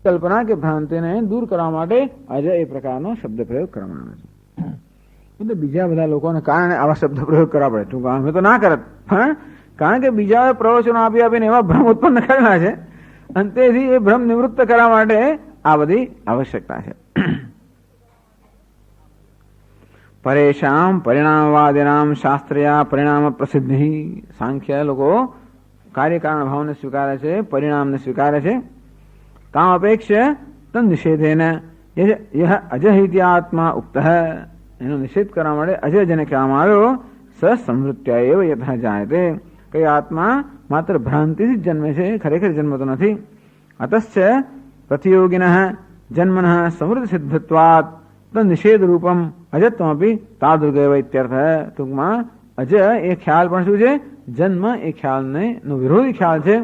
કલ્પના કે ભ્રાંતિને દૂર કરવા માટે અજય એ પ્રકારનો શબ્દ પ્રયોગ કરવામાં આવે છે. એટલે બીજા બધા લોકોને કારણે આવા શબ્દ પ્રયોગ કરવા પડે. તું અમે તો ના કરત, કારણ કે બીજા પ્રવચનો આપી આપીને એવા ભ્રમ ઉત્પન્ન કરેલા છે, અને તેથી એ ભ્રમ નિવૃત્ત કરવા માટે આ બધી આવશ્યકતા છે. પરેશામ પરિણામવાદીનામ શાસ્ત્રીય પરિણામ પ્રસિદ્ધિ. સાંખ્ય લોકો કાર્યકારણ ભાવને સ્વીકારે છે, પરિણામને સ્વીકારે છે. કામ અપેક્ષ તન નિષેધેન યહ અજહિતિ આત્મા ઉક્ત, એનો નિષેધ કરવા માટે અજય જેને કહેવામાં આવ્યો, સ સંવૃત્ય એવ યથઃ જાયતે, કઈ આત્મા માત્ર ભ્રાંતિથી જ જન્મે છે, ખરેખર જન્મતો નથી. અતશ્ચ પ્રતિયોગિનઃ જન્મનઃ સમૃદ્ધ સિદ્ધત્વાत् નિષેધ રૂપમ અજત્વમપી તાદૃગેવ ઇત્યર્થ. ટૂંકમાં અજય એ ખ્યાલ પણ શું છે? જન્મ એ ખ્યાલને નો વિરોધી ખ્યાલ છે.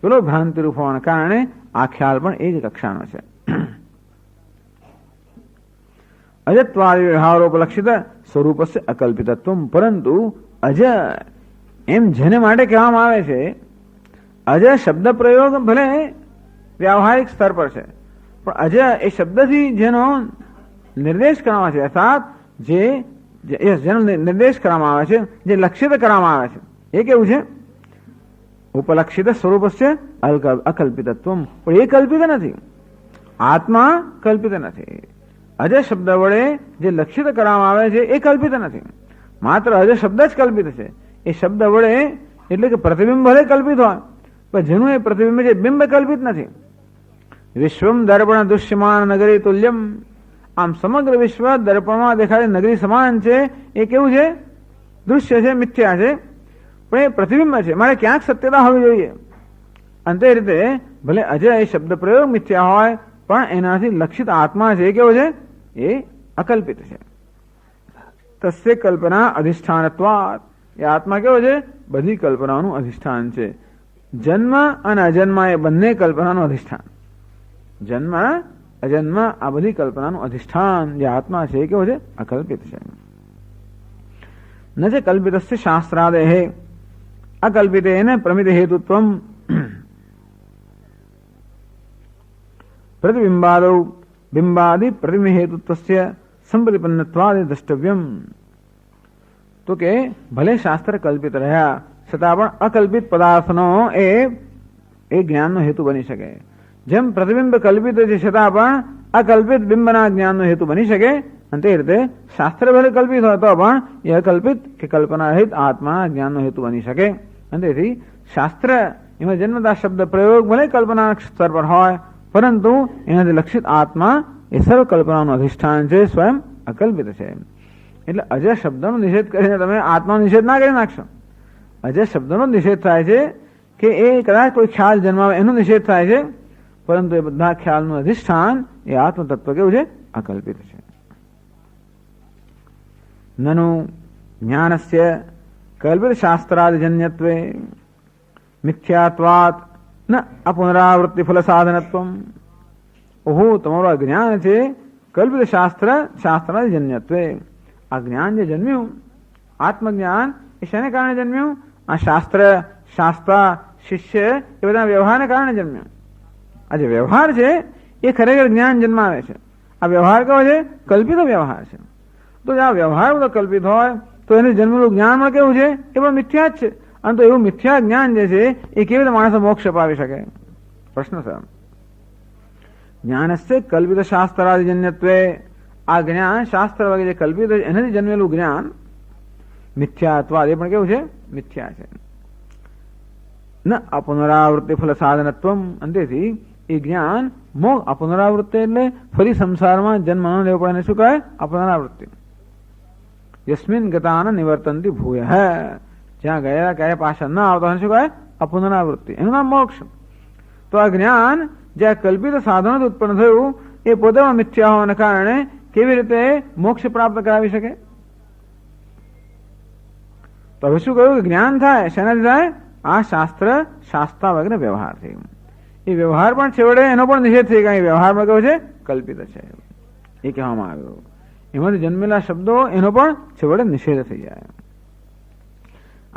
પેલો ભ્રાંતિ રૂપ હોવાના કારણે આ ખ્યાલ પણ એ જ કક્ષાનો છે. અજત્વાદિ વ્યવહારોપલક્ષિત સ્વરૂપસ્ય અકલ્પિતત્વ. પરંતુ અજય એમ જેને માટે કહેવામાં આવે છે, અજય શબ્દ પ્રયોગ ભલે વ્યાવહારિક સ્તર પર છે, પણ અજય એ શબ્દથી જેનો નિર્દેશ કરવામાં છે, અર્થાત જેનો નિર્દેશ કરવામાં આવે છે, જે લક્ષિત કરવામાં આવે છે, એ કેવું છે? ઉપલક્ષિત સ્વરૂપસ્ય અકલ્પિતત્વ. પણ એ કલ્પિત નથી, આત્મા કલ્પિત નથી. અજય શબ્દ વડે જે લક્ષિત કરવામાં આવે છે એ કલ્પિત નથી, માત્ર અજય શબ્દ જ કલ્પિત છે. એ શબ્દ વડે એટલે કે પ્રતિબિંબ ભલે કલ્પિત હોય, પણ જેનું એ પ્રતિબિંબ છે બિંબ કલ્પિત નથી. વિશ્વમ દર્પણ દૃશ્યમાન નગરી તુલ્યમ. આમ સમગ્ર વિશ્વ દર્પણમાં દેખાતી નગરી સમાન છે. એ કેવું છે? દૃશ્ય છે, મિથ્યા છે, પણ એ પ્રતિબિંબ છે, મારે ક્યાંક સત્યતા હોવી જોઈએ. અંતે રીતે ભલે અજય એ શબ્દ પ્રયોગ મિથ્યા હોય, પણ એનાથી લક્ષિત આત્મા છે, કેવો છે? એ અકલ્પિત છે. તસ્ય કલ્પના અધિષ્ઠાનત્વાत्. એ આત્મા કેવો છે? બધી કલ્પનાઓનું અધિષ્ઠાન છે. જન્મ અને અજન્મ એ બંને કલ્પનાનું અધિષ્ઠાન. જન્મ અજન્મ આ બધી કલ્પનાનું અધિષ્ઠાન જે આત્મા છે એ કેવો છે? અકલ્પિત છે. ન છે કલ્પિતસ્ય શાસ્ત્રાદેહ અકલ્પિતેન પ્રમિત હેતુત્વમ પ્રતિબિંબાદૌ બિંબાદિ પ્રતિબિંબ હેતુત્વસ્ય સંપ્રતિપન્નત્વાદિ દ્રષ્ટવ્યમ. તો કે ભલે શાસ્ત્ર કલ્પિત રહ્યા છતાં પણ અકલ્પિત પદાર્થનો એ જ્ઞાનનો હેતુ બની શકે. જેમ પ્રતિબિંબ કલ્પિત છે છતાં પણ અકલ્પિત બિંબના જ્ઞાનનો હેતુ બની શકે, અને તે રીતે શાસ્ત્ર ભલે કલ્પિત હોય તો પણ એ અકલ્પિત કે કલ્પના રહિત આત્માના જ્ઞાનનો હેતુ બની શકે. અને તેથી શાસ્ત્ર એમાં જન્મતા શબ્દ પ્રયોગ ભલે કલ્પના સ્તર પર હોય, પરંતુ એનાથી લક્ષિત આત્મા એ સર્વ કલ્પનાનું અધિષ્ઠાન છે, સ્વયં અકલ્પિત છે. એટલે અજય શબ્દનો નિષેધ કરીને તમે આત્માનો નિષેધ ના કરી નાખશો. અજય શબ્દનો નિષેધ થાય છે કે એ કદાચ કોઈ ખ્યાલ જન્માવે એનો નિષેધ થાય છે, પરંતુ એ બધા ખ્યાલનું અધિષ્ઠાન એ આત્મ તત્વ કેવું છે? અકલ્પિત છે. નનુ જ્ઞાનસ્ય કલ્પિત શાસ્ત્રાદિજન્યત્વે મિથ્યાત્વાત ન અપુનરાવૃત્તિ ફલ સાધનત્વમ. ઓહો, તમારું આ જ્ઞાન છે કલ્પિત શાસ્ત્રાદિજન્યત્વે. આ જ્ઞાન જે જન્મ્યું, આત્મજ્ઞાન, એ શેને કારણે જન્મ્યું? આ શાસ્ત્ર, શાસ્ત્રા, શિષ્ય એ બધા વ્યવહારને કારણે જન્મ્યું. આ જે વ્યવહાર છે એ ખરેખર જ્ઞાન જન્માવે છે. આ વ્યવહાર કયો છે? કલ્પિત વ્યવહાર છે. તો આ વ્યવહાર બધો કલ્પિત હોય તો એને જન્મેલું જ્ઞાનમાં કેવું છે? એ પણ મિથ્યા જ છે. અને તો એવું મિથ્યા જ્ઞાન જે છે એ કેવી રીતે માણસો મોક્ષ અપાવી શકે? પ્રશ્ન છે. જ્ઞાનસ્ય કલ્પિત શાસ્ત્રાદિજન્યત્વે. આ જ્ઞાન શાસ્ત્ર વગેરે જે કલ્પિત એનાથી જન્મેલું જ્ઞાન મિથ્યાત્વાદ, એ પણ કેવું છે? મિથ્યા છે. ન અપુનરાવૃત્તિ ફલ સાધનત્વમ. અંતેથી એ જ્ઞાન અપુનરાવૃત્તિ એટલે ફરી સંસારમાં જન્મ ન લેવો પડે, એને શું કહે? અપુનરાવૃત્તિ. યસ્મિન ગતાન નિવર્તંતિ ભૂય. જ્યાં ગયા ક્યારે પાછા ન આવતા શું કહે? અપુનરાવૃત્તિ. એનું નામ મોક્ષ. તો આ જ્ઞાન જ્યાં કલ્પિત સાધનોથી ઉત્પન્ન થયું એ પોતામાં મિથ્યા હોવાને કારણે કેવી રીતે મોક્ષ પ્રાપ્ત કરાવી શકે? તો હવે શું કહ્યું? જ્ઞાન થાય શેનાથી થાય? આ શાસ્ત્ર, શાસ્ત્રા વગેરે વ્યવહારથી. એ વ્યવહાર પણ છેવટે એનો પણ નિષેધ થઈ ગયા. વ્યવહારમાં કયો છે? કલ્પિત છે, એ કહેવામાં આવ્યું. એમાંથી જન્મેલા શબ્દો એનો પણ છેવટે નિષેધ થઈ જાય.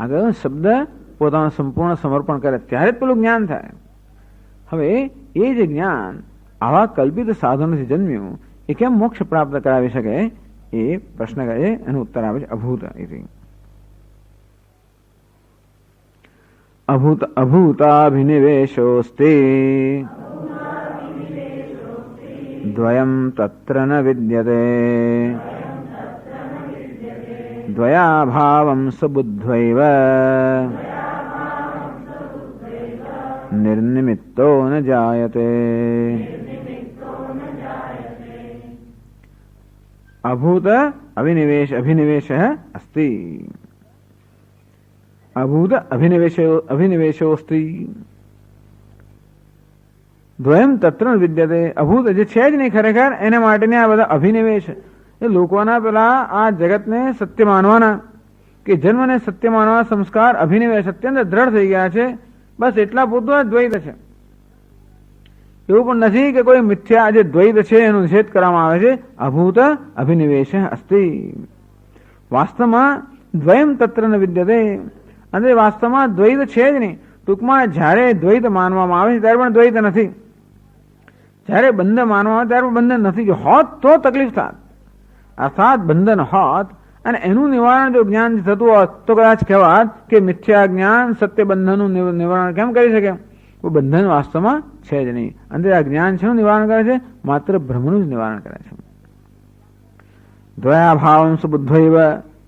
આગળ શબ્દ પોતાનું સંપૂર્ણ સમર્પણ કરે ત્યારે જ પેલું જ્ઞાન થાય. હવે એ જે જ્ઞાન આવા કલ્પિત સાધનોથી જન્મ્યું એ કેમ મોક્ષ પ્રાપ્ત કરાવી શકે? એ પ્રશ્ન કરે, એનો ઉત્તર આવે છે અભૂત. અભૂત અભૂતાભિનિવેશોસ્તે દ્વયમ તત્ર ન વિદ્યતે દ્વયાભાવં સબુદ્ધ્વૈવ નિર્નિમિત્તો ન જાયતે. અભૂત અભિનિવેશ અસ્તિ. અભૂત અભિનિવેશોસ્તિ દ્વયમ તત્ર વિદ્યતે. અભૂત જે છે જ નહીં ખરેખર, એને માટેની આ બધા અભિનિવેશ એ લોકોના પેલા આ જગતને સત્ય માનવાના કે જન્મને સત્ય માનવાના સંસ્કાર અભિનિવેશ અત્યંત દ્રઢ થઈ ગયા છે. બસ એટલા પૂરતું દ્વૈત છે. એવું પણ નથી કે કોઈ મિથ્યા જે દ્વૈત છે એનો નિષેધ કરવામાં આવે છે. અભૂત અભિનિવેશ અસ્તિ. વાસ્તવમાં દ્વયમ તત્ર ન વિદ્યતે. અને વાસ્તવમાં દ્વૈત છે જ નહીં. ટૂંકમાં જ્યારે દ્વૈત માનવામાં આવે છે ત્યારે પણ દ્વૈત નથી. જ્યારે બંધન માનવામાં આવે ત્યારે પણ બંધન નથી. જો હોત તો તકલીફ થાત, અર્થાત બંધન હોત અને એનું નિવારણ જો જ્ઞાન થતું હોત તો કદાચ કહેવાત કે મિથ્યા જ્ઞાન સત્ય બંધનનું નિવારણ કેમ કરી શકે? બંધન વાસ્તવમાં છે જ નહીં. અંદર આ જ્ઞાન છે નિવારણ કરે છે, માત્ર ભ્રમનું જ નિવારણ કરે છે. દ્વયાભાવં સુબુદ્ધૈવ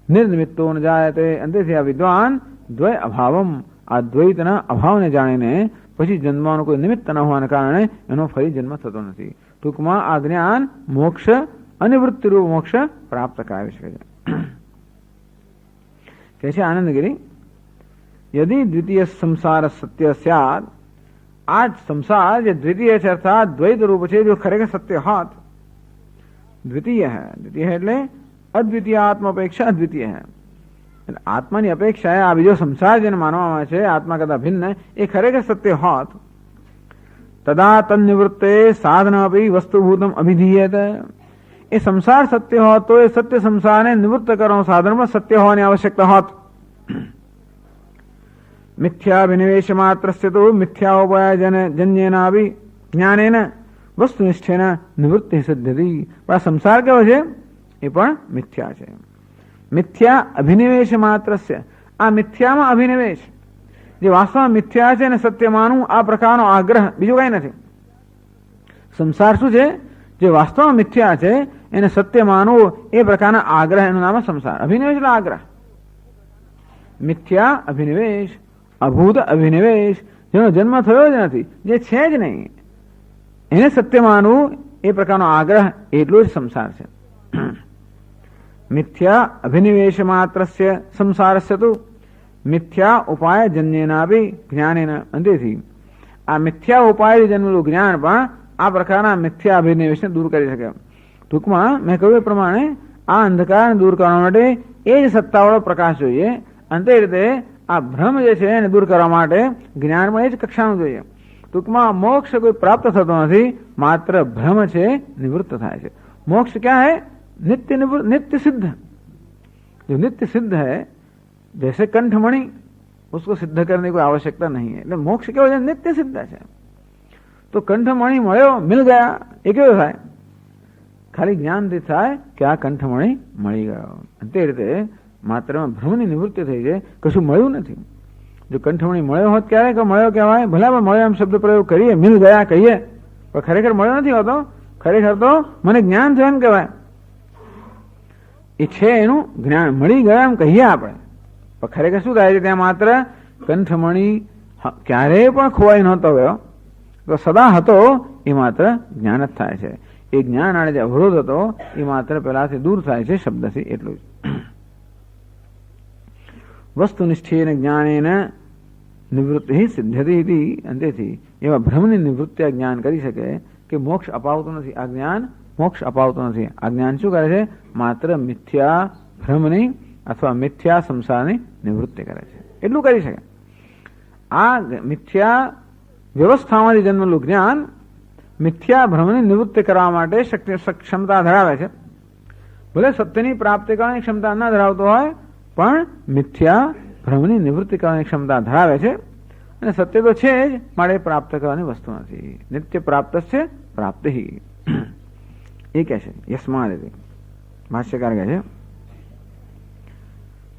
નિર્નિમિત્તો ન જાયતે. અંતેથી આ વિદ્વાન દ્વય અભાવમ, આ દ્વૈતના અભાવને જાણીને પછી જન્મવાનું કોઈ નિમિત્ત ન હોવાને કારણે એનો ફરી જન્મ થતો નથી. ટૂંકમાં આ જ્ઞાન મોક્ષ અનિવૃત્તિરૂપ મોક્ષ પ્રાપ્ત કરાવી શકે છે. કહે છે આનંદગીરી, યદિ દ્વિતીય સંસાર સત્ય સ્યાદ. આ સંસાર જે દ્વિતીય છે અર્થાત દ્વૈત રૂપ છે, જો ખરેખર સત્ય હોત. દ્વિતીય હૈ, દ્વિતીય એટલે અદ્વિતીય આત્મા અપેક્ષા અદ્વિતીય હૈ. આત્માની અપેક્ષા આ બીજો સંસાર જેને માનવામાં આવે છે આત્મા કરતા ભિન્ન, એ ખરેખર સત્ય હોત. તદા તન્નિવૃત્તે સાધના આપી વસ્તુભૂતમ અભિધીયત. એ સંસાર સત્ય હોત તો એ સત્ય સંસારને નિવૃત્ત કરવાનું સાધનમાં સત્ય હોવાની આવશ્યકતા હોત. મિથ્યાભિનિવેશ માત્રસ્ય તો મિથ્યાઓપાય જન્યેનાભિ જ્ઞાનેન વસ્તુનિષ્ઠેન નિવૃત્તિ સિદ્ધતિ. પણ આ સંસાર કેવો છે? એ પણ મિથ્યા છે. મિથ્યા અભિનિવેશ માત્રસ્ય. આ મિથ્યામાં અભિનિવેશ, જે વાસ્તવમાં મિથ્યા છે અને સત્ય માનવું, આ પ્રકારનો આગ્રહ બીજું કઈ નથી. સંસાર શું છે? જે વાસ્તવમાં મિથ્યા છે એને સત્ય માનવું, એ પ્રકારના આગ્રહ, એનું નામ સંસાર. અભિનિવેશ એટલે આગ્રહ. મિથ્યા અભિનિવેશ, અભૂત અભિનિવેશ, જેનો જન્મ થયો જ નથી, જે છે જ નહીં, એને સત્ય માનવું, એ પ્રકારનો આગ્રહ, એટલો જ સંસાર છે. મિથ્યા અભિનિવેશ માત્રસ્ય સંસારસ્ય તો મિથ્યા ઉપાય જન્યેનાભિ જ્ઞાનેન. અંતેથી આ મિથ્યા ઉપાય જન્મેલું જ્ઞાન પણ આ પ્રકારના મિથ્યા અભિનિવેશને દૂર કરી શકે. ટૂંકમાં મેં કહ્યું એ પ્રમાણે આ અંધકારને દૂર કરવા માટે એ જ સત્તાવાળો પ્રકાશ જોઈએ. અંતે રીતે આ ભ્રમ જે છે એને દૂર કરવા માટે જ્ઞાન પણ એ જ કક્ષાનું જોઈએ. ટૂંકમાં મોક્ષ કોઈ પ્રાપ્ત થતો નથી, માત્ર ભ્રમ છે નિવૃત્ત થાય છે. મોક્ષ ક્યાં है? नित्य सिद्ध. जो नित्य सिद्ध है, जैसे कंठमणि, उसको सिद्ध करने की कोई आवश्यकता नहीं है. એટલે મોક્ષ કેવો છે? નિત્ય સિદ્ધ છે. તો કંઠમણિ મળ્યો, મિલ ગયા, એ કેવો થાય? ખાલી જ્ઞાનથી થાય કે આ કંઠમણિ મળી ગયો. તે રીતે માત્ર ભ્રમની નિવૃત્તિ થઈ છે, કશું મળ્યું નથી. જો કંઠમણિ મળ્યો હોત ક્યારે કે મળ્યો કહેવાય, ભલે આપણે મળ્યો એમ શબ્દ પ્રયોગ કરીએ, મિલ ગયા કહીએ, પણ ખરેખર મળ્યો નથી હોતો. ખરેખર તો મને જ્ઞાન થયું એમ કહેવાય. એ છે એનું જ્ઞાન, મળી ગયા એમ કહીએ આપણે, પણ ખરેખર શું થાય છે? ત્યાં માત્ર કંઠમણિ ક્યારેય પણ ખોવાઈ નહોતો ગયો, તો સદા હતો, એ માત્ર જ્ઞાન જ થાય છે. એ જ્ઞાન આને જે અવરોધ હતો એ માત્ર પેલાથી દૂર થાય છે શબ્દથી, એટલું જ. વસ્તુનિષ્ઠેન જ્ઞાનેન નિવૃત્તિ સિદ્ધતિ. અંતેથી એવા ભ્રમની નિવૃત્તિ આ જ્ઞાન કરી શકે કે મોક્ષ અપાવતું નથી. આ જ્ઞાન મોક્ષ અપાવતું નથી. આ જ્ઞાન શું કરે છે? માત્ર મિથ્યા ભ્રમની અથવા મિથ્યા સંસારની નિવૃત્તિ કરે છે, એટલું કરી શકે. આ મિથ્યા વ્યવસ્થામાંથી જન્મેલું જ્ઞાન મિથ્યા ભ્રમની નિવૃત્તિ કરવા માટે ક્ષમતા ધરાવે છે. ભલે સત્યની પ્રાપ્તિ કરવાની ક્ષમતા ના ધરાવતો હોય, પણ મિથ્યા ભ્રમની નિવૃત્તિ કરવાની ક્ષમતા ધરાવે છે. અને સત્ય તો છે જ, માટે પ્રાપ્ત કરવાની વસ્તુ નથી. નિત્ય પ્રાપ્ત છે પ્રાપ્તિ. એ કહે છે યસ્માદ. ભાષ્યકાર કહે છે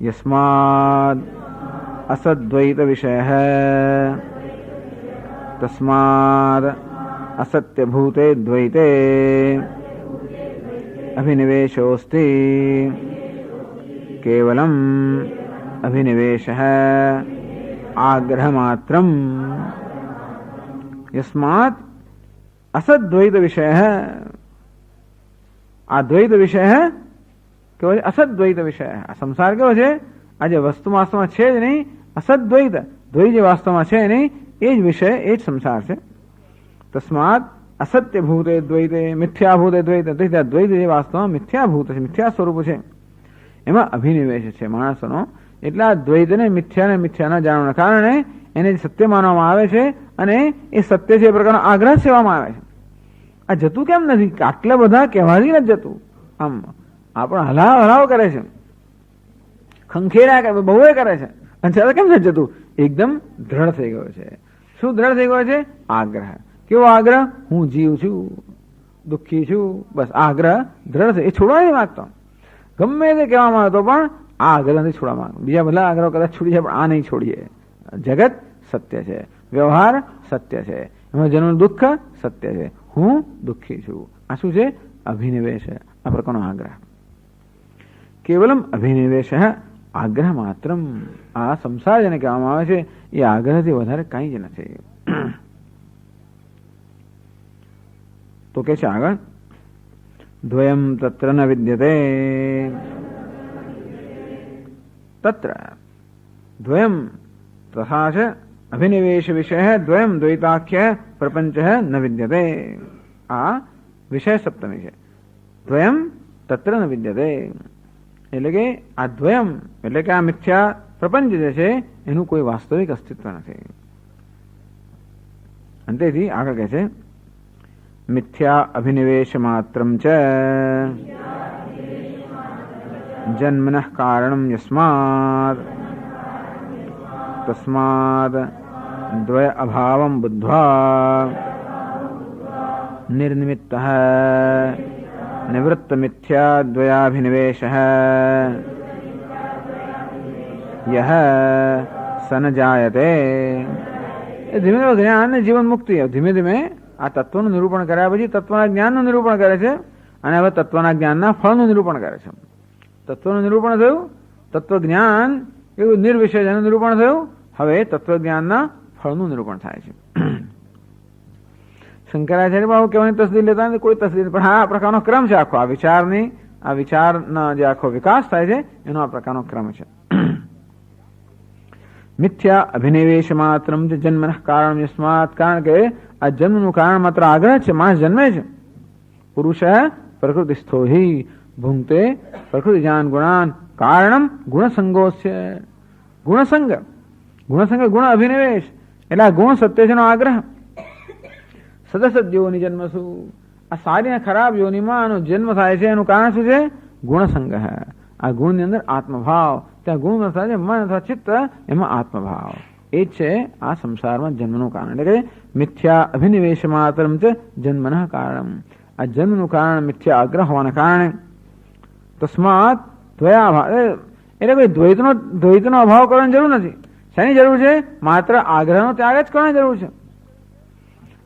યસ્માદ અસદ્વૈત વિષય તસ્માદ અસત્યભૂતે દ્વૈતે અભિનિવેશોસ્તિ કેવલમ અભિનિવેશ આગ્રહ માત્રમ. યસ્માત અસદ્વૈત વિષય. આ દ્વૈત વિષય કેવો છે? અસદ્વૈત વિષય. આ સંસાર કેવો છે? આ જે વસ્તુ વાસ્તવમાં છે જ નહીં, અસદ્વૈત, દ્વૈત જે વાસ્તવમાં છે નહીં એ જ વિષય, એ જ સંસાર છે. તસ્માત અસત્યભૂતે દ્વૈતે મિથ્યાભૂતે દ્વૈતે. દ્વૈત જે વાસ્તવમાં મિથ્યાભૂત છે, મિથ્યા સ્વરૂપ છે, એમાં અભિનિવેશ છે માણસોનો. એટલે આ દ્વૈતને મિથ્યાને મિથ્યા ન જાણવાના કારણે એને સત્ય માનવામાં આવે છે અને એ સત્ય છે એ પ્રકારનો આગ્રહ સેવામાં આવે છે. આ જતું કેમ નથી? આટલા બધા કહેવાથી નથી જતું. આમ આપણે હલાવ કરે છે, ખંખેરા કરે, બહુ કરે છે, અને છતાં કેમ નથી જતું? એકદમ દ્રઢ થઈ ગયો છે. શું દ્રઢ થઈ ગયો છે? આગ્રહ. કેવો આગ્રહ? હું જીવ છું, દુઃખી છું, બસ આગ્રહ દ્રઢ છે. એ છોડવા નહીં માંગતો. ગમે તે કહેવામાં આવે તો પણ આ આગ્રહ નથી છોડવા માંગતો. બીજા બધા આગ્રહ કદાચ છોડી જાય પણ આ નહીં છોડીએ. જગત સત્ય છે, વ્યવહાર સત્ય છે, એમાં જન્મ દુઃખ સત્ય છે, હું દુઃખી છું. આ શું છે? અભિનિવેશ. આ પ્રકારનો આગ્રહ. કેવલમ અભિનિવેશ આગ્રહ માત્રમ. આ સંસાર જેને કહેવામાં આવે છે એ આગ્રહથી વધારે કંઈ જ નથી. તો કે છે આગળ દ્વયમ તત્ર ન વિદ્યતે. તત્ર દ્વયમ તથા છે અભિનિવેશ વિષય દ્વયમ દ્વૈતાખ્ય પ્રપંચ ન વિદ્યતે. આ વિષય સપ્તમી છે. દ્વયમ તત્ર ન વિદ્યતે એટલે કે આ દ્વયમ એટલે કે આ મિથ્યા પ્રપંચ જે છે એનું કોઈ વાસ્તવિક અસ્તિત્વ નથી. અંતેથી આગળ કહે છે મિથ્યા અભિનિવેશ માત્રમ ચ જન્મનઃ કારણમ યસ્માદ તસ્માદ દ્વય અભાવમ બુદ્ધ્વા નિર્નિમિત્તઃ નિવૃત્ત મિથ્યા દ્વયાભિનિવેશ યહ સન જાયતે. એ ધીમે ધીમે જ્ઞાન અને જીવન મુક્તિ. ધીમે ધીમે આ તત્વનું નિરૂપણ કર્યા પછી તત્વના જ્ઞાનનું નિરૂપણ કરે છે અને હવે તત્વના જ્ઞાનના ફળનું નિરૂપણ કરે છે. તત્વનું નિરૂપણ થયું, તત્વજ્ઞાન એવું નિર્વિશેષ એનું નિરૂપણ થયું. હવે તત્વજ્ઞાનના ફળનું નિરૂપણ થાય છે. શંકરાચાર્ય બાબુ કહેવાની તસદીર લેતા નથી, કોઈ તસદીર, પણ હા આ પ્રકારનો ક્રમ છે આખો. આ વિચારના જે આખો વિકાસ થાય છે એનો આ પ્રકારનો ક્રમ છે. મિથ્યા અભિનિવેશ માત્ર જન્મનઃ કારણ યસ્માત. કારણ કે આ જન્મનું કારણ માત્ર આગ્રહ છે. માણસ જન્મે છે. પુરુષ પ્રકૃતિસ્થો હિ ભુંક્તે પ્રકૃતિજાન ગુણાન કારણમ ગુણસંગોસ્ય. ગુણસંગ ગુણ અભિનિવેશ એટલે આ ગુણ સત્ય છે નો આગ્રહ. સદસદ યોની જન્મસુ. આ સારી અને ખરાબ યોનીમાં આનો જન્મ થાય છે એનું કારણ શું છે? ગુણસંગ. આ ગુણની અંદર આત્મભાવ. ત્યાં ગુણ અથવા છે મન અથવા ચિત્ત, એમાં આત્મભાવ. એ જ છે આ સંસારમાં જન્મનું કારણ. એટલે કે મિથ્યા અભિનિવેશ માત્ર જન્મનઃ કારણ. આ જન્મનું કારણ મિથ્યા આગ્રહ હોવાના કારણે તસ્માત દ્વયાભાવ. એટલે કોઈ દ્વૈતનો અભાવ કરવાની જરૂર નથી. શાની જરૂર છે? માત્ર આગ્રહનો ત્યાગ જ કરવાની જરૂર છે.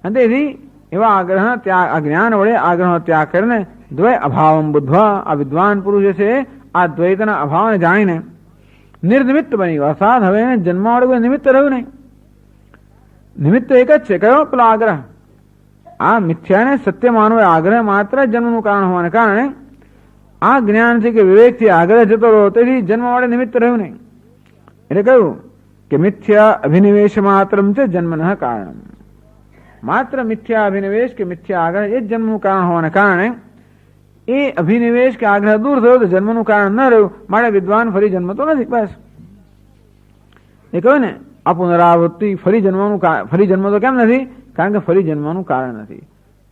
અને તેથી એવા આગ્રહના ત્યાગ, આ જ્ઞાન વડે આગ્રહનો ત્યાગ કરીને દ્વય અભાવમ બુદ્ધ્વા. આ વિદ્વાન પુરુષ છે આ દ્વૈતના અભાવને જાણીને નિર્નિમિત્ત બની ગયો. અર્થાત હવે એને જન્મવાળું કોઈ નિમિત્ત રહ્યું નહીં. નિમિત્ત એક જ છે. કયો? પેલો આગ્રહ. આ મિથ્યાને સત્ય માનવો આગ્રહ માત્ર જન્મનું કારણ હોવાને કારણે આ જ્ઞાનથી કે વિવેકથી આગ્રહ જતો રહ્યો, તેથી જન્મ વાળે નિમિત્ત રહ્યું નહીં. એટલે કહ્યું કે મિથ્યા અભિનિવેશ માત્ર છે જન્મનઃ કારણ. માત્ર મિથ્યા અભિનિવેશ કે મિથ્યા આગ્રહ એ જ જન્મનું કારણ હોવાને કારણે એ અભિનિવેશ કે આગ્રહ દૂર થયો તો જન્મનું કારણ ન રહ્યું, માટે વિદ્વાન ફરી જન્મતો નથી. બસ એ કહ્યું ને આ પુનરાવૃત્તિ. ફરી જન્મ તો કેમ નથી? કારણ કે ફરી જન્મનું કારણ નથી.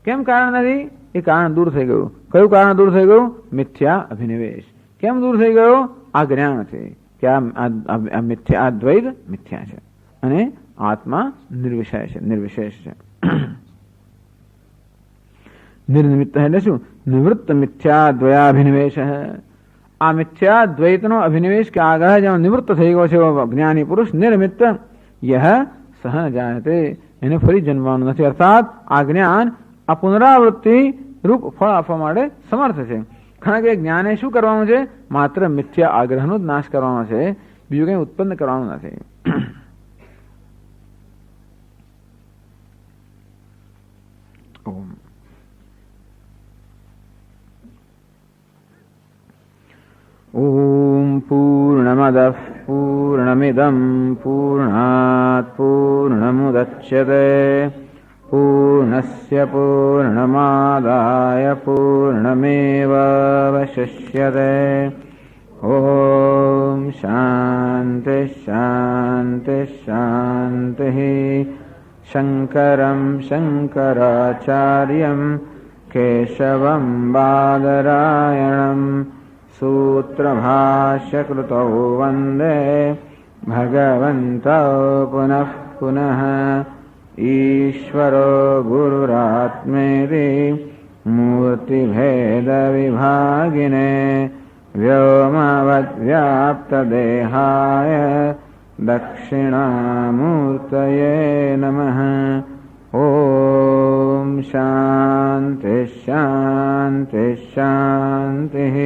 કેમ કારણ નથી? એ કારણ દૂર થઈ ગયું. કયું કારણ દૂર થઈ ગયું? મિથ્યા અભિનિવેશ. કેમ દૂર થઈ ગયો? આ જ્ઞાનથી કે આ મિથ્યા, આ દ્વૈત મિથ્યા છે અને આત્મા નિર્વિશેષ છે. નિર્નિમિત્ત એટલે શું? નિવૃત્ત મિથ્યા દ્વયાભિનિવેશ. આ મિથ્યા દ્વૈતનો અભિનિવેશ કે આગ્રહ જેનો નિવૃત્ત થઈ ગયો છે જ્ઞાની પુરુષ નિર્મિત્ત યહ સહ ન જાયતે, એને ફરી જન્મવાનું નથી. અર્થાત આ જ્ઞાન આ પુનરાવૃત્તિ રૂપ ફળ આપવા માટે સમર્થ છે. કારણ કે જ્ઞાને શું કરવાનું છે? માત્ર મિથ્યા આગ્રહનો જ નાશ કરવાનો છે, બીજું કંઈ ઉત્પન્ન કરવાનું નથી. ઓમ પૂર્ણમદઃ પૂર્ણમિદં પૂર્ણાત પૂર્ણમુદચ્યતે પૂર્ણસ્ય પૂર્ણમાદાય પૂર્ણમેવાવશિષ્યતે. ઓમ શાંતિ શાંતિ શાંતિ. શંકરં શંકરાચાર્યં કેશવં બાદરાયણં सूत्रभाष्यकृतौ वन्दे भगवन्तौ पुनः पुनः. ईश्वरो गुरुरात्मेति मूर्तिभेदविभागिने व्योमवद्व्याप्तदेहाय दक्षिणामूर्तये नमः. ॐ शान्ति शान्ति शान्तिः.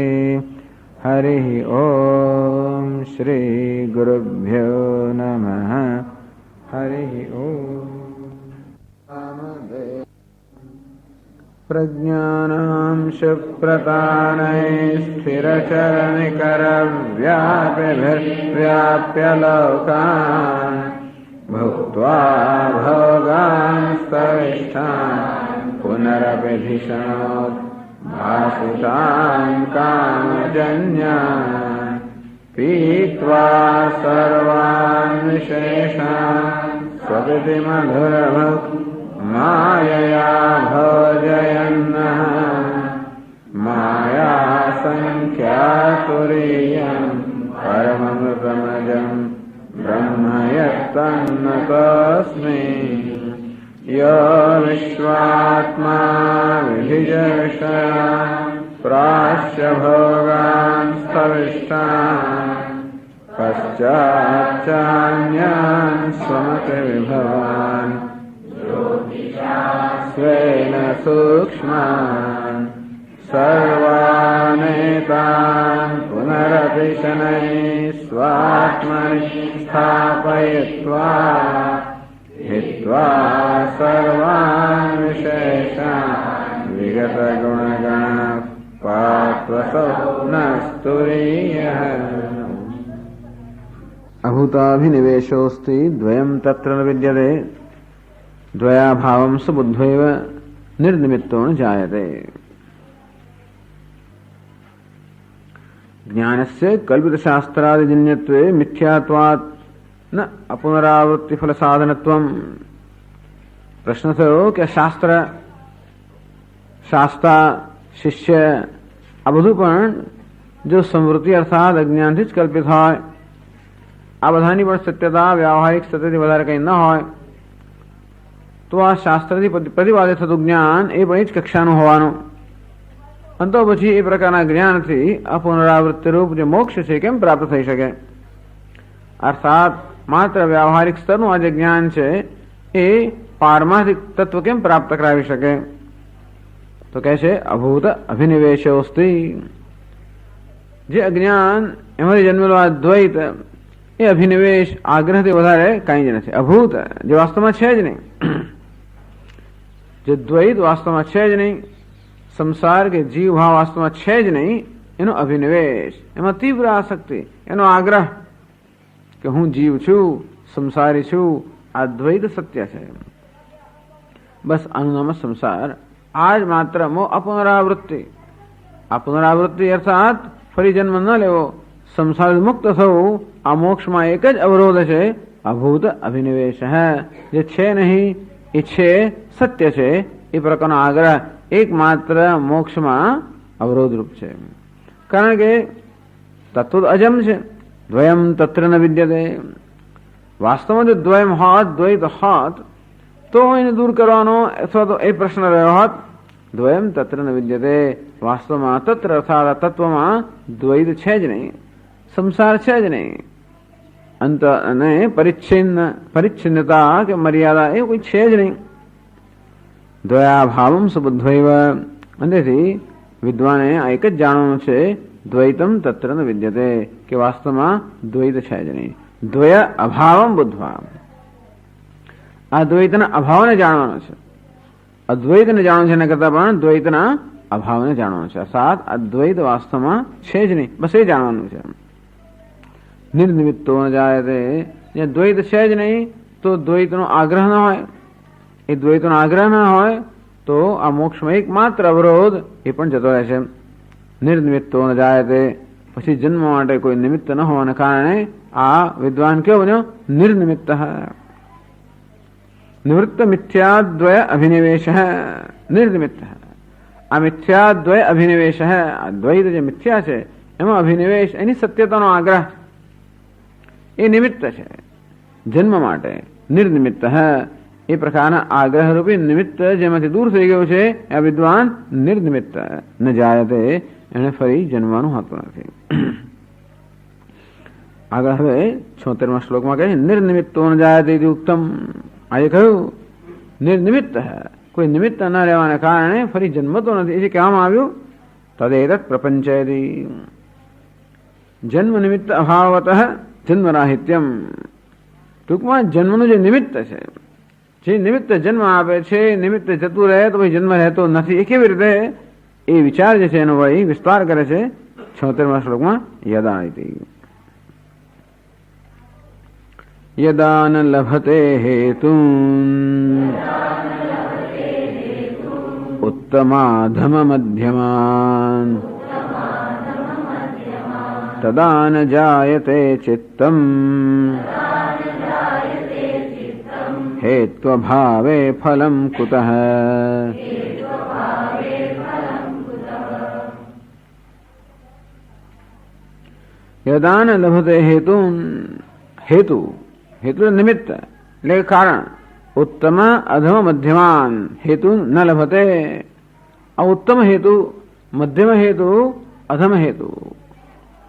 हरिः ॐ श्री गुरुभ्यो नमः. हरिः ॐ. प्रज्ञानां शुप्रतानैः स्थिरचरनिकरव्यापिभिर्व्याप्य लोकान् भुक्त्वा भोगांस्तविष्ठान् पुनरपि धिषणोत् भासितान् कामजन्यान् पीत्वा सर्वान् विशेषान् स्वपिति मधुरभुक् मायया भोजयन्नः. मायासङ्ख्यातुरीयं परममृतमजम् ब्रह्म यत्तन्नतोऽस्मि. यो विश्वात्मा विधिजविषया प्राश्य भोगान् स्थविष्टान् पश्चाच्चान्यान् स्वमतिविभवान् स्वेन सूक्ष्मान् सर्वानेतान् पुनरपि शनैः स्वात्मनि स्थापयित्वा हित्वा सर्वान् विशेषान् विगतगुणगणः पात्वसौनस्तुरीयः. अभूताभिनिवेशोऽस्ति द्वयं तत्र न विद्यते द्वयाभावं सुबुद्ध्वैव निर्निमित्तो न जायते. ज्ञानस्य कल्पितशास्त्रादिजन्यत्वे मिथ्यात्वात् न अपुनरावृत्ति फल साधनत्वम. प्रश्न थयो કે શાસ્ત્રા શિષ્ય આ બધું પણ જો સંવૃત્તિ અર્થાત અજ્ઞાનથી જ કલ્પિત હોય, આ બધાની પણ સત્યતા વ્યાવહારિક સત્યથી વધારે કંઈ ન હોય, તો આ શાસ્ત્રથી પ્રતિપાદિત થતું જ્ઞાન એ પણ એ જ કક્ષાનું હોવાનું. અને તો પછી એ પ્રકારના જ્ઞાનથી અપુનરાવૃત્તિ રૂપ જે મોક્ષ છે કેમ પ્રાપ્ત થઈ શકે? અર્થાત માત્ર વ્યાવહારિક સ્તરનું આ જે જ્ઞાન છે એ પારમાર્થિક તત્વ કેમ પ્રાપ્ત કરાવી શકે? તો કહે છે અભૂત અભિનિવેશોસ્તિ. જે અજ્ઞાન એમાંથી જન્મેલો આ દ્વૈત એ અભિનિવેશ આગ્રહથી વધારે કાંઈ જ નથી. અભૂત જે વાસ્તવમાં છે જ નહીં, જે દ્વૈત વાસ્તવમાં છે જ નહીં, સંસાર કે જીવ ભાવ વાસ્તવમાં છે જ નહીં, એનો અભિનિવેશ, એમાં તીવ્ર આસક્તિ, એનો આગ્રહ કે હું જીવ છું, સંસારી છું, આ દ્વૈત સત્ય છે. બસ આનું નામ સંસાર. આ જ માત્ર અપુનરાવૃત્તિ. આ પુનરાવૃત્તિ અર્થાત ફરી જન્મ ન લેવો, સંસાર મુક્ત થવું, આ મોક્ષમાં એક જ અવરોધ છે, અભૂત અભિનિવેશ. જે છે નહીં એ છે, સત્ય છે, એ પ્રકારનો આગ્રહ એકમાત્ર મોક્ષમાં અવરોધરૂપ છે. કારણ કે તત્વ અજમ છે. દ્વયમ તત્ર ન વિદ્યતે. વાસ્તવમાં જો દ્વયમ હોત, દ્વૈત હોત, તો એને દૂર કરવાનો અથવા તો એ પ્રશ્ન રહ્યો હોત દ્વયમ તત્ર ન વિદ્યતે, વાસ્તવમાં તત્ર અર્થાત તત્વમાં દ્વૈત છે જ નહીં, સંસાર છે જ નહીં. અંત અને પરિચ્છિન્નતા કે મર્યાદા એ કોઈ છે જ નહીં. દ્વયાભાવમ સુબુદ્ધૈવ, તેથી વિદ્વાને આ એક જ જાણવાનું છે, દ્વૈતમ તત્ર ન વિદ્યતે, કે વાસ્તવમાં દ્વૈત છે જ નહીં. દ્વય અભાવમ બુદ્ધવા, આ દ્વૈતના અભાવને જાણવાનો છે. અદ્વૈતને જાણવાનું છે એના કરતા પણ દ્વૈતના અભાવને જાણવાનું છે. અર્થાત અદ્વૈત વાસ્તવમાં છે જ નહીં, બસ એ જાણવાનું છે. નિર્નિમિત્તો ન જાયતે, જે દ્વૈત છે જ નહીં તો દ્વૈતનો આગ્રહ ન હોય. એ દ્વૈતનો આગ્રહ ન હોય તો આ મોક્ષમાં એકમાત્ર અવરોધ એ પણ જતો રહે છે. નિર્નિમિત્તો ન જાયતે, પછી જન્મ માટે કોઈ નિમિત્ત ન હોવાને કારણે આ વિદ્વાન કેવો બન્યો? નિર્નિમિત્ત. નિવૃત્ત મિથ્યાદ્વય અભિનિવેશ નિર્નિમિત્ત. આ મિથ્યાદ્વય અભિનિવેશ, આ દ્વૈત જે મિથ્યા છે એમાં અભિનિવેશ, એની સત્યતાનો આગ્રહ એ નિમિત્ત છે જન્મ માટે. નિર્નિમિત્ત એ પ્રકારના આગ્રહરૂપી નિમિત્ત જેમાંથી દૂર થઈ ગયું છે આ વિદ્વાન નિર્નિમિત્ત ન જાયતે, એને ફરી જન્મવાનું હોતું નથી. આગળ હવે 76મા શ્લોકમાં કહે નિર્નિમિત્તો ન જાયતે ઉત્તમ. આજે કહ્યું નિર્નિમિત્ત, કોઈ નિમિત્ત ન રહેવાને કારણે ફરી જન્મતો નથી. એ કહેવામાં આવ્યું તદેતત પ્રપંચયતિ, જન્મ નિમિત્ત અભાવતઃ જન્મરાહિત્યમ. ટૂંકમાં જન્મનું જે નિમિત્ત છે, જે નિમિત્ત જન્મ આપે છે, નિમિત્ત જતું રહે તો પછી જન્મ રહેતો નથી. એ કેવી રીતે? એ વિચાર જે છે એનો વળી વિસ્તાર કરે છે 76મા શ્લોકમાં. યદા ઇતિ, યદા ન લભતે હેતુન ઉત્તમાધમ મધ્યમાન તદા ન જાયતે ચિત્તમ હેત્વભાવે ફલમ કુતઃ. યદા ન લભતે હેતુન, હેતુ, હેતુ નિમિત્ત એટલે કારણ. ઉત્તમ અધમ મધ્યમાન હેતુ ન લભતે, આ ઉત્તમ હેતુ, મધ્યમ હેતુ, અધમ હેતુ.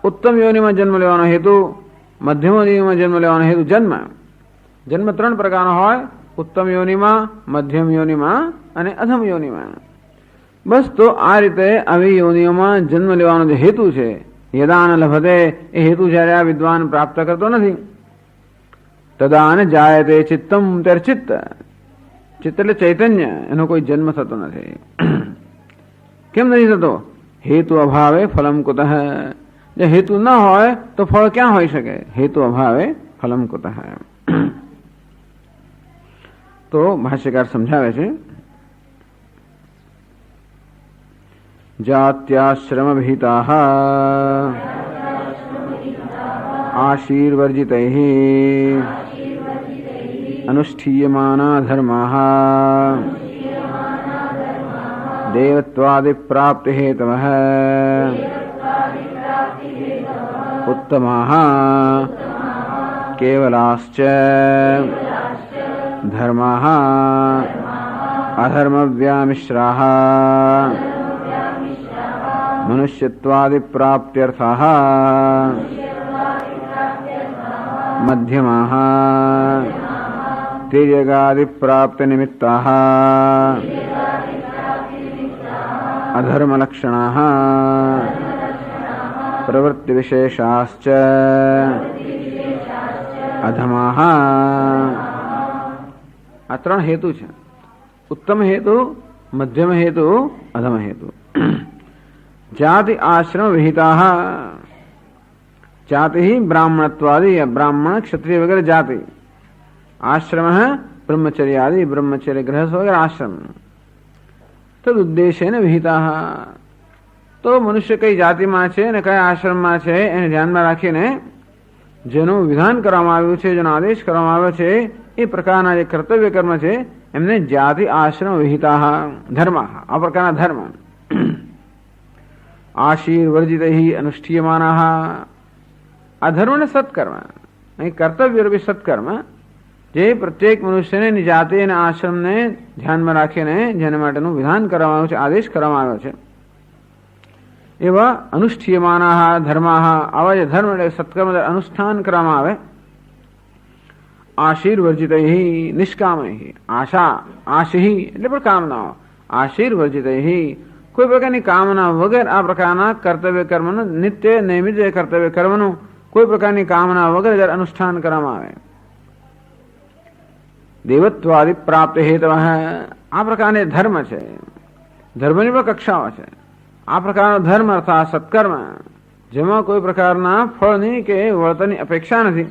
ઉત્તમ યોનિમાં જન્મ લેવાનો હેતુ, મધ્યમ યોનિમાં જન્મ લેવાનો હેતુ. જન્મ 3 પ્રકારનો હોય, ઉત્તમ યોનિમાં, મધ્યમ યોનિમાં અને અધમ યોનિમાં. બસ તો આ રીતે આવી યોનિઓમાં જન્મ લેવાનો જે હેતુ છે, યદા ન લભતે, એ હેતુ જ્યારે આ વિદ્વાન પ્રાપ્ત કરતો નથી. તદા ન જાયતે ચિત્તમ, ત્યારે ચિત્ત, ચિત્ત એટલે ચૈતન્ય, એનો કોઈ જન્મ થતો નથી. કેમ નથી થતો? હેતુ અભાવે ફલમ કુતઃ. જે હેતુ ન હોય તો ફળ ક્યાં હોઈ શકે? હેતુ અભાવે ફલમ કુતઃ. તો ભાષ્યકાર સમજાવે છે, જાત્યાશ્રમ વિહિતાઃ આશીર્વર્જિતૈઃ અનુષ્ઠીયમાના ધર્માઃ દેવત્વાદિ પ્રાપ્તિ હેતવઃ ઉત્તમાઃ કેવલાશ્ચ ધર્માઃ અધર્મવ્યામિશ્રાઃ મનુષ્યત્વાદિ પ્રાપ્ત્યર્થાઃ મધ્યમાઃ તિર્યગાદિ પ્રાપ્તિ નિમિત્તાઃ અધર્મલક્ષણાઃ પ્રવૃત્તિ વિશેષાશ્ચ અધમાઃ. આ 3 હેતુ છે, ઉત્તમ હેતુ, મધ્યમ હેતુ, અધમ હેતુ. જાતિ આશ્રમ વિહિતાઃ, જાતિ બ્રાહ્મણત્વાદि, બ્રાહ્મણ ક્ષત્રિય વગેરે જાતિ. આશ્રમ બ્રહ્મચર્યાદि, બ્રહ્મચર્ય ગૃહસ્થ વગેરે આશ્રમ. તદ ઉદ્દેશેન વિહિતાઃ, તો મનુષ્ય કઈ જાતિમાં છે અને કયા આશ્રમમાં છે એને ધ્યાનમાં રાખીને જેનું વિધાન કરવામાં આવ્યું છે, જેનો આદેશ કરવામાં આવ્યો છે, એ પ્રકારના જે કર્તવ્ય કર્મ છે એમને જાતિ આશ્રમ વિહિતાઃ ધર્માઃ, આ પ્રકારના ધર્મ. આશીર્વર્જિતૈઃ અનુષ્ઠીયમાનાઃ, આ ધર્મ ને સત્કર્મ, અહીં કર્તવ્ય રૂપી સત્કર્મ જે પ્રત્યેક મનુષ્યને ની જાતિ અને આશ્રમને ધ્યાનમાં રાખીને જેના માટેનું વિધાન કરવામાં આવ્યું છે, આદેશ કરવામાં આવ્યો છે, એવા અનુષ્ઠીયમાના ધર્મા, આવા જે ધર્મ એટલે સત્કર્મ અનુષ્ઠાન કરવામાં આવે, આશીર્વર્જિત નિષ્કામ, આશા આશી એટલે પણ કામનાઓ, આશીર્વર્જિત કોઈ પ્રકારની કામના વગર આ પ્રકારના કર્તવ્ય કર્મનું, નિત્ય નિયમિત કર્તવ્ય કર્મનું કોઈ પ્રકારની કામના વગર જ્યારે અનુષ્ઠાન કરવામાં આવે, દેવત્વાદિ પ્રાપ્ત હેતુ, આ પ્રકારની ધર્મ છે, ધર્મની પણ કક્ષાઓ છે. આ પ્રકારનો ધર્મ અર્થાત સત્કર્મ જેમાં કોઈ પ્રકારના ફળની કે વળતરની અપેક્ષા નથી,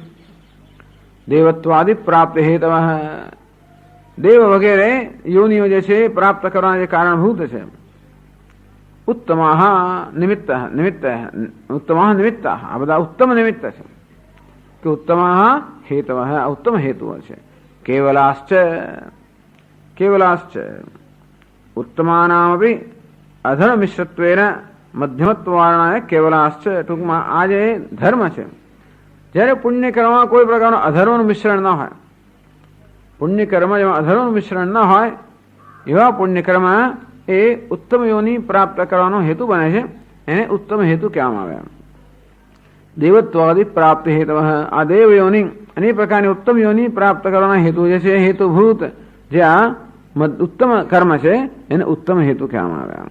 દેવત્વાદિ પ્રાપ્ત હેતુ, દેવ વગેરે યોનિઓ જે છે પ્રાપ્ત કરવાના જે કારણભૂત છે, ઉત્તમાહ નિમિત્ત નિમિત્ત ઉત્તમાહ નિમિત્ત, આ બધા ઉત્તમ નિમિત્ત છે કે ઉત્તમાહ હેતુ, ઉત્તમ હેતુઓ છે. કેવલાશ્ચ કેવલાશ્ચ ઉત્તમાનામપી અધર્મ મિશ્રત્વેન મધ્યમત્વારણાય કેવલાશ્ચ. ટૂંકમાં આ જે ધર્મ છે, જ્યારે પુણ્ય કર્મમાં કોઈ પ્રકારનું અધર્મનું મિશ્રણ ન હોય, પુણ્ય કર્મ જેમાં અધર્મનું મિશ્રણ ન હોય એવા પુણ્ય કર્મ એ ઉત્તમ યોનિ પ્રાપ્ત કરવાનો હેતુ બને છે, એને ઉત્તમ હેતુ કહેવામાં આવે. દેવત્વાદિ પ્રાપ્ત હેતુ, આ દેવ યોનિ અનેક પ્રકારની ઉત્તમ યોનિ પ્રાપ્ત કરવાના હેતુ જે છે, હેતુભૂત જે આ ઉત્તમ કર્મ છે એને ઉત્તમ હેતુ કહેવામાં આવે.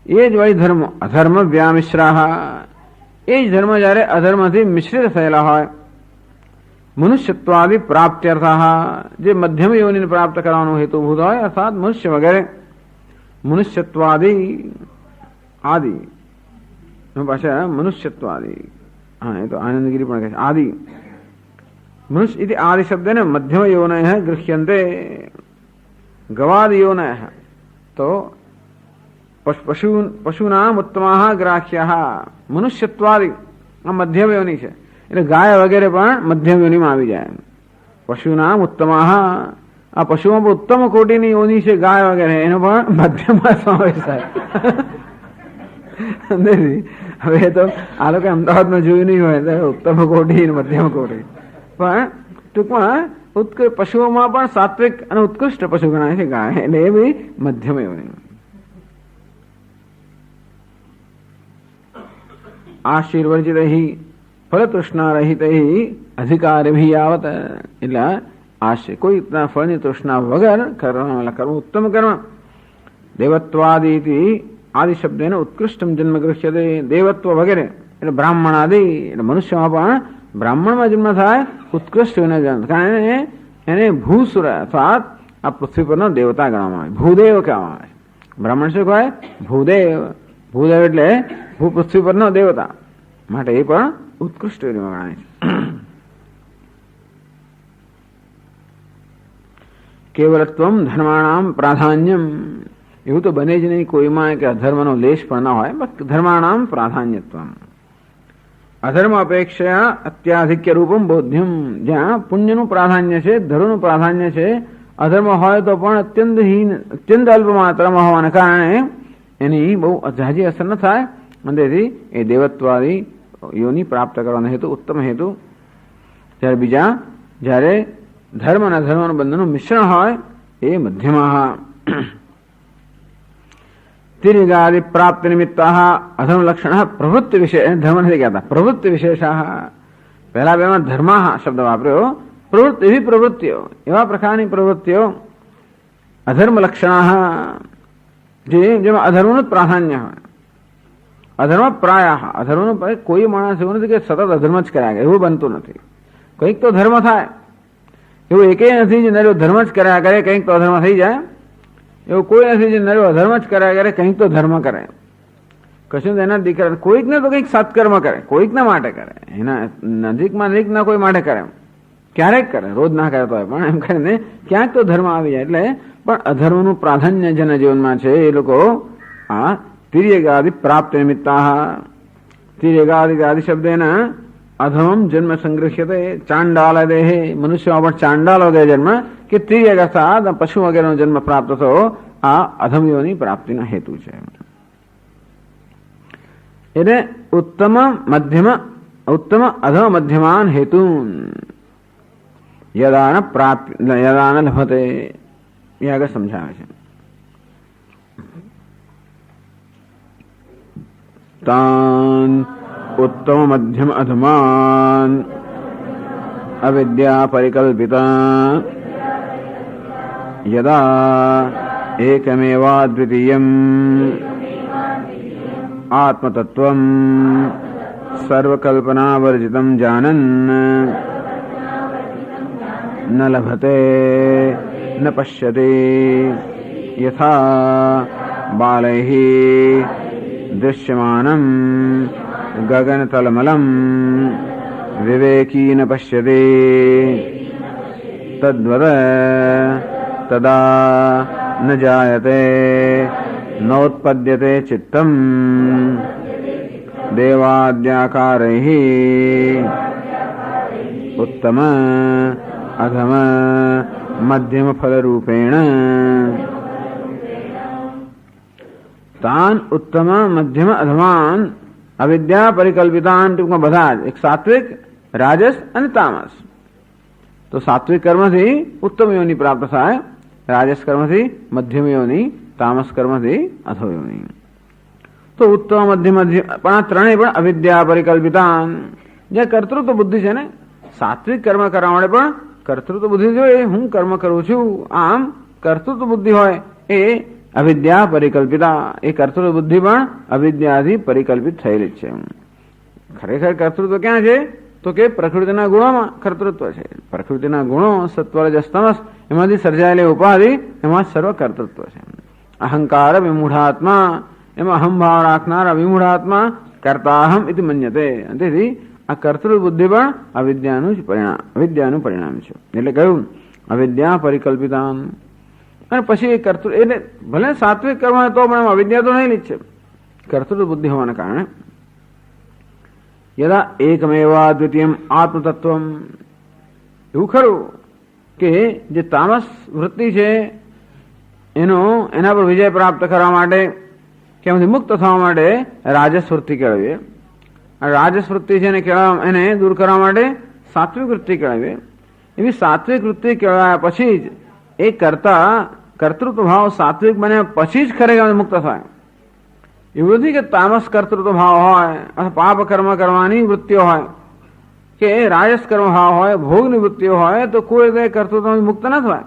એ જ વળી ધર્મ અધર્મ વ્યામિશ્રાહ, એ જ ધર્મ જ્યારે અધર્મથી મિશ્રિત થયેલા હોય, મનુષ્યત્વાદિ પ્રાપ્ત્યર્થ, જે મધ્યમ યોનિને પ્રાપ્ત કરવાનો હેતુભૂત હોય, અર્થાત મનુષ્ય વગેરે, મનુષ્યત્વાદિ આદિ પાછા મનુષ્યત્વાદિ, હા એ તો આનંદગીરી પણ કહે છે આદિ, મનુષ્ય ઇતિ આદિ શબ્દેન મધ્યમ યોનય ગૃહ્યંતે, ગવાદ યોનય, તો પશુનામ ઉત્તમાહ ગ્રાહ્યઃ, મનુષ્યત્વાદિ આ મધ્યમ યોનિ છે, એટલે ગાય વગેરે પણ મધ્યમ યોનિમાં આવી જાય. પશુનામ ઉત્તમાહ, આ પશુમાં પણ ઉત્તમ કોટીની યોનિ છે ગાય વગેરે, એનો પણ મધ્યમાં સમાવેશ થાય. હવે તો આ લોકો અમદાવાદમાં જોયું નહીં હોય ઉત્તમ કોટી મધ્યમ કોટી, પણ ટૂંકમાં પશુઓમાં પણ સાત્વિક અને ઉત્કૃષ્ટ પશુ ગણાય છે ગાય, એટલે એ બધી મધ્યમ યોનિ. આશીર્વર્જિત ફલતૃષ્ણા રહિત અધિકારી યાવત, એટલે આશય કોઈ ફળની તૃષ્ણા વગર કરવું ઉત્તમ કર્મ. દેવત્વાદિ આદિ શબ્દેને ઉત્કૃષ્ટમ જન્મ ગૃહ્યતે, દેવત્વ વગેરે એટલે બ્રાહ્મણ આદિ, એટલે મનુષ્યમાં પણ બ્રાહ્મણમાં જન્મ થાય, ઉત્કૃષ્ટ જન્મ, કારણ એને ભૂસુર અર્થાત આ પૃથ્વી પરનો દેવતા ગણવામાં આવે, ભૂદેવ કહેવામાં આવે. બ્રાહ્મણ શું કહેવાય? ભૂદેવ. ભૂદેવ એટલે ભૂ પૃથ્વી પરનો દેવતા, માટે એ પણ ઉત્કૃષ્ટ ગણાય છે. કેવલત્વમ ધર્માણામ પ્રાધાન્યમ, એવું તો બને જ નહીં કોઈમાં કે અધર્મનો લેશ પણ ના હોય, ધર્માણામ પ્રાધાન્યત્વમ, અધર્મ અપેક્ષા અત્યાધિક્ય રૂપમ બોધ્યમ, જ્યાં પુણ્યનું પ્રાધાન્ય છે, ધર્મનું પ્રાધાન્ય છે, અધર્મ હોય તો પણ અત્યંત અલ્પ માત્રામાં હોવાને કારણે એની બહુ ઝાઝી અસર ન થાય, અને તેથી એ દેવત્વાદી યોની પ્રાપ્ત કરવાનો હેતુ ઉત્તમ હેતુ. જ્યારે બીજા જ્યારે ધર્મ અને અધર્મના બંધનનું મિશ્રણ હોય એ મધ્યમાં. તિર્ગાદિ પ્રાપ્ત નિમિત્તા અધર્મ લક્ષણ પ્રવૃત્તિ વિશેષ, ધર્મ નથી કહેતા, પ્રવૃત્તિ વિશેષા. પહેલા બેમાં ધર્મા શબ્દ વાપર્યો, પ્રવૃત્તિ એવી પ્રવૃત્તિઓ, એવા પ્રકારની પ્રવૃત્તિઓ, અધર્મ લક્ષણ જેમાં અધર્મનું જ પ્રાધાન્ય હોય. અધર્મ પ્રાય, અધર્મનું કોઈ માણસ એવું નથી કે સતત અધર્મ જ કર્યા કરે, એવું બનતું નથી. કંઈક તો ધર્મ થાય, એવું એકેય નથી જે નર્યો ધર્મ જ કર્યા કરે કંઈક તો અધર્મ થઈ જાય, એવું કોઈ નથી જે નર્યો અધર્મ જ કર્યા કરે કંઈક તો ધર્મ કરે. કશું એના દીકરા કોઈક ને તો કંઈક સત્કર્મ કરે, કોઈકના માટે કરે, એના નજીકમાં નજીકના કોઈ માટે કરે, ક્યારેક કરે, રોજ ના કરે તો પણ એમ કરીને ક્યાંક તો ધર્મ આવી જાય. એટલે પણ અધર્મનું પ્રાધાન્ય જેના જીવનમાં છે એ લોકો આ તિર્યગાદિ પ્રાપ્ત નિમિત્તા, તિર્યગાદિ આદિ શબ્દેના અધમમ જન્મ સંગ્રહ્યતે ચાંડાલ દેહે, મનુષ્યમાં પણ ચાંડાલ વગેરે જન્મ કે તિર્યગ અર્થાત પશુ વગેરેનો જન્મ પ્રાપ્ત થયો, આ અધમયોની પ્રાપ્તિના હેતુ છે. એટલે ઉત્તમ મધ્યમ ઉત્તમ અધમ મધ્યમાન હેતુ યદા ન પ્રાપ્ય યદા ન લભતે એ આગળ સમજાવે છે. તાન ઉત્તમ મધ્યમ અધમાન અવિદ્યા પરિકલ્પિતા યદા એકમેવાદ્વિતીયમ આત્મતત્વમ સર્વકલ્પનાવર્જિતમ જાનન ન લભતે ન પશ્યતે યથા બાલૈઃ દૃશ્યમાનમ ગગનતલમલમ વિવેકી ન પશ્યતે તદ્વદ તદા ન જાયતે નોત્પદ્યતે ચિત્તમ દેવાદ્યાકારૈઃ ઉત્તમ અધમ મધ્યમ ફલરૂપેણ તાન ઉત્તમ મધ્યમ અધમાન અવિદ્યા પરિકલ્પિતાન ટૂંકમાં બધા જ એક સાત્વિક, રાજસ અને તામસ. તો સાત્વિક કર્મથી ઉત્તમ યોની પ્રાપ્ત થાય, રાજસ કર્મથી મધ્યમ યોની, તામસ કર્મથી અધો યોની. તો ઉત્તમ મધ્યમ પણ આ ત્રણેય પણ અવિદ્યા પરિકલ્પિતાન જે કર્તૃત્વ બુદ્ધિ છે ને, સાત્વિક કર્મ કરવા માટે પણ કર્તૃત્વ બુદ્ધિ જોઈએ. હું કર્મ કરું છું આમ કર્તૃત્વ બુદ્ધિ હોય એ અવિદ્યા પરિકલ્પિતા. એ કર્તૃત્વ બુદ્ધિ પણ અવિદ્યાથી પરિકલ્પિત થયેલી જ છે. ખરેખર કર્તૃત્વ ક્યાં છે તો કે પ્રકૃતિના ગુણોમાં કર્તૃત્વ છે. પ્રકૃતિના ગુણો સત્વરજસ તમસ એમાંથી સર્જાયેલી ઉપાધિ એમાં સર્વ કર્તૃત્વ છે. અહંકાર વિમૂઢાત્મા એમાં અહંભાવ રાખનાર વિમૂઢાત્મા કર્તાહમ ઇતિ મન્યતે. તેથી આ કર્તૃત્વ બુદ્ધિ પણ અવિદ્યાનું પરિણામ છે. એટલે કહ્યું અવિદ્યા પરિકલ્પિતાન. અને પછી કર્તૃ એટલે ભલે સાત્વિક કર્મ તો પણ અવિદ્યા તો નહીં જ છે કર્તૃત્વ બુદ્ધિ હોવાના કારણે. યદા એકમેવા દ્વિતીયમ આત્મતત્વમ. એવું ખરું કે જે તામસ વૃત્તિ છે એના પર વિજય પ્રાપ્ત કરવા માટે કે એમાંથી મુક્ત થવા માટે રાજસ વૃત્તિ કેળવીએ. રાજસ વૃત્તિ છે એને દૂર કરવા માટે સાત્વિક વૃત્તિ કેળવીએ. એવી સાત્વિક વૃત્તિ કેળવ્યા પછી જ એ કરતા કર્તૃત્વ ભાવ સાત્વિક બન્યા પછી જ ખરેખર મુક્ત થાય. એવું નથી કે તામસ કર્તૃત્વ ભાવ હોય અથવા પાપ કર્મ કરવાની વૃત્તિઓ હોય કે રાજસ કર્મ ભાવ હોય, ભોગની વૃત્તિઓ હોય તો કોઈ રીતે કર્તૃત્વ મુક્ત ન થાય.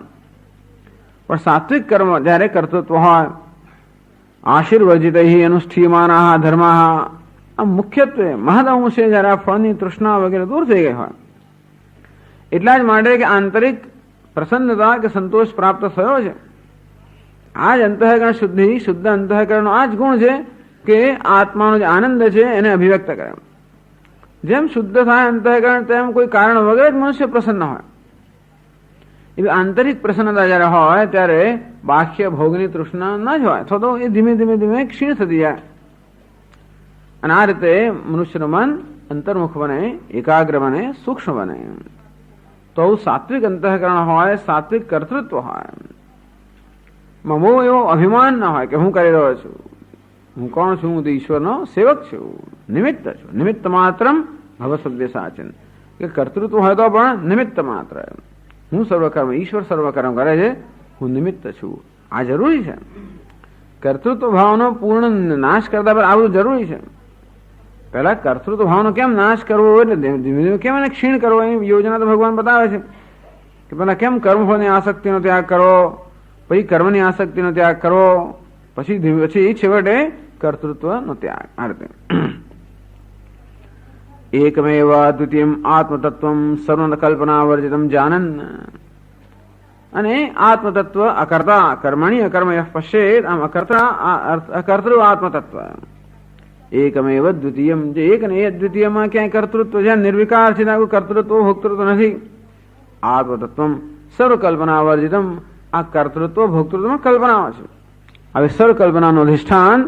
પણ સાત્વિક કર્મ જયારે કર્તૃત્વ હોય, આશીર્વર્જિત અનુષ્ઠીયમાના ધર્મા, આ મુખ્યત્વે મહદઅંશે જયારે આ ફળની તૃષ્ણા વગેરે દૂર થઈ ગઈ હોય એટલા જ માટે કે આંતરિક પ્રસન્નતા કે સંતોષ પ્રાપ્ત થયો છે. આ જ અંતઃકરણ શુદ્ધિ, શુદ્ધ અંતઃકરણનો આ જ ગુણ છે કે આત્માનો જે આનંદ છે એને અભિવ્યક્ત કરે. જેમ શુદ્ધ થાય અંતઃકરણ તેમ કોઈ કારણ વગર જ મનુષ્ય પ્રસન્ન હોય. એવી આંતરિક પ્રસન્નતા જયારે હોય ત્યારે બાહ્ય ભોગની તૃષ્ણા ન જ હોય અથવા તો એ ધીમે ધીમે ધીમે ક્ષીણ થતી જાય. અને આ રીતે મનુષ્યનું મન અંતર્મુખ બને, એકાગ્ર બને, સૂક્ષ્મ બને. તો સાત્વિક અંતઃકરણ હોય, સાત્વિક કર્તૃત્વ હોય. મમો એવો અભિમાન ના હોય કે હું કરી રહ્યો છું, હું કોણ છું, હું તો ઈશ્વરનો સેવક છું, નિમિત્ત છું. નિમિત્ત માત્રમ ભવસદ્ય સાચન. કે કર્તૃત્વ હોય તો પણ નિમિત્ત માત્ર. હું સર્વકર્મ, ઈશ્વર સર્વકર્મ કરે છે, હું નિમિત્ત છું. આ જરૂરી છે. કર્તૃત્વ ભાવનો પૂર્ણ નાશ કરતા પહેલા આ બધું જરૂરી છે. પહેલા કર્તૃત્વ ભાવનો કેમ નાશ કરવો એટલે ધીમે ધીમે કેમ એને ક્ષીણ કરવો એની યોજના તો ભગવાન બતાવે છે કે પહેલા કેમ કર્મફળની આસક્તિનો ત્યાગ કરો, પછી કર્મની આસક્તિનો ત્યાગ કરો, પછી છેવટે કર્તૃત્વનો ત્યાગ. આ રીતે એકમેવ દ્વિતીયમ આત્મતત્વમ સર્વકલ્પનાવર્જિતમ જાનન. અને આત્મતત્વ અકર્તા કર્મણી અકર્મય પશ્યેત. આમ અકર્તૃ આત્મતત્વ એકમેવ દ્વિતીયમ. જે એક ને એ દ્વિતીયમાં ક્યાંય કર્તૃત્વ છે, નિર્વિકાર છે, કોઈ કર્તૃત્વ ભોક્તૃત્વ નથી. આત્મતત્વમ સર્વકલ્પનાવર્જિતમ. આ કર્તૃત્વ ભોક્તૃત્વમાં કલ્પનાઓ છે. હવે સર્વકલ્પનાનું અધિષ્ઠાન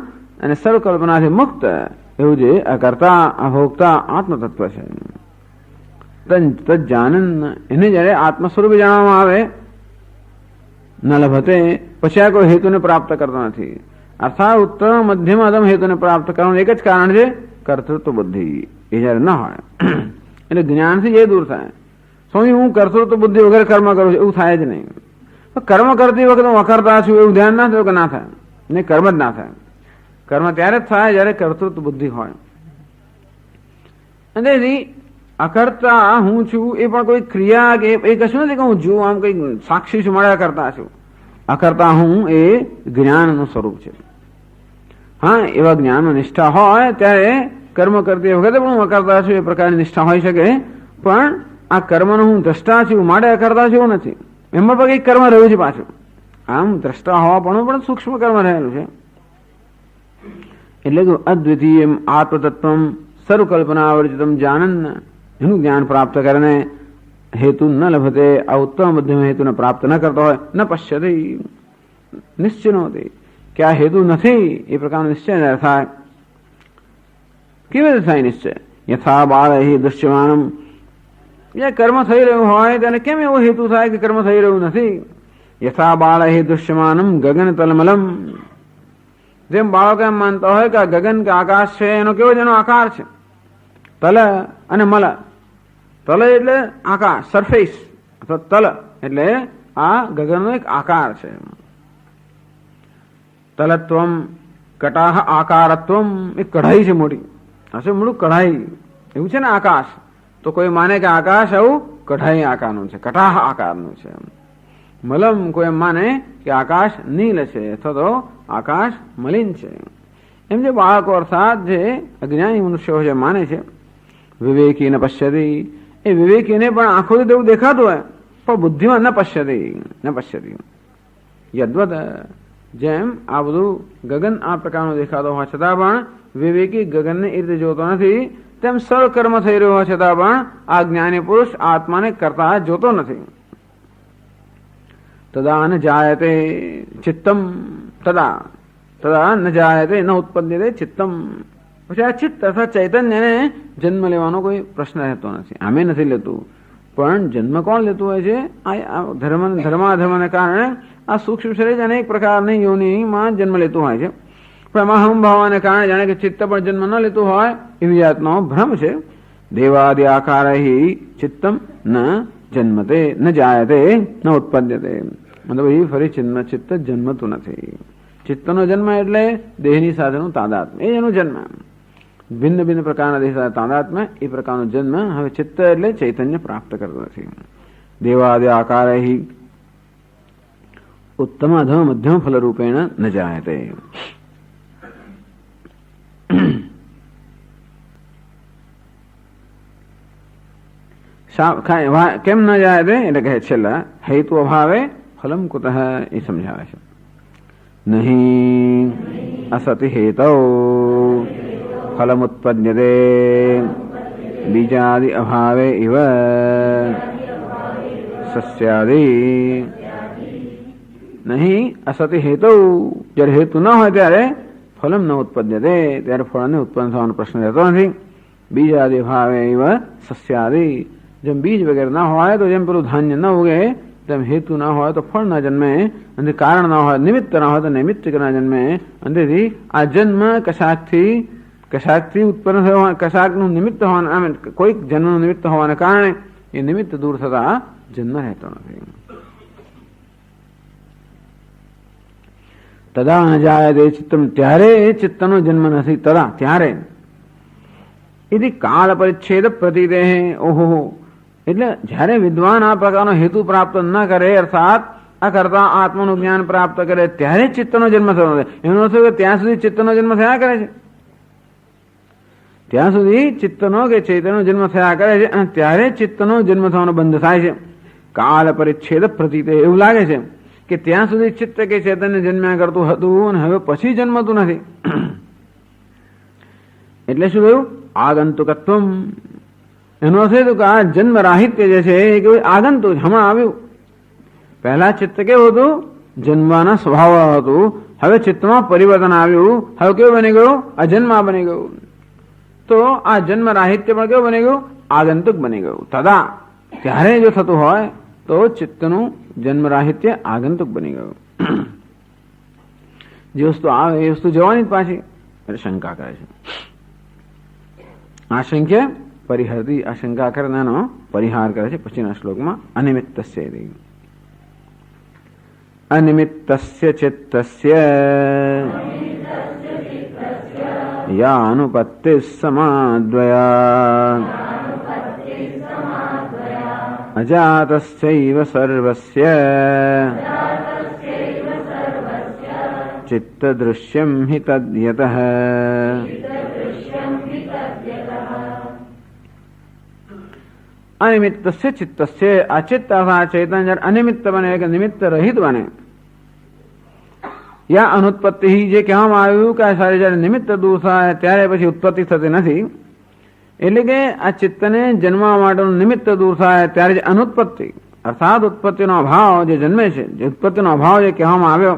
અને સર્વકલ્પનાથી મુક્ત એવું જે અકર્તા અભોક્તા આત્મતત્વ છે. તજ્જાનન. એને જયારે આત્મ સ્વરૂપે જાણવામાં આવે ન લભતે, પછી આ કોઈ હેતુને પ્રાપ્ત કરતો નથી. અર્થાત ઉત્તમ મધ્યમ અધમ હેતુને પ્રાપ્ત કરવાનું એક જ કારણ છે કર્તૃત્વ બુદ્ધિ. એ જયારે ન હોય એટલે જ્ઞાનથી એ દૂર થાય. સ્વામી હું કર્તૃત્વ બુદ્ધિ વગર કર્મ કરું છું એવું થાય જ નહીં. કર્મ કરતી વખતે હું અકર્તા છું એવું ધ્યાન ના થયું કે ના થાય, નહીં કર્મ જ ના થાય. કર્મ ત્યારે જ થાય જયારે કર્તૃત્વ બુદ્ધિ હોય. અને અકર્તા હું છું એ પણ કોઈ ક્રિયા કે એ કશું નથી કે હું છું આમ કઈ સાક્ષી છું મળ્યા કરતા છું. અકર્તા હું એ જ્ઞાનનું સ્વરૂપ છે. હા, એવા જ્ઞાનનો નિષ્ઠા હોય ત્યારે કર્મ કરતી વખતે પણ હું અકર્તા છું એ પ્રકારની નિષ્ઠા હોઈ શકે, પણ આ કર્મનો હું દ્રષ્ટા છું માટે અકર્તા છું એવું નથી. એમાં પણ કઈ કર્મ રહ્યું છે પાછું. આમ દ્રષ્ટા હોવા પણ સૂક્ષ્મ કર્મ રહેલું છે. એટલે કે અદ્વિતીય આત્મતત્વ સર્વકલ્પનાવર્જિતમ જાનન, એનું જ્ઞાન પ્રાપ્ત કરીને હેતુ ન લભતે, આ ઉત્તમ મધ્યમ હેતુને પ્રાપ્ત ન કરતો હોય, ન પશ્યતિ નિશ્ચય નહોતી કે આ હેતુ નથી એ પ્રકારનો નિશ્ચય થાય. કેવી રીતે થાય નિશ્ચય? યથા બાળ દૃશ્યમાનમ, જે કર્મ થઈ રહ્યું હોય તેને કેમ એવો હેતુ થાય કે કર્મ થઈ રહ્યું નથી? યથા બાળ દૃશ્યમાનમ ગગન તલમલમ, જેમ બાળકો એમ માનતા હોય કે આ ગગન કે આકાશ છે એનો કેવો જેનો આકાર છે, તલ અને મલ. તલ એટલે આકાશ, સરફેસ, અથવા તલ એટલે આ ગગનનો એક આકાર છે. તલત્વમ કટાહ આકારત્વમ, એ કઢાઈ છે મોટી, હશે મોટું કઢાઈ એવું છે ને આકાશ. તો કોઈ માને કે આકાશ આવું કઢાઈ આકારનું છે, કટાહ આકારનું છે. મલમ કોઈ એમ માને કે આકાશ નીલ છે અથવા તો આકાશ મલિન છે. એમ જે બાળકો અર્થાત જે અજ્ઞાની મનુષ્યો જે માને છે, વિવેકી ન પશ્યતિ, એ વિવેકીને પણ આંખોથી તેવું દેખાતું હોય પણ બુદ્ધિમાં ન પશ્યતિ. યદ્વત, જેમ આ બધું ગગન આ પ્રકારનું દેખાતો હોય છતાં પણ વિવેકી ગગનને એ રીતે જોતો નથી, તેમ સર્વ કર્મ થઈ રહ્યો હોય છતાં પણ આ જ્ઞાની પુરુષ આત્માને કરતા જોતો નથી. તદા ન જાયતે ચિત્તમ, તદા ન જાયતે ન ઉત્પન્નતે ચિત્તમ. પછી આ ચિત્ત અર્થાત ચૈતન્યને જન્મ લેવાનો કોઈ પ્રશ્ન રહેતો નથી. આમે નથી લેતું, પણ જન્મ કોણ લેતું હોય છે? આ ધર્માધર્મને કારણે આ સૂક્ષ્મ શરીર અનેક પ્રકારની યોનિમાં જન્મ લેતું હોય છે. પણ એમાં હમભાવને કારણે જાણે કે ચિત્ત પણ જન્મ ન લેતું હોય એવી જાતનો ભ્રમ છે. દેવાદિ આકાર ચિત્તમ ન જન્મતે ન જાયતે ન ઉત્પદ્યતે, મતલબ એ ફરી ચિત્ત જન્મતું નથી. ચિત્તનો જન્મ એટલે દેહની સાથેનું તાદાત્મ્ય, એ એનું જન્મ. ભિન્ન ભિન્ન પ્રકારના દેહ સાથે તાદાત્મ્ય, એ પ્રકારનો જન્મ. હવે ચિત્ત એટલે ચૈતન્ય પ્રાપ્ત કરતું નથી. દેવાદિ આકાર ઉત્તમ અધમ મધ્યમ ફલ રૂપેણ ન જાયતે. કેમ ન જાય તે એટલે કહે છેલ્લા હેતુ અભાવે ફલમ કુતઃ, એ સમજાવે છે. નહીં અસતિ હેતૌ ફલમ ઉત્પદ્યતે બીજાદિ અભાવે ઇવ સસ્યાદિ. નહીં અસતિ હેતુ, જયારે હેતુ ન હોય ત્યારે ફલમ ન ઉત્પદ્યતે, ત્યારે ફળને ઉત્પન્ન થવાનો પ્રશ્ન રહેતો નથી. બીજાદિ ભાવે ઇવ સસ્યાદિ, જેમ બીજ વગેરે ના હોય તો જેમ પેલું ધાન્ય ન ઉગે, તેમ હેતુ ના હોય તો ફળ ના જન્મે, અને કારણ ના હોય નિમિત્ત ના હોય તો નૈમિત્તિક ના જન્મે. અંતેથી આ જન્મ કશાકથી ઉત્પન્ન થયો હોય, કશાકનું નિમિત્ત હોવાના, કોઈક જન્મનું નિમિત્ત હોવાને કારણે એ નિમિત્ત દૂર થતા જન્મ રહેતો નથી. તદા ન જાયતે ચિત્તમ, ત્યારે ચિત્તનો જન્મ નથી. તદા ત્યારે એથી કાળ પરિચ્છેદ પ્રતિદેહ. ઓહો, એટલે જયારે વિદ્વાન આ પ્રકારનો હેતુ પ્રાપ્ત ન કરે, અર્થાત આ કરતા આત્માનું જ્ઞાન પ્રાપ્ત કરે, ત્યારે ચિત્તનો જન્મ થયો નથી. એનો અર્થ કે ત્યાં સુધી ચિત્તનો જન્મ થયા કરે છે, ત્યાં સુધી ચિત્તનો કે ચૈતન્યનો જન્મ થયા કરે છે, અને ત્યારે ચિત્તનો જન્મ થવાનો બંધ થાય છે. કાળ પરિચ્છેદ પ્રતીત, એવું લાગે છે કે ત્યાં સુધી ચિત્ત કે ચૈતન્ય જન્મ્યા કરતું હતું અને હવે પછી જન્મતું નથી. એટલે શું થયું? આગંતુકત્વમ. એનો અર્થ એ કે આ જન્મ રાહિત્ય જે છે એ કેવું આગંતુક, હમણાં આવ્યું. પહેલા ચિત્ત કેવું હતું? જન્મવાના સ્વભાવ હતું. હવે ચિત્તમાં પરિવર્તન આવ્યું. હવે કેવું બની ગયું? અજન્મા બની ગયું. તો આ જન્મ રાહિત્ય પણ કેવું બની ગયું? આગંતુક બની ગયું. તદા, ત્યારે જો થતું હોય તો ચિત્તનું જન્મ રાહિત્ય આગંતુક બની ગયું. જે વસ્તુ આવે એ વસ્તુ જવાની જ પાછી. એટલે શંકા કરે છે. આશંક્ય પરિહરતી આ શંકા કરનાનો પરિહાર કરે છે પછીના શ્લોકમાં અનિમિત્તસ્ય અનિમિત્તસ્ય ચિત્તસ્ય યાનુપત્તિ સમાદ્વયા અજાતસ્યૈવ સર્વસ્ય ચિત્તદૃશ્યમ હિ તદ્યતઃ અનિમિત્તસ્ય ચિત્તસ્ય આ ચિત્ત અર્થાત ચેતન જ્યારે અનિમિત્ત બને કે નિમિત્ત રહિત બને યા અનુત્પત્તિ જે કહેવામાં આવ્યું કે આ સારી જ્યારે નિમિત્ત દૂર થાય ત્યારે પછી ઉત્પત્તિ થતી નથી, એટલે કે આ ચિત્તને જન્મવા માટેનું નિમિત્ત દૂર થાય ત્યારે જે અનુત્પત્તિ અર્થાત ઉત્પત્તિનો અભાવ જે જન્મે છે, જે ઉત્પત્તિનો અભાવ જે કહેવામાં આવ્યો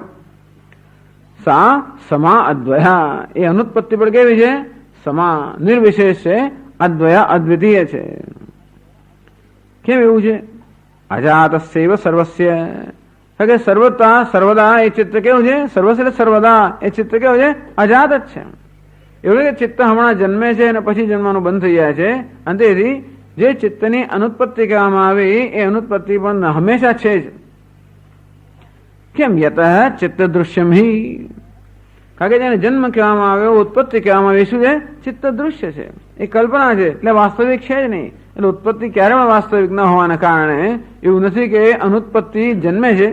સા સમા અદ્વયા એ અનુત્પત્તિ પણ કેવી છે? સમા નિર્વિશેષ છે, અદ્વયા અદ્વિતીય છે. કેમ એવું છે? અજાતસ્યૈવ સર્વસ્ય કે સર્વતા સર્વદા એ ચિત્ત કેવું છે? સર્વસ્ય એટલે સર્વદા એ ચિત્ત કેવું છે? અજાત જ છે. એવું કે ચિત્ત હમણાં જન્મે છે અને પછી જન્મવાનું બંધ થઈ જાય છે, અને તેથી જે ચિત્તની અનુત્પત્તિ કહેવામાં આવી એ અનુત્પત્તિ પણ હંમેશા છે જ. કેમ? યતઃ ચિત્ત દૃશ્યમ હિ કારણ કે જેને જન્મ કહેવામાં આવ્યો, ઉત્પત્તિ કહેવામાં આવી, શું છે? ચિત્ત દૃશ્ય છે, એ કલ્પના છે, એટલે વાસ્તવિક છે જ નહીં. એટલે ઉત્પત્તિ ક્યારે પણ વાસ્તવિક ન હોવાના કારણે એવું નથી કે અનુત્પત્તિ જન્મે છે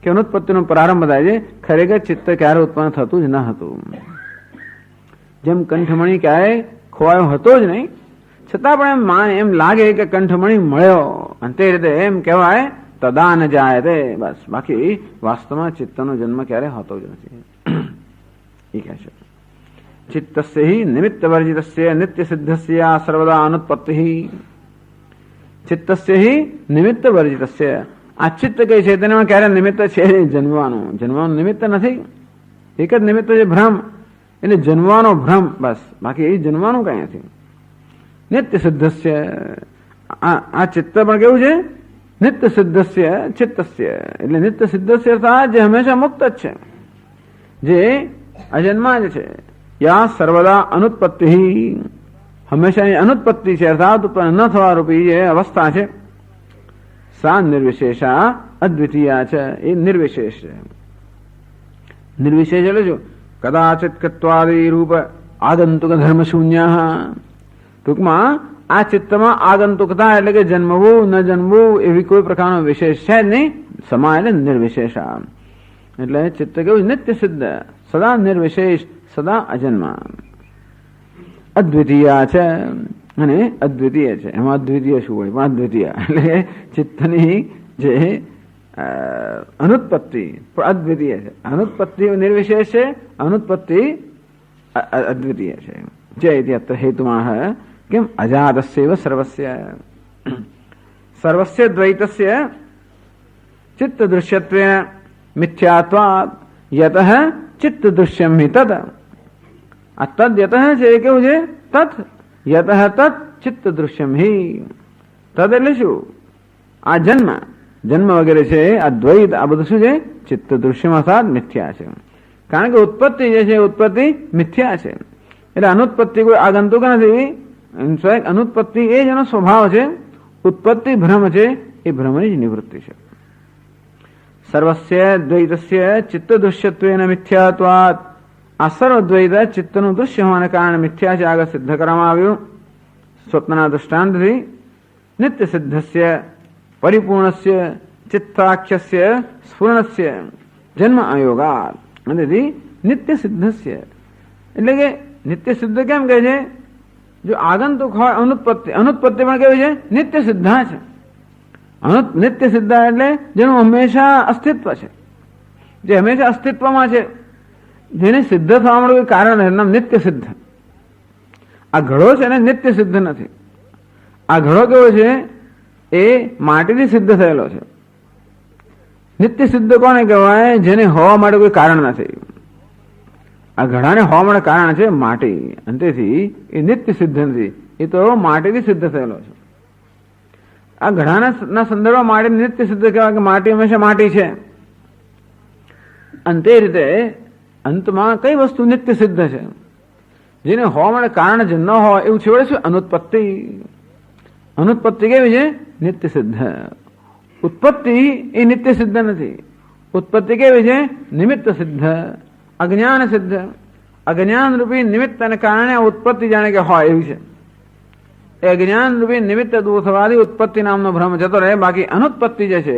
કે અનુત્પત્તિનો પ્રારંભ થાય છે. ખરેખર ચિત્ત ક્યારે ઉત્પન્ન થતું જ ન હતું. જેમ કંઠમણી ક્યારેય ખોવાયો હતો જ નહીં, છતાં પણ એમ લાગે કે કંઠમણી મળ્યો, અને તે રીતે એમ કહેવાય તદા ન જાય તે બસ. બાકી વાસ્તવમાં ચિત્તનો જન્મ ક્યારે હોતો જ નથી. એ કહે છે ચિત્તસ્ય હિ નિમિત્ત વર્જિતસ્ય નિત્ય સિદ્ધસ્ય સર્વદા અનુત્પત્તિ. ચિત્તસ્ય હિ નિમિત્ત વર્જિતસ્ય આ ચિત્ત કઈ છે તેનામાં ક્યારે નિમિત્ત છે? જન્મવાનું નિમિત્ત નથી. એક જ નિમિત્ત છે ભ્રમ, એટલે જન્મવાનો ભ્રમ બસ. બાકી એ જન્મવાનું કઈ નથી. નિત્ય સિદ્ધસ્ય આ ચિત્ત પણ કેવું છે? નિત્ય સિદ્ધસ્ય ચિત્તસ્ય એટલે નિત્ય સિદ્ધસ્ય અર્થાત જે હંમેશા મુક્ત જ છે, જે અજન્મા જ છે. યા સર્વદા અનુત્પત્તિ હંમેશાની અનુત્પત્તિ છે અર્થાત ઉત્પન્ન ન થવા રૂપી જે અવસ્થા છે. સા નિર્વિશેષા અદ્વિતીયા છે, એ નિર્વિશેષ છે. નિર્વિશેષ એટલે શું? કદાચિત કત્વાદી રૂપ આગંતુક ધર્મ શૂન્ય. ટૂંકમાં આ ચિત્તમાં આગંતુકતા એટલે કે જન્મવું ન જન્મવું એવી કોઈ પ્રકારનો વિશેષ છે જ નહીં. સમા એટલે નિર્વિશેષા એટલે ચિત્ત કેવું? નિત્ય સિદ્ધ, સદા નિર્વિશેષ, સદા અજન્મા. અદ્વિતીય છે અને અદ્વિતીય છે. એમાં અદ્વિતીય શું હોય? પણ અદ્વિતીય એટલે ચિત્તની જે અનુત્પત્તિ પણ અદ્વિતીય છે. અનુત્પત્તિ નિર્વિશેષ છે, અનુત્પત્તિ અદ્વિતીય છે. જે ઇત્યત્ર હેતુમાં કેમ? અજાતસ્યૈવ સર્વસ્ય સર્વસ્ય દ્વૈતસ્ય ચિત્ત દૃશ્યત્વેન મિથ્યાત્વાદ યતઃ ચિત્ત દૃશ્યમ હિ તદ. આ તદ યતઃ છે એ કેવું છે? તત યતઃ તત ચિત્ત દૃશ્યમ હિ. તદ એટલે શું? આ જન્મ વગેરે છે, આ દ્વૈત, આ બધું શું છે? ચિત્ત દૃશ્યમ અર્થાત મિથ્યા છે. કારણ કે ઉત્પત્તિ જે છે ઉત્પત્તિ મિથ્યા છે. એટલે અનુત્પત્તિ કોઈ આગંતુક નથી. અનુત્પત્તિ એ જ એનો સ્વભાવ છે. ઉત્પત્તિ ભ્રમ છે, એ ભ્રમની જ નિવૃત્તિ છે. સર્વસ્ય દ્વૈતસ્ય ચિત્ત દૃશ્યત્વેન મિથ્યાત્વાદ આ સર્વદ્વૈત ચિત્તનું દૃશ્ય હોવાને કારણે મિથ્યા છે. આગળ સિદ્ધ કરવામાં આવ્યું સ્વપ્નના દૃષ્ટાંતથી. નિત્ય સિદ્ધસ્ય પરિપૂર્ણસ્ય ચિત્તાખ્યસ્ય સ્ફુરણસ્ય જન્મ અયોગાત. તેથી નિત્ય સિદ્ધસ્ય એટલે કે નિત્ય સિદ્ધ કેમ કહે છે? જો આગંતુક હોય અનુત્પત્તિ, અનુત્પત્તિ પણ કેવી છે? નિત્ય સિદ્ધા છે. નિત્ય સિદ્ધા એટલે જેનું હંમેશા અસ્તિત્વ છે, જે હંમેશા અસ્તિત્વમાં છે, જેને સિદ્ધ થવા માટે કોઈ કારણ નામ નિત્ય સિદ્ધ. આ ઘડો છે ને નિત્ય સિદ્ધ નથી. આ ઘડો કેવો છે? એ માટીથી સિદ્ધ થયેલો છે. નિત્ય સિદ્ધ કોને કહેવાય? જેને હોવા માટે કોઈ કારણ નથી. આ ઘડાને હોવા માટે કારણ છે માટી, અને તેથી એ નિત્ય સિદ્ધ નથી. એ તો માટીથી સિદ્ધ થયેલો છે. આ ઘડાના સંદર્ભમાં માટી નિત્ય સિદ્ધ કહેવાય કે માટી હંમેશા માટી છે. અને તે રીતે અંતમાં કઈ વસ્તુ નિત્ય સિદ્ધ છે? જેને હોવા માટે કારણ જ ન હોય એવું છેવડે શું? અનુત્પત્તિ. અનુત્પત્તિ કેવી છે? નિત્ય સિદ્ધ. ઉત્પત્તિ એ નિત્ય સિદ્ધ નથી. ઉત્પત્તિ કેવી છે? નિમિત્ત સિદ્ધ, અજ્ઞાન સિદ્ધ. અજ્ઞાન રૂપી નિમિત્તને કારણે ઉત્પત્તિ જાણે કે હોય એવી છે. એ અજ્ઞાન રૂપી નિમિત્ત દૂર થવાથી ઉત્પત્તિ નામનો ભ્રમ જતો રહે. બાકી અનુત્પત્તિ જે છે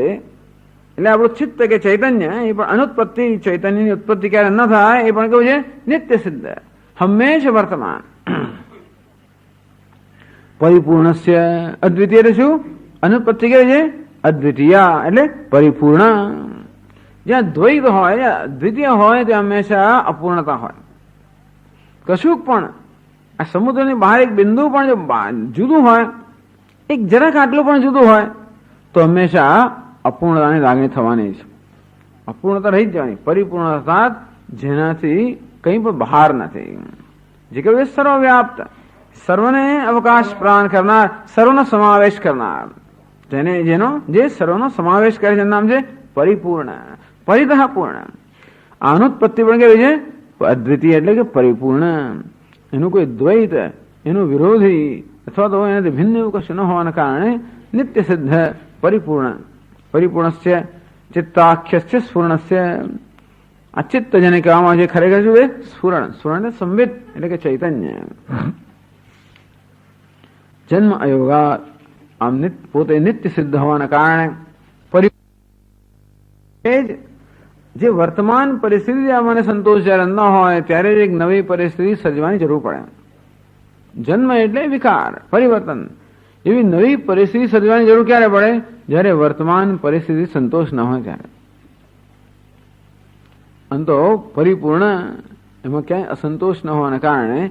એટલે આપણું ચિત્ત કે ચૈતન્ય એ પણ અનુત્પત્તિ, ચૈતન્યની ઉત્પત્તિ ક્યારે ન થાય એ પણ કેવું છે? નિત્ય સિદ્ધ, હંમેશા વર્તમાન. પરિપૂર્ણસ્ય અદ્વિતીય એટલે શું? અનુત્પત્તિ કેવી છે? અદ્વિતીય એટલે પરિપૂર્ણ. જ્યાં દ્વૈત હોય, અદ્વિતીય હોય ત્યાં હંમેશા અપૂર્ણતા હોય. કશુંક પણ આ સમુદ્રની બહાર એક બિંદુ પણ જો જુદું હોય, એક જરાક આટલું પણ જુદું હોય તો હંમેશા અપૂર્ણતાની લાગણી થવાની છે. અપૂર્ણતા રહી જ જવાની. પરિપૂર્ણતા જેનાથી કંઈ પણ બહાર નથી, જે કહેવાય સર્વવ્યાપ્ત, સર્વને અવકાશ પ્રદાન કરનાર, સર્વનો સમાવેશ કરનાર, જેનો જે સર્વનો સમાવેશ કરે છે નામ છે પરિપૂર્ણ, પરિતઃ પૂર્ણ. અનુત્પત્તિ પણ કેવી છે? અદ્વિતીય એટલે કે પરિપૂર્ણ. એનું કોઈ દ્વૈત, એનું વિરોધી અથવા તો એનાથી ભિન્ન એવું કશું ન હોવાના કારણે નિત્ય સિદ્ધ, પરિપૂર્ણ. પરિપૂર્ણસ્ય ચિત્તાખ્યસ્ય સ્ફુરણસ્ય. આ ચિત્ત જેને કહેવામાં આવે છે ખરેખર શું છે? સ્ફુરણ. સ્ફુરણ એટલે સંવિત એટલે કે ચૈતન્ય. જન્મ અયોગા, આમ પોતે નિત્ય સિદ્ધ હોવાના કારણે જે વર્તમાન પરિસ્થિતિ મને સંતોષ જયારે ન હોય ત્યારે જ એક નવી પરિસ્થિતિ સર્જવાની જરૂર પડે. જન્મ એટલે વિકાર, પરિવર્તન. એવી નવી પરિસ્થિતિ સર્જવાની જરૂર ક્યારે પડે? જ્યારે વર્તમાન પરિસ્થિતિ સંતોષ ન હોય ત્યારે. અંતો પરિપૂર્ણ, એમાં ક્યાંય અસંતોષ ન હોવાના કારણે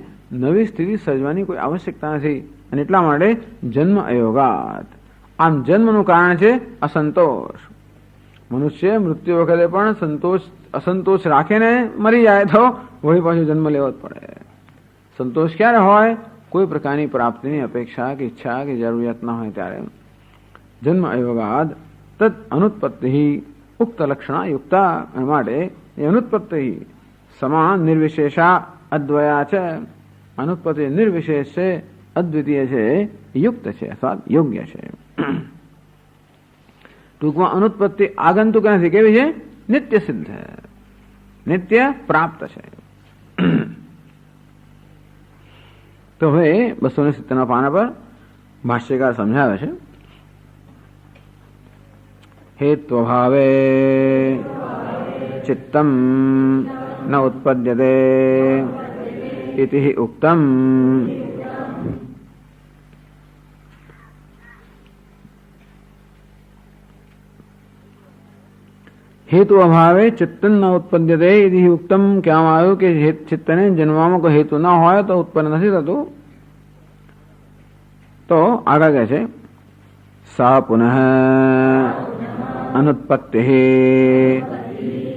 નવી સ્થિતિ સર્જવાની કોઈ આવશ્યકતા નથી. અને એટલા માટે જન્મ અયોગાત. આમ જન્મનું કારણ છે અસંતોષ. મનુષ્ય મૃત્યુ વખતે પણ અસંતોષ રાખીને મરી જાય તો વળી પાછું જન્મ લેવો જ પડે. સંતોષ ક્યારે હોય? કોઈ પ્રકારની પ્રાપ્તિની અપેક્ષા કે ઈચ્છા કે જરૂરિયાત ના હોય ત્યારે. જન્મ અયોગાદ તદ અનુત્પત્તિ ઉક્ત લક્ષણા યુક્તા. માટે એ અનુત્પત્તિ સમાન નિર્વિશેષા અદ્વયા છે. અનુત્પત્તિ નિર્વિશેષ છે, અદ્વિતીય છે, યુક્ત છે અથવા યોગ્ય છે. ટૂંકમાં અનુત્પત્તિ આગંતુક નથી. કેવી છે? નિત્ય સિદ્ધ, નિત્ય પ્રાપ્ત છે. તો હવે 270 પાના પર ભાષ્યકાર સમજાવે છે. હેત્વભાવે ચિત્તમ ન ઉત્પદ્યતે ઇતિ ઉક્તમ. હેતુ અભાવે ચિત્તન ન ઉત્પદ્યતે ઇતિ ઉક્તમ. કહેવામાં આવ્યું કે ચિત્તને જન્મવામાં કોઈ હેતુ ન હોય તો ઉત્પન્ન નથી થતું. તો આગળ કહે છે સા પુનઃ અનુત્પત્તિ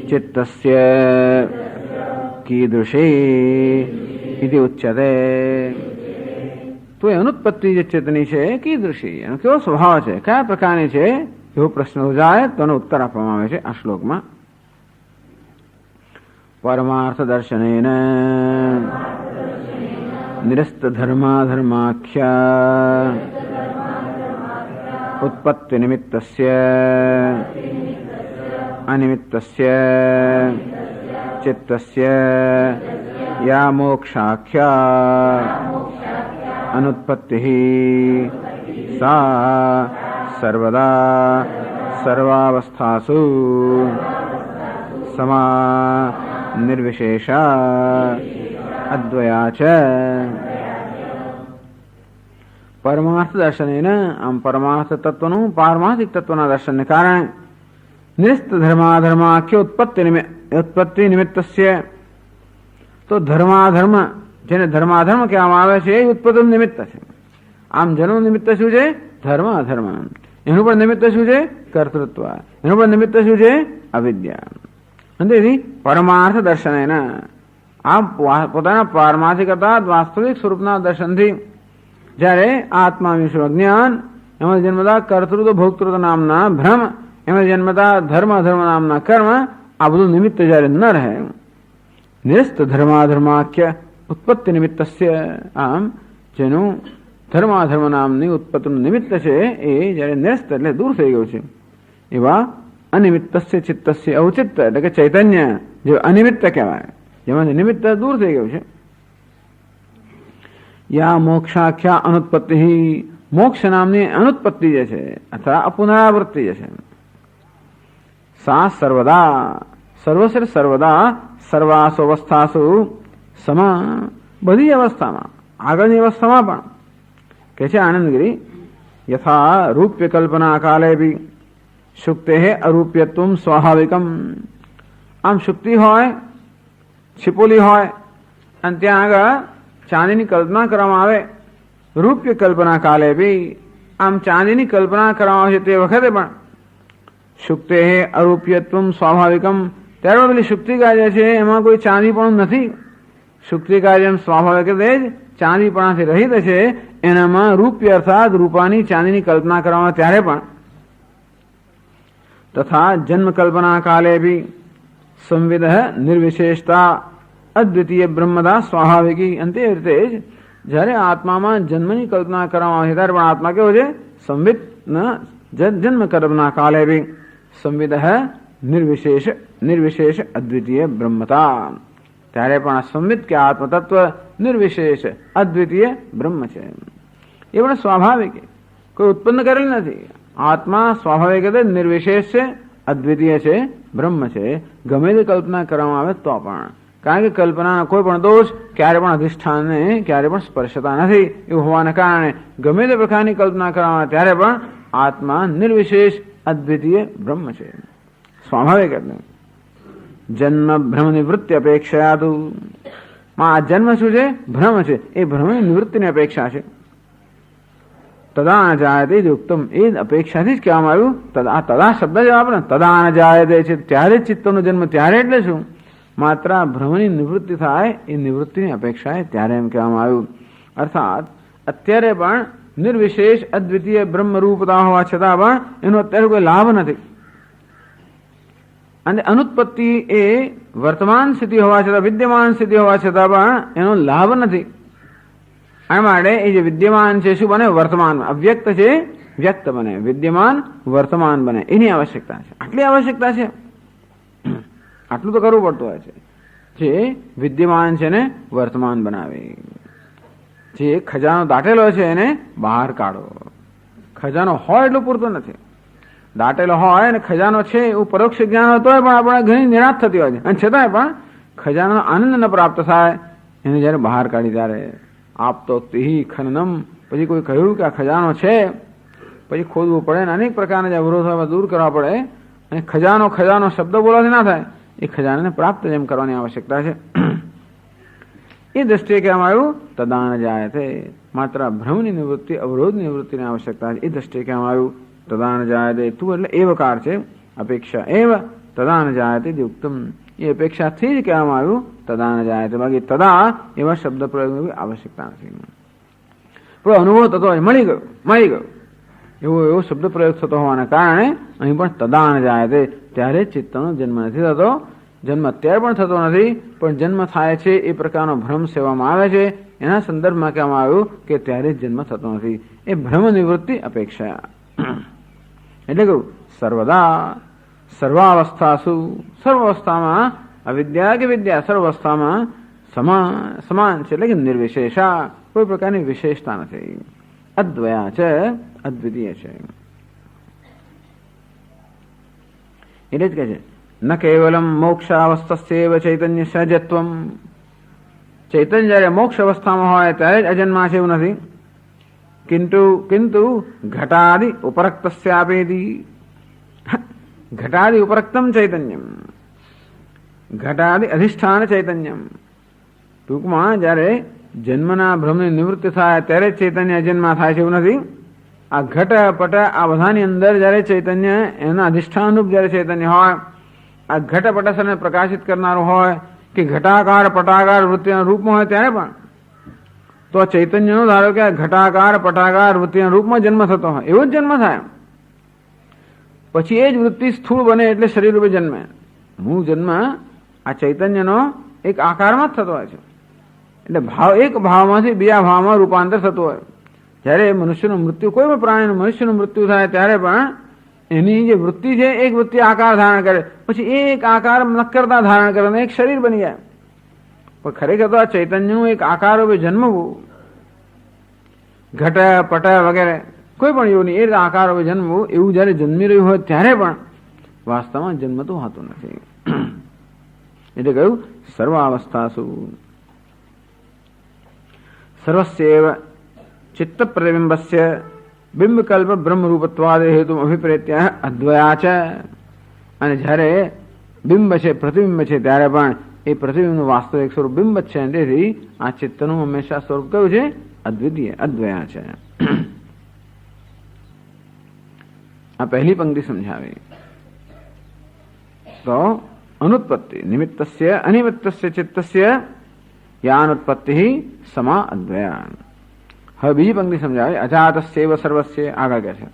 ચિત્તસ્ય કીદૃશી ઇતિ ઉચ્યતે. તો એ અનુત્પત્તિ જે ચિત્તની છે કીદૃશી, એનો કેવો સ્વભાવ છે, કયા પ્રકારની છે, એવો પ્રશ્ન ઉજાય તો એનો ઉત્તર આપવામાં આવે છે આ શ્લોકમાં. પરમાર્થ દર્શનેન નિરસ્ત ધર્માધર્માખ્યા ઉત્પત્તિ નિમિત્તસ્ય અનિમિત્તસ્ય ચિત્તસ્ય યા મોક્ષાખ્યા અનુત્પત્તિ સા સર્વદા સર્વાવસ્થાસુ સમા નિર્વિશેષા અદ્વયા ચ. પરમાર્થ દર્શનેન, આમ પરમાર્થ તત્વનું પારમાર્થિક તત્વના દર્શનને કારણે નિરસ્ત ધર્માધર્માખ્ય ઉત્પત્તિ નિમિત્તસ્ય. તો ધર્માધર્મ, જેને ધર્માધર્મ કહેવામાં આવે છે એ ઉત્પત્તિ નિમિત્ત છે. આમ જેનું નિમિત્ત શું છે? ધર્મ અધર્મ. એનું પણ નિમિત્ત શું છે? કર્તૃત્વ. એનું પણ નિમિત્ત શું છે? અવિદ્યા. તેથી પરમાર્થ દર્શન, આ પોતાના પારમાર્થિકતા વાસ્તવિક સ્વરૂપના દર્શનથી જ્યારે આત્મા વિશ્વ જ્ઞાન, એમાં જન્મતા કર્તૃત્વ ભોક્તૃત્વ નામના ભ્રમ, એમાં જન્મતા ધર્મ અધર્મ નામના કર્મ, આ બધું નિમિત્ત જયારે ન રહે, નિરસ્ત ધર્માધર્માખ્ય ઉત્પત્તિ નિમિત્તસ્ય. આમ જેનું ધર્માધર્મ નામની ઉત્પત્તિનું નિમિત્ત છે એ જ્યારે નિરસ્ત એટલે દૂર થઈ ગયું છે. એવા અનિમિત્તસ્ય ચિત્તસ્ય ઔચિત્ત એટલે કે ચૈતન્ય જે અનિમિત્ત કહેવાય, જેમાં નિમિત્ત દૂર થઈ ગયું છે. યા મોક્ષાખ્યા અનુત્પત્તિ, મોક્ષ નામની અનુત્પત્તિ જે છે અથવા પુનરાવૃત્તિ જે છે, સા સર્વદા સર્વશ્ર સર્વદા સર્વાસુ અવસ્થાસુ સમા, બધી અવસ્થામાં, આગળની અવસ્થામાં પણ કે છે આનંદગીરી. યથા રૂપ્ય કલ્પના કાલે બી શુક્તે અરૂપ્યત્વમ સ્વાભાવિકમ. આમ શુક્તિ હોય, છિપોલી હોય અને ત્યાં આગળ ચાંદીની કલ્પના કરવામાં આવે, રૂપ્ય કલ્પના કાલે બી આમ ચાંદીની કલ્પના કરવામાં આવે છે તે વખતે પણ શુક્તે અરૂપ્યત્વમ સ્વાભાવિકમ, ત્યારબાદ પેલી શુક્તિકા જે છે એમાં કોઈ ચાંદીપણું નથી. શુક્તિકા જેમ સ્વાભાવિક જ ચાંદીપણાથી રહિત છે, એનામાં રૂપ્ય અર્થાત રૂપાની ચાંદીની કલ્પના કરવામાં ત્યારે પણ. તથા જન્મ કલ્પના કાલે ભી સંવિદ નિર્વિશેષતા અદ્વિતીય બ્રહ્મદા સ્વાભાવિકી. અંતે એ રીતે જ જ્યારે આત્મામાં જન્મની કલ્પના કરવામાં આવે ત્યારે પણ આત્મા કેવો છે? સંવિદ. જન્મ કલ્પના કાલે ભી સંવિદ નિર્વિશેષ અદ્વિતીય બ્રહ્મતા, ત્યારે પણ સંવિદ કે આત્મતત્વ નિર્વિશેષ અદ્વિતીય બ્રહ્મ છે. એ પણ સ્વાભાવિક, કોઈ ઉત્પન્ન કરેલ નથી. આત્મા સ્વાભાવિક નિર્વિશેષ છે, અદ્વિતીય છે, બ્રહ્મ છે. ગમે તે કલ્પના કરવામાં આવે તો પણ, કારણ કે કલ્પનાના કોઈ પણ દોષ ક્યારે પણ અધિષ્ઠાનને ક્યારે પણ સ્પર્શતા નથી. એવું હોવાને કારણે ગમે તે પ્રકારની કલ્પના કરવામાં આવે ત્યારે પણ આત્મા નિર્વિશેષ અદ્વિતીય બ્રહ્મ છે, સ્વાભાવિક. એટલે જન્મ ભ્રમ નિવૃત્તિ અપેક્ષા, આ જન્મ શું છે? ભ્રમ છે. એ ભ્રમની નિવૃત્તિની અપેક્ષા છે. તદા ન જાયતે ઉત્તમ, એ અપેક્ષાથી જ કહેવામાં આવ્યું. તદા, તદા શબ્દ જવાબ ને તદા ન જાયતે છે ત્યારે ચિત્તનો જન્મ. ત્યારે એટલે શું? માત્ર ભ્રમની નિવૃત્તિ થાય એ નિવૃત્તિની અપેક્ષા ત્યારે એમ કહેવામાં આવ્યું. અર્થાત અત્યારે પણ નિર્વિશેષ અદ્વિતીય બ્રહ્મરૂપતા હોવા છતાં પણ એનો અત્યારે કોઈ લાભ નથી. અને અનુત્પત્તિ એ વર્તમાન સ્થિતિ હોવા છતાં, વિદ્યમાન સ્થિતિ હોવા છતાં પણ એનો લાભ નથી. આ માટે એ જે વિદ્યમાન છે શું બને? વર્તમાન. અવ્યક્ત છે વ્યક્ત બને, વિદ્યમાન વર્તમાન બને, એની આવશ્યકતા છે. આટલી આવશ્યકતા છે, આટલું તો કરવું પડતું હોય છે. જે વિદ્યમાન છે ને વર્તમાન બનાવે, જે ખજાનો દાટેલો છે એને બહાર કાઢો. ખજાનો હોય એટલું પૂરતું નથી. દાટેલો હોય અને ખજાનો છે એવું પરોક્ષ જ્ઞાન હતો પણ આપણે ઘણી નિરાશ થતી હોય છે, અને છતાંય પણ ખજાનો આનંદ ન પ્રાપ્ત થાય એને જયારે બહાર કાઢી ત્યારે આપતો તિહી ખનનમ. પછી કોઈ કહ્યું કે આ ખજાનો છે, પછી ખોદવું પડે અને અનેક પ્રકારના જે અવરોધો દૂર કરવા પડે, અને ખજાનો ખજાનો શબ્દ બોલવાથી ના થાય. એ ખજાનાને પ્રાપ્ત જેમ કરવાની આવશ્યકતા છે. એ દ્રષ્ટિએ કહેવામાં આવ્યું તદા ન જાયતે, માત્ર ભ્રમની નિવૃત્તિ, અવરોધ નિવૃત્તિની આવશ્યકતા છે. એ દ્રષ્ટિએ કહેવામાં આવ્યું તદા ન જાયતે. તું એટલે એવકાર છે, અપેક્ષા એવ તદા ન જાયતે ઉત્તમ. એ અપેક્ષાથી જ કહેવામાં આવ્યું તદા ન જાયતે. બાકી તદા એવા શબ્દ પ્રયોગની આવશ્યકતા નથી. પણ અનુભવ થતો હોય, મળી ગયો એવો શબ્દ પ્રયોગ થતો હોવાના કારણે અહીં પણ તદા ન જાયતે, ત્યારે ચિત્તનો જન્મ નથી થતો. જન્મ અત્યારે પણ થતો નથી, પણ જન્મ થાય છે એ પ્રકારનો ભ્રમ સેવામાં આવે છે. એના સંદર્ભમાં કહેવામાં આવ્યું કે ત્યારે જન્મ થતો નથી. એ ભ્રમ નિવૃત્તિ અપેક્ષા એટલે કહું સર્વદા સર્વાવસ્થાસુ, સર્વ અવસ્થામાં અવિદ્યા કે વિદ્યા સર્વ અવસ્થામાં સમાન છે, એટલે કે નિર્વિશેષા, કોઈ પ્રકારની વિશેષતા નથી. અદ્વયા છે, અદ્વિતીય છે. એટલે જ કહે છે ન કેવલમ મોક્ષાવસ્થસ્યૈવ ચૈતન્ય સહજત્વમ. ચૈતન્ય જયારે મોક્ષ અવસ્થામાં હોય ત્યારે જ અજન્મા છે એવું નથી. કિંતુ ઘટાદિ ઉપરક્તસ્યાપેતિ, ઘટાદિ ઉપરક્તમ ચૈતન્યમ, ઘટાદિ અધિષ્ઠાન ચૈતન્યમ. ટૂંકમાં જયારે જન્મના ભ્રમની નિવૃત્તિ થાય ત્યારે ચૈતન્ય અજન્મા થાય છે એવું નથી. આ ઘટ પટ આ બધાની અંદર જયારે ચૈતન્ય એના અધિષ્ઠાન રૂપ જયારે ચૈતન્ય હોય, આ ઘટ પટસને પ્રકાશિત કરનારું હોય કે ઘટાકાર પટાકાર વૃત્તિના રૂપમાં હોય ત્યારે પણ તો ચૈતન્યનો ધારો કે ઘટાકાર પટાકાર વૃત્તિના રૂપમાં જન્મ થતો હોય એવો જ જન્મ થાય. પછી એ જ વૃત્તિ સ્થૂળ બને એટલે શરીર રૂપે જન્મે. મૂળ જન્મ આ ચૈતન્યનો એક આકારમાં જ થતો હોય છે. એટલે ભાવ એક ભાવમાંથી બીજા ભાવમાં રૂપાંતર થતું હોય. જ્યારે મનુષ્યનું મૃત્યુ, કોઈ પણ પ્રાણીનું મનુષ્યનું મૃત્યુ થાય ત્યારે પણ એની જે વૃત્તિ છે એક વૃત્તિ આકાર ધારણ કરે, પછી એક આકાર નક્કરતા ધારણ કરે અને એક શરીર બની જાય. પણ ખરેખર તો આ ચૈતન્યનું એક આકાર રૂપે જન્મવું, ઘટ પટ વગેરે કોઈ પણ એવું નહીં, એ આકાર રૂપે જન્મવું, એવું જયારે જન્મી રહ્યું હોય ત્યારે પણ વાસ્તવમાં જન્મતું હોતું નથી. એટલે કહ્યું સર્વાવસ્થાસુ સર્વસ્યૈવ ચિત્ત પ્રતિબિંબસ્ય બિંબકલ્પ બ્રહ્મરૂપત્વાદ હેતુ અભિપ્રેત્ય અદ્વયા છે. અને જ્યારે બિંબ છે, પ્રતિબિંબ છે, ત્યારે પણ એ પ્રતિબિંબનું વાસ્તવિક સ્વરૂપ બિંબ જ છે. તેથી આ ચિત્તનું હંમેશા સ્વરૂપ કયું છે? અદ્વિતીય, અદ્વયા છે. આ પહેલી પંક્તિ સમજાવી. તો અનુત્પત્તિ નિમિત્તસ્ય અનિમિત્તસ્ય ચિત્તસ્ય યાનુત્પત્તિ સમા અદ્વયા. હવે બીજી પંક્તિ સમજાવે અજાતસ્યૈવ સર્વસ્ય. આગળ કહે છે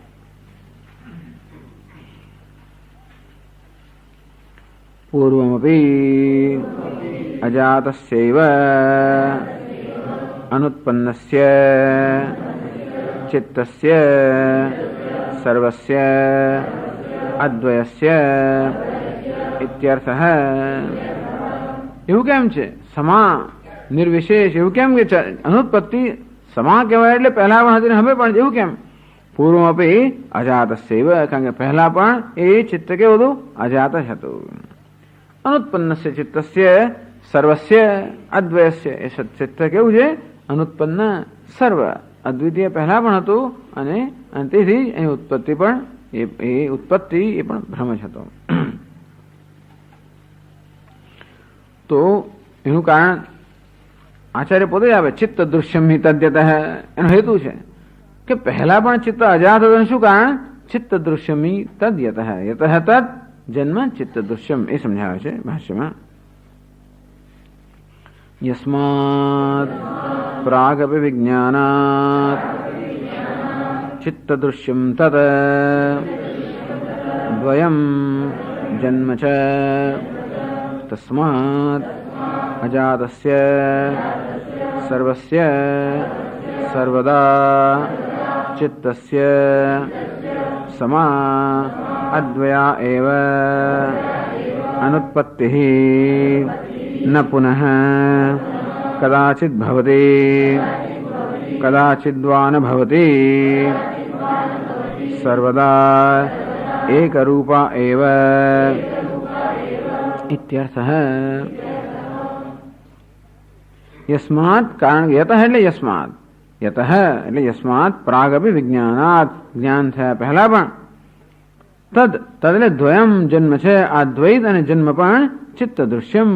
પૂર્વમપી અજાતસ્યૈવ અનુત્પન્નસ્ય ચિત્તસ્ય સર્વસ્ય અદ્વયસ્ય ઇત્યર્થઃ. એવું કેમ છે? સમા નિર્વિશેષ એવું કેમ કે અનુત્પત્તિ સમા કહેવાય એટલે પહેલા પણ હતી હવે પણ એવું કેમ? પૂર્વમપી અજાતસ્યૈવ, કારણ કે પહેલા પણ એ ચિત્ત કેવું હતું? અજાત જ હતું. અનુત્પન્નસ્ય ચિત્તસ્ય સર્વસ્ય અદ્વયસ્ય, એ ચિત્ત કેવું છે? અનુત્પન્ન સર્વ અદ્વિતીય પહેલા પણ હતું અને તેથી એ ઉત્પત્તિ પણ એ પણ ભ્રમ જ હતો. તો એનું કારણ આચાર્ય પોતે જ આવે, ચિત્ત દૃશ્યમ હિ તદ્યતઃ. એનો હેતુ છે કે પહેલા પણ ચિત્ત અજાત હતું. શું કારણ? ચિત્ત દૃશ્યમ હિ તદ્યતઃ. યતઃ તદ જન્મ ચિત્ત દૃશ્યમ, એ સમજાવે છે ભાષ્યમાં. યસ્માત પ્રાગપી વિજ્ઞાનાત ચિત્ત દૃશ્યમ તત દ્વયમ જન્મ ચ તસ્માત અજાતસ્ય સર્વસ્ય સર્વદા ચિત્તસ્ય સમા અદ્વયા એવ અનુત્પત્તિઃ ન પુનઃ કદાચિદ ભવતિ કદાચિદ્વા ન ભવતિ સર્વદા એકરૂપા એવ ઇત્યર્થઃ. યસ્માત, કારણ કે યતઃ એટલે યસ્માત, યતઃ એટલે યસ્માત પ્રાગપી વિજ્ઞાનાત, જ્ઞાન થયા પહેલા પણ તદ એટલે દ્વયમ જન્મ છે. આ દ્વૈત અને જન્મ પણ ચિત્ત દૃશ્યમ,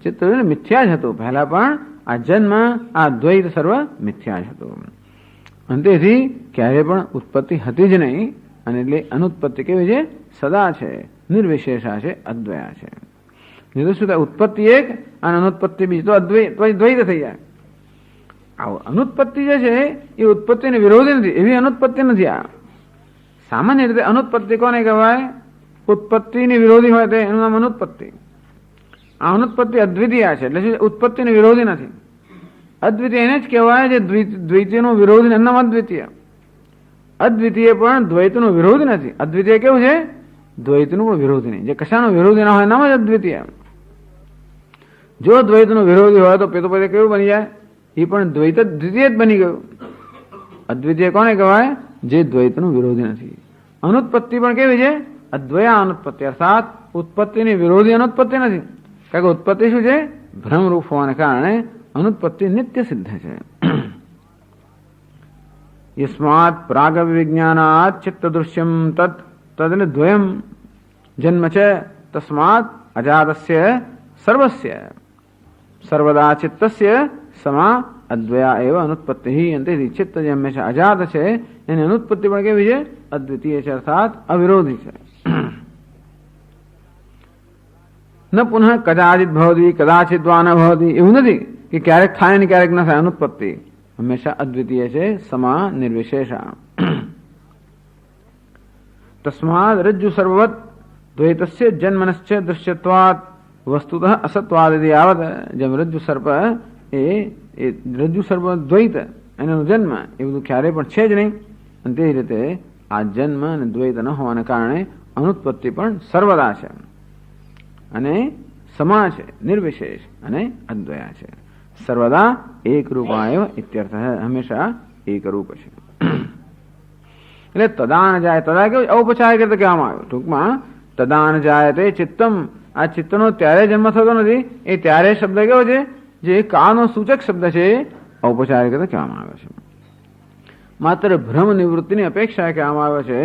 ચિત્ત મિથ્યા જ હતું. પહેલા પણ આ જન્મ આ દ્વૈત સર્વ મિથ્યા જ હતું. અને તેથી ક્યારે પણ ઉત્પત્તિ હતી જ નહીં. અને એટલે અનુત્પત્તિ કેવી છે? સદા છે, નિર્વિશેષા છે, અદ્વયા છે. નહીં તો શું થાય? ઉત્પત્તિ એક અને અનુત્પત્તિ બીજી, તો દ્વૈત થઈ જાય. અનુત્પત્તિ જે છે એ ઉત્પત્તિને વિરોધી નથી, એવી અનુત્પત્તિ નથી. આ સામાન્ય રીતે અનુત્પત્તિ કોને કહેવાય? ઉત્પત્તિની વિરોધી હોય તે એનું નામ અનુત્પત્તિ. આ અનુત્પત્તિ અદ્વિતીય છે, એટલે ઉત્પત્તિને વિરોધી નથી. અદ્વિતીય એને જ કહેવાય જે દ્વૈતીયનું વિરોધી, એનું નામ અદ્વિતીય. અદ્વિતીય પણ દ્વૈતનું વિરોધી નથી. અદ્વિતીય કેવું છે? દ્વૈતનું પણ વિરોધી નહીં. જે કશાનું વિરોધી ના હોય નામ જ અદ્વિતીય. જો દ્વૈતનું વિરોધી હોય તો પેતો પોતે કેવું બની જાય? એ પણ દ્વૈત દ્વિતીય જ બની ગયું. અદ્વિતીય કોને કહેવાય? જે દ્વૈતનું વિરોધી નથી. અનુત્પત્તિ પણ કેવી છે? અદ્વયા અનુત્પત્તિ, અર્થાત ઉત્પત્તિની વિરોધી અનુત્પત્તિ નથી. કારણ કે ઉત્પત્તિ શું છે? ભ્રમરૂપ હોવાને કારણે અનુત્પત્તિ નિત્ય સિદ્ધ છે. યસ્માત પ્રાગવ વિજ્ઞાનાત ચિત્ત દૃશ્યમ તદ એટલે દ્વયમ જન્મ છે. તસ્માત અજાતસ્ય સર્વસ્ય સર્વદા ચિત્તસ્ય સમા અદ્વયા એવ અનુત્પત્તિ. અંતેથી ચિત્ત જે હંમેશા અજાત છે એની અનુત્પત્તિ પણ કેવી છે? અદ્વિતીય છે, અર્થાત અવિરોધી છે. ન પુનઃ કદાચિત ભવતી કદાચિત વા ન ભવતી, એવું નથી કે ક્યારેક થાય ને ક્યારેક ન થાય. અનુત્પત્તિ હંમેશા અદ્વિતીય છે, સમા નિર્વિશેષા. તસ્માદ રજ્જુ સર્વવત દ્વૈતસ્ય જન્મનશ્ચ દૃશ્યત્વાત વસ્તુતઃ અસત્વાદ યાવત. જેમ રજ્જુ સર્પ એ રજ્જુ સર્પ દ્વૈત એનો જન્મ એ બધું ક્યારેય પણ છે જ નહીં. અને તે રીતે આ જન્મ અને દ્વૈત ન હોવાને કારણે અનુત્પત્તિ પણ સર્વદા છે અને સમા છે, નિર્વિશેષ અને અદ્વયા છે. સર્વદા એક રૂપાય ઇત્યર્થ, હંમેશા એક રૂપ છે. એટલે તદાન જાય, તદા કેવું ઔપચારિક રીતે કહેવામાં આવ્યું. ટૂંકમાં તદાન જાય તે ચિત્તમ, આ ચિત્તનો ત્યારે જન્મ થતો નથી, એ ત્યારે શબ્દ કેવો છે જે કાળનો સૂચક શબ્દ છે, ઔપચારિક રીતે કહેવામાં આવે છે. માત્ર ભ્રમ નિવૃત્તિની અપેક્ષા કહેવામાં આવે છે,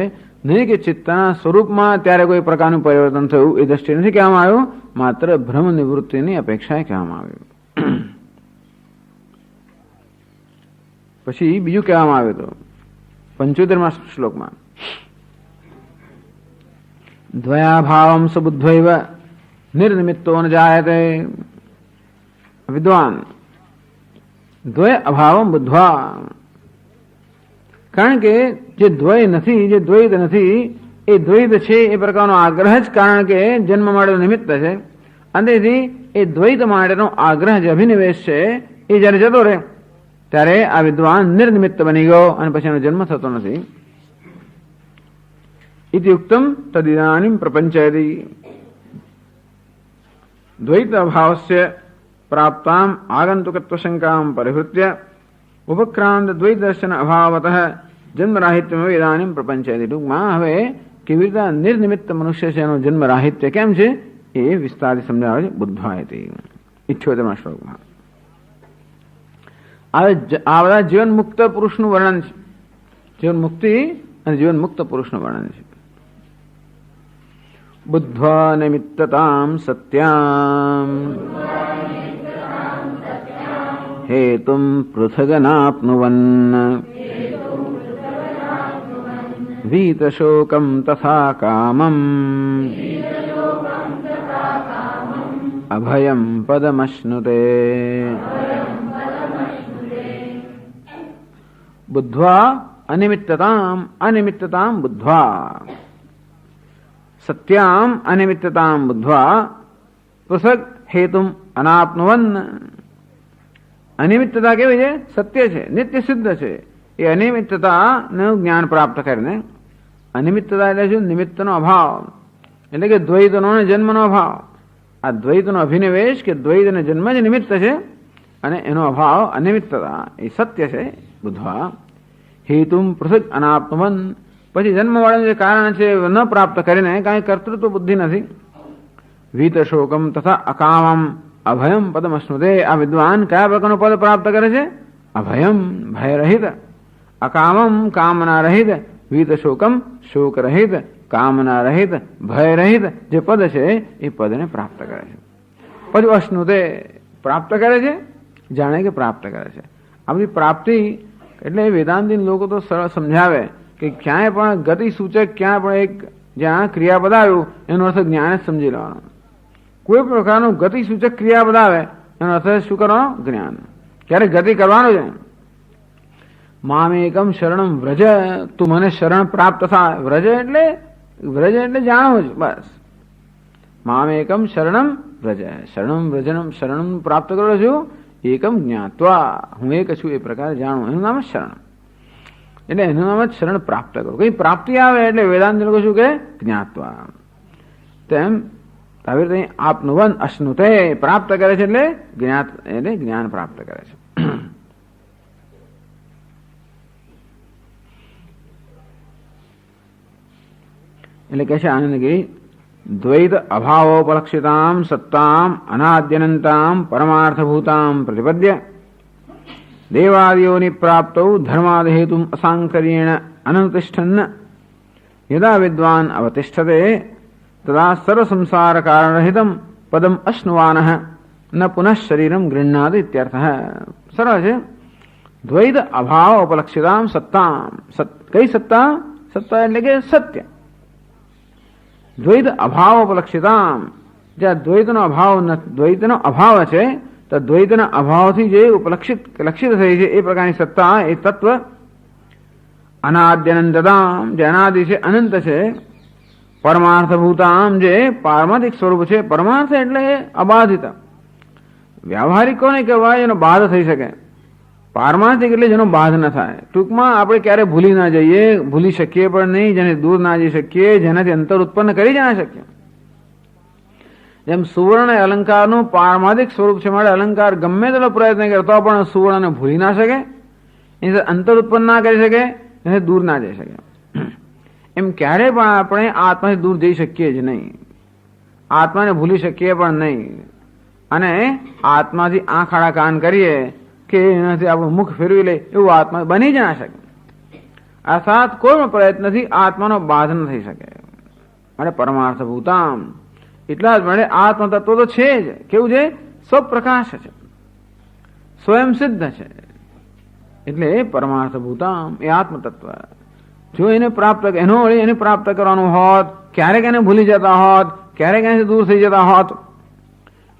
નહીં કે ચિત્તના સ્વરૂપમાં ત્યારે કોઈ પ્રકારનું પરિવર્તન થયું એ દ્રષ્ટિએ નથી કહેવામાં આવ્યું, માત્ર ભ્રમ નિવૃત્તિની અપેક્ષાએ કહેવામાં આવ્યું. પછી બીજું કહેવામાં આવ્યું હતું 75મા શ્લોકમાં, દ્વયાભાવમ સુબુદ્ધૈવ નિર્નિમિત્તો ન જાયતે. વિદ્વાન દ્વય અભાવમ બુદ્ધ્વા, કારણ કે જે દ્વય નથી, જે દ્વૈત નથી, એ દ્વૈત છે એ પ્રકારનો આગ્રહ જ કારણ કે જન્મ માટેનું નિમિત્ત છે. અને તેથી એ દ્વૈત માટેનો આગ્રહ જે અભિનિવેશ છે એ જયારે જતો રહે ત્યારે આ વિદ્વાન નિર્નિમિત્ત બની ગયો અને પછી એનો જન્મ થતો નથી. ઇતિ ઉક્તમ તદિદાનીમ પ્રપંચયતિ. દ્વૈત અભાવસ્ય પ્રાપ્તામ આગંતુકત્વ શંકામ પરિહૃત્ય ઉપક્રાંત દ્વૈત દર્શન અભાવતઃ જન્મરાહિત્યમ ઇદાનીમ પ્રપંચયતિ. ટૂંકમાં હવે કેવી રીતે નિર્નિમિત્ત મનુષ્ય છે એનો જન્મરાહિત્ય કેમ છે એ વિસ્તારથી સમજાવે છે. બુદ્ધ્વાયતિ 78મા શ્લોકમાં. આ બધા જીવન મુક્ત પુરુષનું વર્ણન છે. જીવન મુક્તિ અને જીવન મુક્ત પુરુષનું વર્ણન છે. બુદ્ધ્વા નિમિત્તતામ સત્યામ હેતુમ પૃથગનાપ્નુવન વીતશોકમ તથા કામમ અભયમ પદમશ્નુતે. બુદ્ધ્વા અનિમિત્તતામ, અનિમિત્તતામ બુદ્ધ્વા, સત્યામ અનિમિત્તતામ બુદ્ધ્વા પૃથક હેતુમ અનાપ્નુવન. અનિમિત્તતા કેવી છે? સત્ય છે, નિત્ય સિદ્ધ છે. એ અનિમિત્તતાનું જ્ઞાન પ્રાપ્ત કરીને, અનિમિત્તતા એટલે શું? નિમિત્તનો અભાવ, એટલે કે દ્વૈતનો અને જન્મનો અભાવ. આ દ્વૈતનો અભિનિવેશ કે દ્વૈત અને જન્મ જ નિમિત્ત છે અને એનો અભાવ અનિમિત્તતા એ સત્ય છે. બુદ્ધ્વા હેતુમ પૃથક અનાપ્નુવન, પછી જન્મવાળાનું જે કારણ છે ન પ્રાપ્ત કરીને, કાંઈ કર્તૃત્વ બુદ્ધિ નથી. વીતશોકમ તથા અકામમ અભયમ પદમશ્નુતે. આ વિદ્વાન કયા પ્રકારનું પદ પ્રાપ્ત કરે છે? અભયમ, ભયરહિત, અકામમ, કામના રહિત, વીતશોકમ, શોક રહિત, કામના રહિત, ભયરહિત જે પદ છે એ પદને પ્રાપ્ત કરે છે. પછી અશ્નુતે પ્રાપ્ત કરે છે, જાણે કે પ્રાપ્ત કરે છે. આ બધી પ્રાપ્તિ એટલે વેદાંતિન લોકો તો સરળ સમજાવે કે ક્યાંય પણ ગતિ સૂચક, ક્યાં પણ એક જ્યાં ક્રિયાપદ આવ્યું એનો અર્થ જ્ઞાન જ સમજી લેવાનો. કોઈ પ્રકારનું ગતિ સૂચક ક્રિયાપદ આવે એનો અર્થ શું કરવાનો? જ્ઞાન. ક્યારે ગતિ કરવાનું છે? મામેકમ શરણમ વ્રજ, તું મને શરણ પ્રાપ્ત થાય. વ્રજ એટલે જાણો જ બસ. મામેકમ શરણમ વ્રજ, શરણમ વ્રજનમ, શરણમ પ્રાપ્ત કરો છું એકમ જ્ઞાત્વા, હું એક છું એ પ્રકારે જાણું, એનું નામ જ શરણ. એટલે એનું નામ જ શરણ પ્રાપ્ત કરો. કઈ પ્રાપ્તિ આવે એટલે વેદાંત લોકો શું કે? જ્ઞાત્વા. તેમ આવી રીતે આપનુવન અશ્નુતે પ્રાપ્ત કરે છે એટલે જ્ઞાત, એટલે જ્ઞાન પ્રાપ્ત કરે છે. એટલે કહે છે આનંદગીરી, દ્વૈત અભાવોપલક્ષિતામ સત્તામ અનાદ્યનંતામ પરમાર્થભૂતામ પ્રતિપદ્ય દેવાદિયોની પ્રાપ્તૌ ધર્માદ હેતુમ અસાંકર્યેણ અનુતિષ્ઠન્ન યદા વિદ્વાન અવતિષ્ઠતે તદા સર્વ સંસાર કારણરહિતમ પદમ અશ્નુવાનઃ ન પુનઃ શરીરમ ગૃહ્ણાદ ઇત્યર્થઃ. સરળ છે. દ્વૈત અભાવ ઉપલક્ષિતામ સત્તામ, કઈ સત્તા? સત્તા એટલે કે સત્ય. દ્વૈત અભાવ ઉપલક્ષિતામ, જ્યાં દ્વૈતનો અભાવ છે તો દ્વૈતના અભાવથી જે લક્ષિત થઈ છે એ પ્રકારની સત્તા, એ તત્વ અનાદ્યનંતતામ, જે અનાદિ છે, અનંત છે. પરમાર્થભૂતામ, જે પારમાર્થિક સ્વરૂપ છે. પરમાર્થ એટલે અબાધિત. વ્યાવહારિક કોને કહેવાય? એનો બાધ થઈ શકે. પારમાર્થિક એટલે જેનો બાધ ન થાય. ટૂંકમાં આપણે ક્યારે ભૂલી ના જઈએ, ભૂલી શકીએ પણ નહીં, જેને દૂર ના જઈ શકીએ, જેનાથી અંતર ઉત્પન્ન કરી જ ના શકીએ. જેમ સુવર્ણ એ અલંકારનું પારમાર્થિક સ્વરૂપ છે, માટે અલંકાર ગમે તેટલો પ્રયત્ન કરતો પણ સુવર્ણને ભૂલી ના શકે, એની અંતર ઉત્પન્ન ના કરી શકે, એને દૂર ના જઈ શકે. એમ ક્યારે પણ આપણે આત્માથી દૂર જઈ શકીએ જ નહીં, આત્માને ભૂલી શકીએ પણ નહીં. અને આત્માથી આંખ આડા કાન કરીએ કે એનાથી આપણું મુખ ફેરવી લે એવું આત્મા બની જ ના શકે. અર્થાત કોઈ પણ પ્રયત્નથી આત્માનો બાધ ન થઈ શકે. માટે પરમાર્થ ભૂતામ એટલા જ મળે આત્મ તત્વ તો છે જ. કેવું છે? સ્વપ્રકાશ છે, સ્વયં સિદ્ધ છે. એટલે પરમાર્થ ભૂતામ એ આત્મ તત્વ. જો એને પ્રાપ્ત એને પ્રાપ્ત કરવાનું હોત, ક્યારેક એને ભૂલી જતા હોત, ક્યારેક એનાથી દૂર થઈ જતા હોત,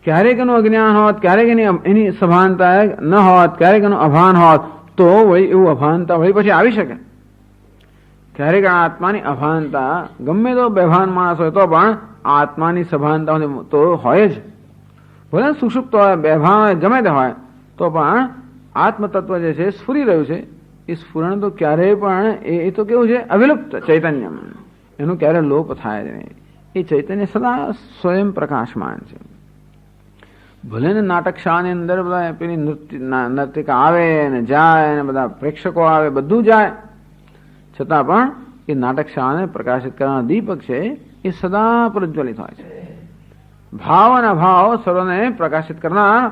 ક્યારેક એનું અજ્ઞાન હોત, ક્યારેક એની સભાનતા ન હોત, ક્યારેક એનું અભાન હોત, તો વળી એવું અભાનતા વળી પછી આવી શકે. ક્યારેક આત્માની અભાનતા ગમે તો બેભાન માણસ હોય તો પણ આત્માની સભાનતા તો હોય જ. ભલે સુષુપ્ત હોય, બેભાન હોય, ગમે તે હોય તો પણ આત્મતત્વ જે છે સ્ફુરી રહ્યું છે. એ સ્ફુરણ તો ક્યારેય પણ એ તો કેવું છે? અવિલુપ્ત ચૈતન્ય. એનું ક્યારે લોપ થાય જ નહીં. એ ચૈતન્ય સદા સ્વયં પ્રકાશમાન છે. ભલે ને નાટક શાળાની અંદર બધા પેલી નર્તિકા આવે ને જાય ને બધા પ્રેક્ષકો આવે, બધું જાય, છતાં પણ એ નાટક શાળાને પ્રકાશિત કરનાર દીપક છે એ સદા પ્રજ્વલિત હોય છે. ભાવ અને અભાવ સર્વને પ્રકાશિત કરનાર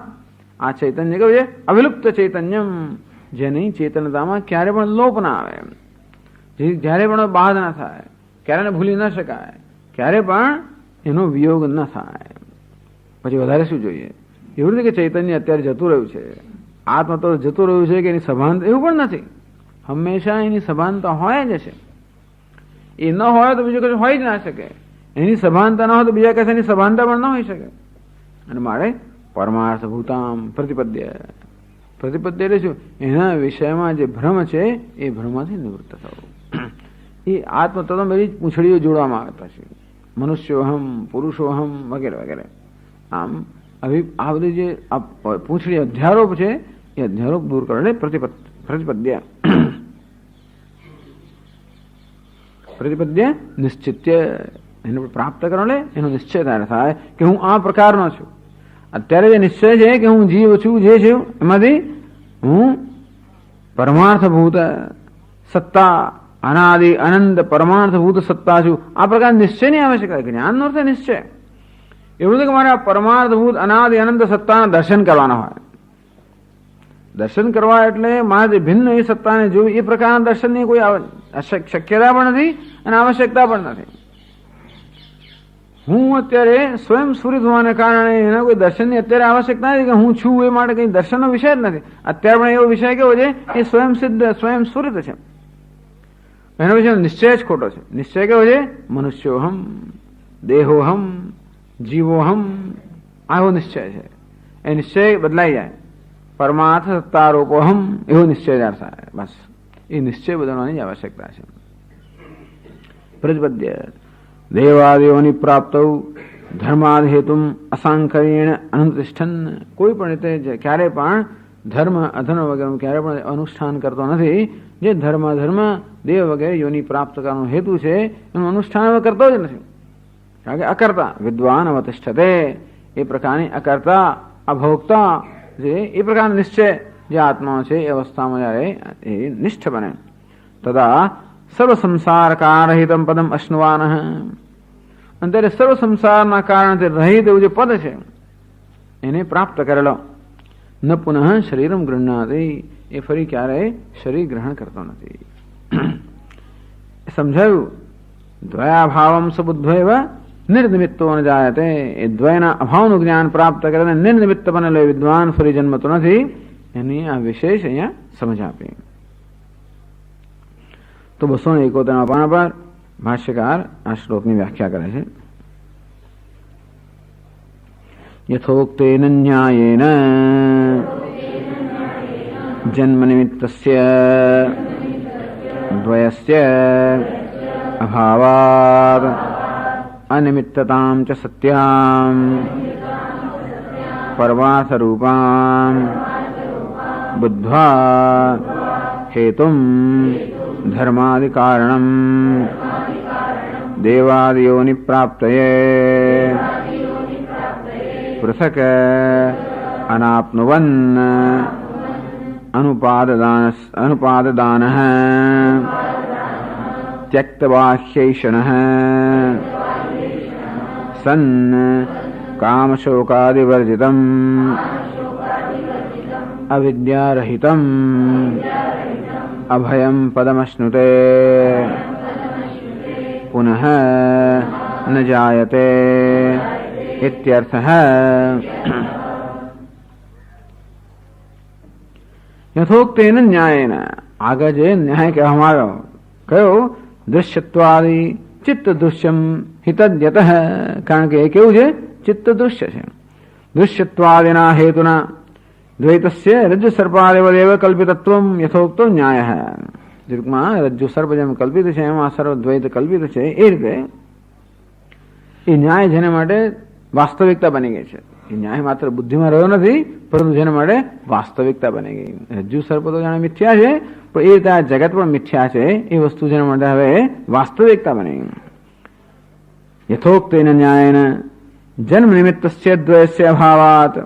આ ચૈતન્ય કેવું છે? અવિલુપ્ત ચૈતન્યમ, જેની ચેતનતામાં ક્યારે પણ લોપ ના આવે, જ્યારે પણ બાધ ના થાય, ક્યારે ભૂલી ન શકાય, ક્યારે પણ એનો વિયોગ ન થાય. પછી વધારે શું જોઈએ? એવું નથી કે ચૈતન્ય અત્યારે જતું રહ્યું છે, આત્મ તો જતું રહ્યું છે કે એની સભાનતા, એવું પણ નથી. હંમેશા એની સભાનતા હોય જ છે. એ ન હોય તો બીજું કશું હોય જ ના શકે. એની સભાનતા ન હોય તો બીજા કશાની સભાનતા પણ ન હોઈ શકે. અને મારે પરમાર્થ ભૂતામ પ્રતિપદ્ય. પ્રતિપદ્ય એટલે શું? એના વિષયમાં જે ભ્રમ છે એ ભ્રમમાંથી નિવૃત્ત થવું. એ આત્મતત્વ બધી પૂંછડીઓ જોડવામાં આવે પછી મનુષ્યોહમ, પુરુષોહમ વગેરે વગેરે. આમ આ બધી જે પૂંછડી અધ્યારોપ છે એ અધ્યારોપ દૂર કરે પ્રતિપદ્ય. પ્રતિપદ્ય નિશ્ચિત્ય, એને પ્રાપ્ત કરો એટલે એનો નિશ્ચય થાય કે હું આ પ્રકારનો છું. અત્યારે જે નિશ્ચય છે કે હું જીવ છું, જે છું એમાંથી હું પરમાર્થભૂત સત્તા, અનાદિ અનંત પરમાર્થભૂત સત્તા છું. આ પ્રકાર નિશ્ચય નહીં આવે શકે. જ્ઞાનનો અર્થ નિશ્ચય. એવું નથી કે મારે આ પરમાર્થભૂત અનાદિ અનંત સત્તાના દર્શન કરવાના હોય. દર્શન કરવા એટલે મારે ભિન્ન એ સત્તાને જોવી, એ પ્રકારના દર્શનની કોઈ શક્યતા પણ નથી અને આવશ્યકતા પણ નથી. હું અત્યારે સ્વયં સ્ફુરિત હોવાને કારણે એના કોઈ દર્શનની અત્યારે આવશ્યકતા નથી કે હું છું એ માટે કંઈ દર્શનનો વિષય જ નથી. અત્યારે પણ એવો વિષય કેવો છે? એ સ્વયં સિદ્ધ, સ્વયં સ્ફુરિત છે. એનો વિષય નિશ્ચય જ ખોટો છે. નિશ્ચય કેવો છે? મનુષ્યોહમ, દેહોહમ, જીવોહમ, આવો નિશ્ચય છે. એ નિશ્ચય બદલાઈ જાય. પરમાર્થ સત્તારોપોહમ એવો નિશ્ચય થાય. બસ એ નિશ્ચય બદલવાની જ આવશ્યકતા છે. પ્રતિપદ્ય દેવાદેવોની પ્રાપ્ત ધર્માદ હેતુ અસાંકર્યેણ અનુતિષ્ઠન. કોઈ પણ રીતે ક્યારે પણ ધર્મ અધર્મ વગેરે ક્યારે પણ અનુષ્ઠાન કરતો નથી. જે ધર્મ દેવ વગેરે યોની પ્રાપ્ત કરવાનો હેતુ છે એનું અનુષ્ઠાન કરતો જ નથી. કારણ કે અકર્તા વિદ્વાન અવતિષ્ઠતે, એ પ્રકારની અકર્તા અભોક્તા જે એ પ્રકારનો નિશ્ચય જે આત્મા છે એ અવસ્થામાં જયારે એ નિષ્ઠ બને તદા સર્વ સંસાર કારહિતમ પદમ અશ્નુવાન. અત્યારે સર્વ સંસારના કારણથી રહિત એવું જે પદ છે એને પ્રાપ્ત કરેલો. ન પુનઃ શરીરમ ગૃહણાતિ, એ ફરી ક્યારેય શરીર ગ્રહણ કરતો નથી. સમજાયું? દ્વયાભાવમ સબુદ્ધ્વૈવ નિર્નિમિત્તો ન જાયતે. એ દ્વયના અભાવનું જ્ઞાન પ્રાપ્ત કરે નિર્નિમિત્ત બનેલો વિદ્વાન ફરી જન્મતો નથી. એની આ વિશેષ અહીંયા સમજ આપી. તો 271 પાના પર ભાષ્યકાર આ શ્લોકની વ્યાખ્યા કરે છે. યથોક્તેન ન્યાયેન જન્મ નિમિત્તસ્ય દ્વયસ્ય અભાવાદ અનિમિત્તતામ ચ સત્યામ પરમાર્થ રૂપામ बुद्ध्वा हेतुम धर्मादि कारणम देवादियोनि प्राप्तये पृथक अनाप्नुवन् अनुपाददानः त्यक्तबाह्यैषणः सन् कामशोकादिवर्जितम् अविद्यारहितम् अभयं पदमश्नुते पुनः न जायते इत्यर्थः। यथोक्तेन न्यायेन आगे जे न्याय के हमारो कहो दृश्यत्वादि चित्त दृश्यम हितद्यतः कारण के केवु जे चित्त दृश्य છે दृश्यत्वादिना हेतुना द्वैतस्य रज्जु सर्पादेव कल्पितत्वम यथोक्तो न्यायः। ટૂંકમાં રજ્જુ સર્પ જેમ કલ્પિત છે એમાં સર્વદ્વૈત કલ્પિત છે એ રીતે એ ન્યાય જેને માટે વાસ્તવિકતા બની ગઈ છે। એ ન્યાય માત્ર બુદ્ધિમાં રહ્યો નથી પરંતુ જેના માટે વાસ્તવિકતા બની ગઈ। રજ્જુ સર્પ તો જાણે મિથ્યા છે પણ એ રીતે આ જગત પણ મિથ્યા છે એ વસ્તુ જેના માટે હવે વાસ્તવિકતા બની ગઈ। यथोक्तेन न्यायेन जन्म निमित्तस्य द्वयस्य अभावात्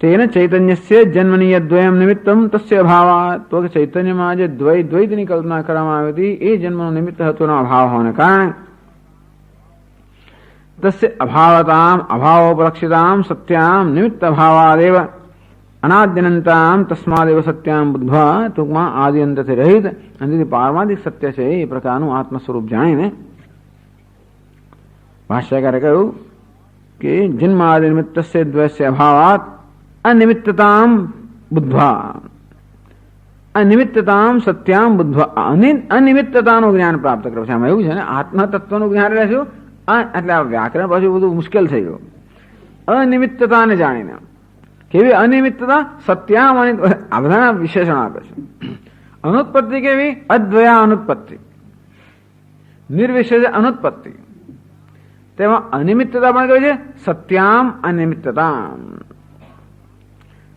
तेन चैतन्यस्य जन्मनीयद्वयं निमित्तं तस्य अभावात्। तो चैतन्यમાં જે દ્વૈતની કલ્પના કરવામાં આવી હતી એ જન્મનો નિમિત્ત હતોનો અભાવ હોવાને કારણે तस्य अभावताम् अभावोपलक्षितां सत्यां निमित्त अभावादेव अनाद्यनन्तां तस्मादेव सत्यां बुद्ध्वा ટૂંકમાં આદિ અંતથી રહિત અને પારમાર્થિક સત્ય છે એ પ્રકારનું આત્મ સ્વરૂપ જાણીને ભાષ્યકારે કહ્યું કે જન્માદિ નિમિત્તस्य द्वयस्य अभावात् अनिमित्ततां बुद्ध्वा अनिमित्ततां सत्यां बुद्ध्वा अनिमित्तताનું જ્ઞાન પ્રાપ્ત કરવું છે। આમાં એવું છે ને આત્મતત્વનું જ્ઞાન લેશું એટલે આ વ્યાકરણ પાછું બધું મુશ્કેલ થઈ ગયું। અનિમિત્તતાને જાણીને કેવી અનિમિત્તતા સત્યામ આ બધાના વિશેષણ આપે છે। અનુત્પત્તિ કેવી અદ્વયા અનુત્પત્તિ નિર્વિશેષ અનુત્પત્તિ તેમાં અનિમિત્તતા પણ કેવી છે સત્યામ અનિમિત્તતામ।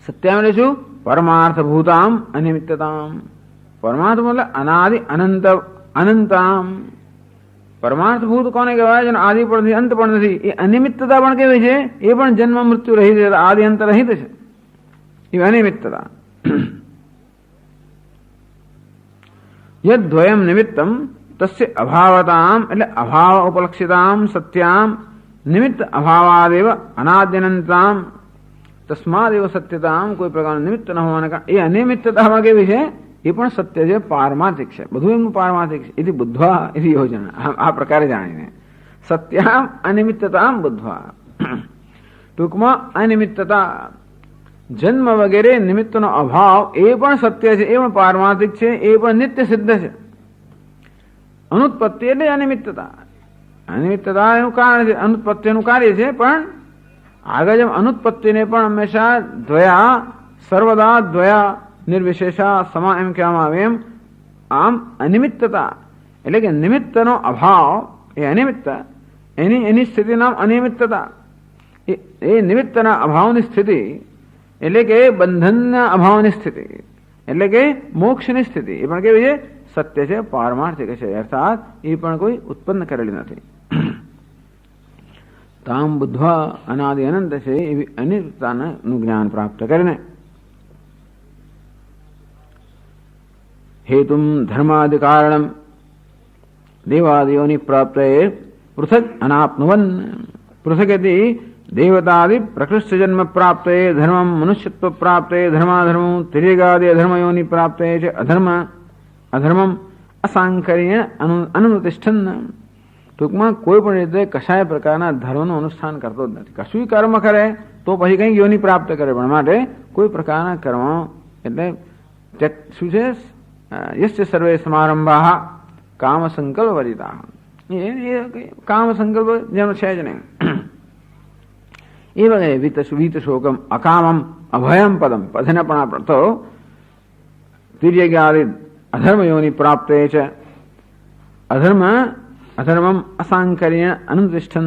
सत्याम એટલે શું પરમાર્થભૂતામ અનિમિત્તતામ। પરમાર્થ मतलब અનાદિ અનંત અનંતામ। પરમાર્થભૂત કોને કહેવાય જેનો આદિ પણ નથી અંત પણ નથી। એ અનિમિત્તતા પણ કેવી છે એ પણ જન્મ મૃત્યુ રહિત છે આદિ અંત રહિત છે એ અનિમિત્તતા। यद्वयं निमित्तं तस्य अभावताम એટલે અભાવ ઉપલક્ષિતામ સત્યામ નિમિત્ત અભાવાદેવ અનાદ્યનંતામ तस्मादेव सत्यताम कोई प्रकार निमित्त न होने का ये अनिमित्तता केवी है ये पण सत्य है पारमार्थिक है બધું એમનું પારમાર્થિક છે। इति बुद्ध्वा इति योजना આ પ્રકારે જાણીને સત્યામ અનિમિત્તતામ બુદ્ધ્વા। ટૂંકમાં અનિમિત્તતા જન્મ વગેરે નિમિત્તનો અભાવ એ પણ સત્ય છે એ પણ પારમાર્થિક છે એ પણ નિત્ય સિદ્ધ છે। અનુત્પત્તિ એટલે અનિમિત્તતા અનિમિત્તતા એનું કારણ છે અનુત્પત્તિનું કાર્ય છે પણ आगे जब अनुत्पत्ति ने पण हमेशा द्वया सर्वदा द्वया निर्विशेषा समा एम कहेवामां आवे एम आम अनिमित्तता એટલે કે નિમિત્તનો અભાવ એ અનિમિત્ત એની સ્થિતિ નામ અનિમિત્તતા। એ નિમિત્તના અભાવની સ્થિતિ એટલે કે બંધનના અભાવની સ્થિતિ એટલે કે મોક્ષની સ્થિતિ એ પણ કેવી છે સત્ય છે પારમાર્થિક છે અર્થાત એ પણ કોઈ ઉત્પન્ન કરેલી નથી। ताम बुद्ध्वा अनादि अनंत से अनित्यताનું જ્ઞાન પ્રાપ્ત કરીને हेतुम धर्मादि कारणम देवादियोनि प्राप्तये पृथक अनाप्नुवन्। पृथक यदि देवतादि प्रकृष्ट जन्म प्राप्तये धर्मम मनुष्यत्व प्राप्तये धर्माधर्मो तिर्यगादि अधर्मयोनि प्राप्तये च अधर्मम असांकर्येण अनुतिष्ठन्। ટૂંકમાં કોઈ પણ રીતે કશાય પ્રકારના ધર્મનું અનુષ્ઠાન કરતો જ નથી। કશું કર્મ કરે તો પછી કંઈક યોની પ્રાપ્ત કરે પણ માટે કોઈ પ્રકારના કર્મ એટલે શું છે યસ્ય સર્વે સમારંભાઃ કામ સંકલ્પ વર્જિતાઃ એ કામ સંકલ્પ જેનો છે જ નહીં। એ વગેરે વીત શોકમ અકામમ અભયમ પદમ પદને પણ આપણે તો તિર્યગાદિ અધર્મ યોની પ્રાપ્તે છે। अधर्मम असांकर्य अनुतिष्ठन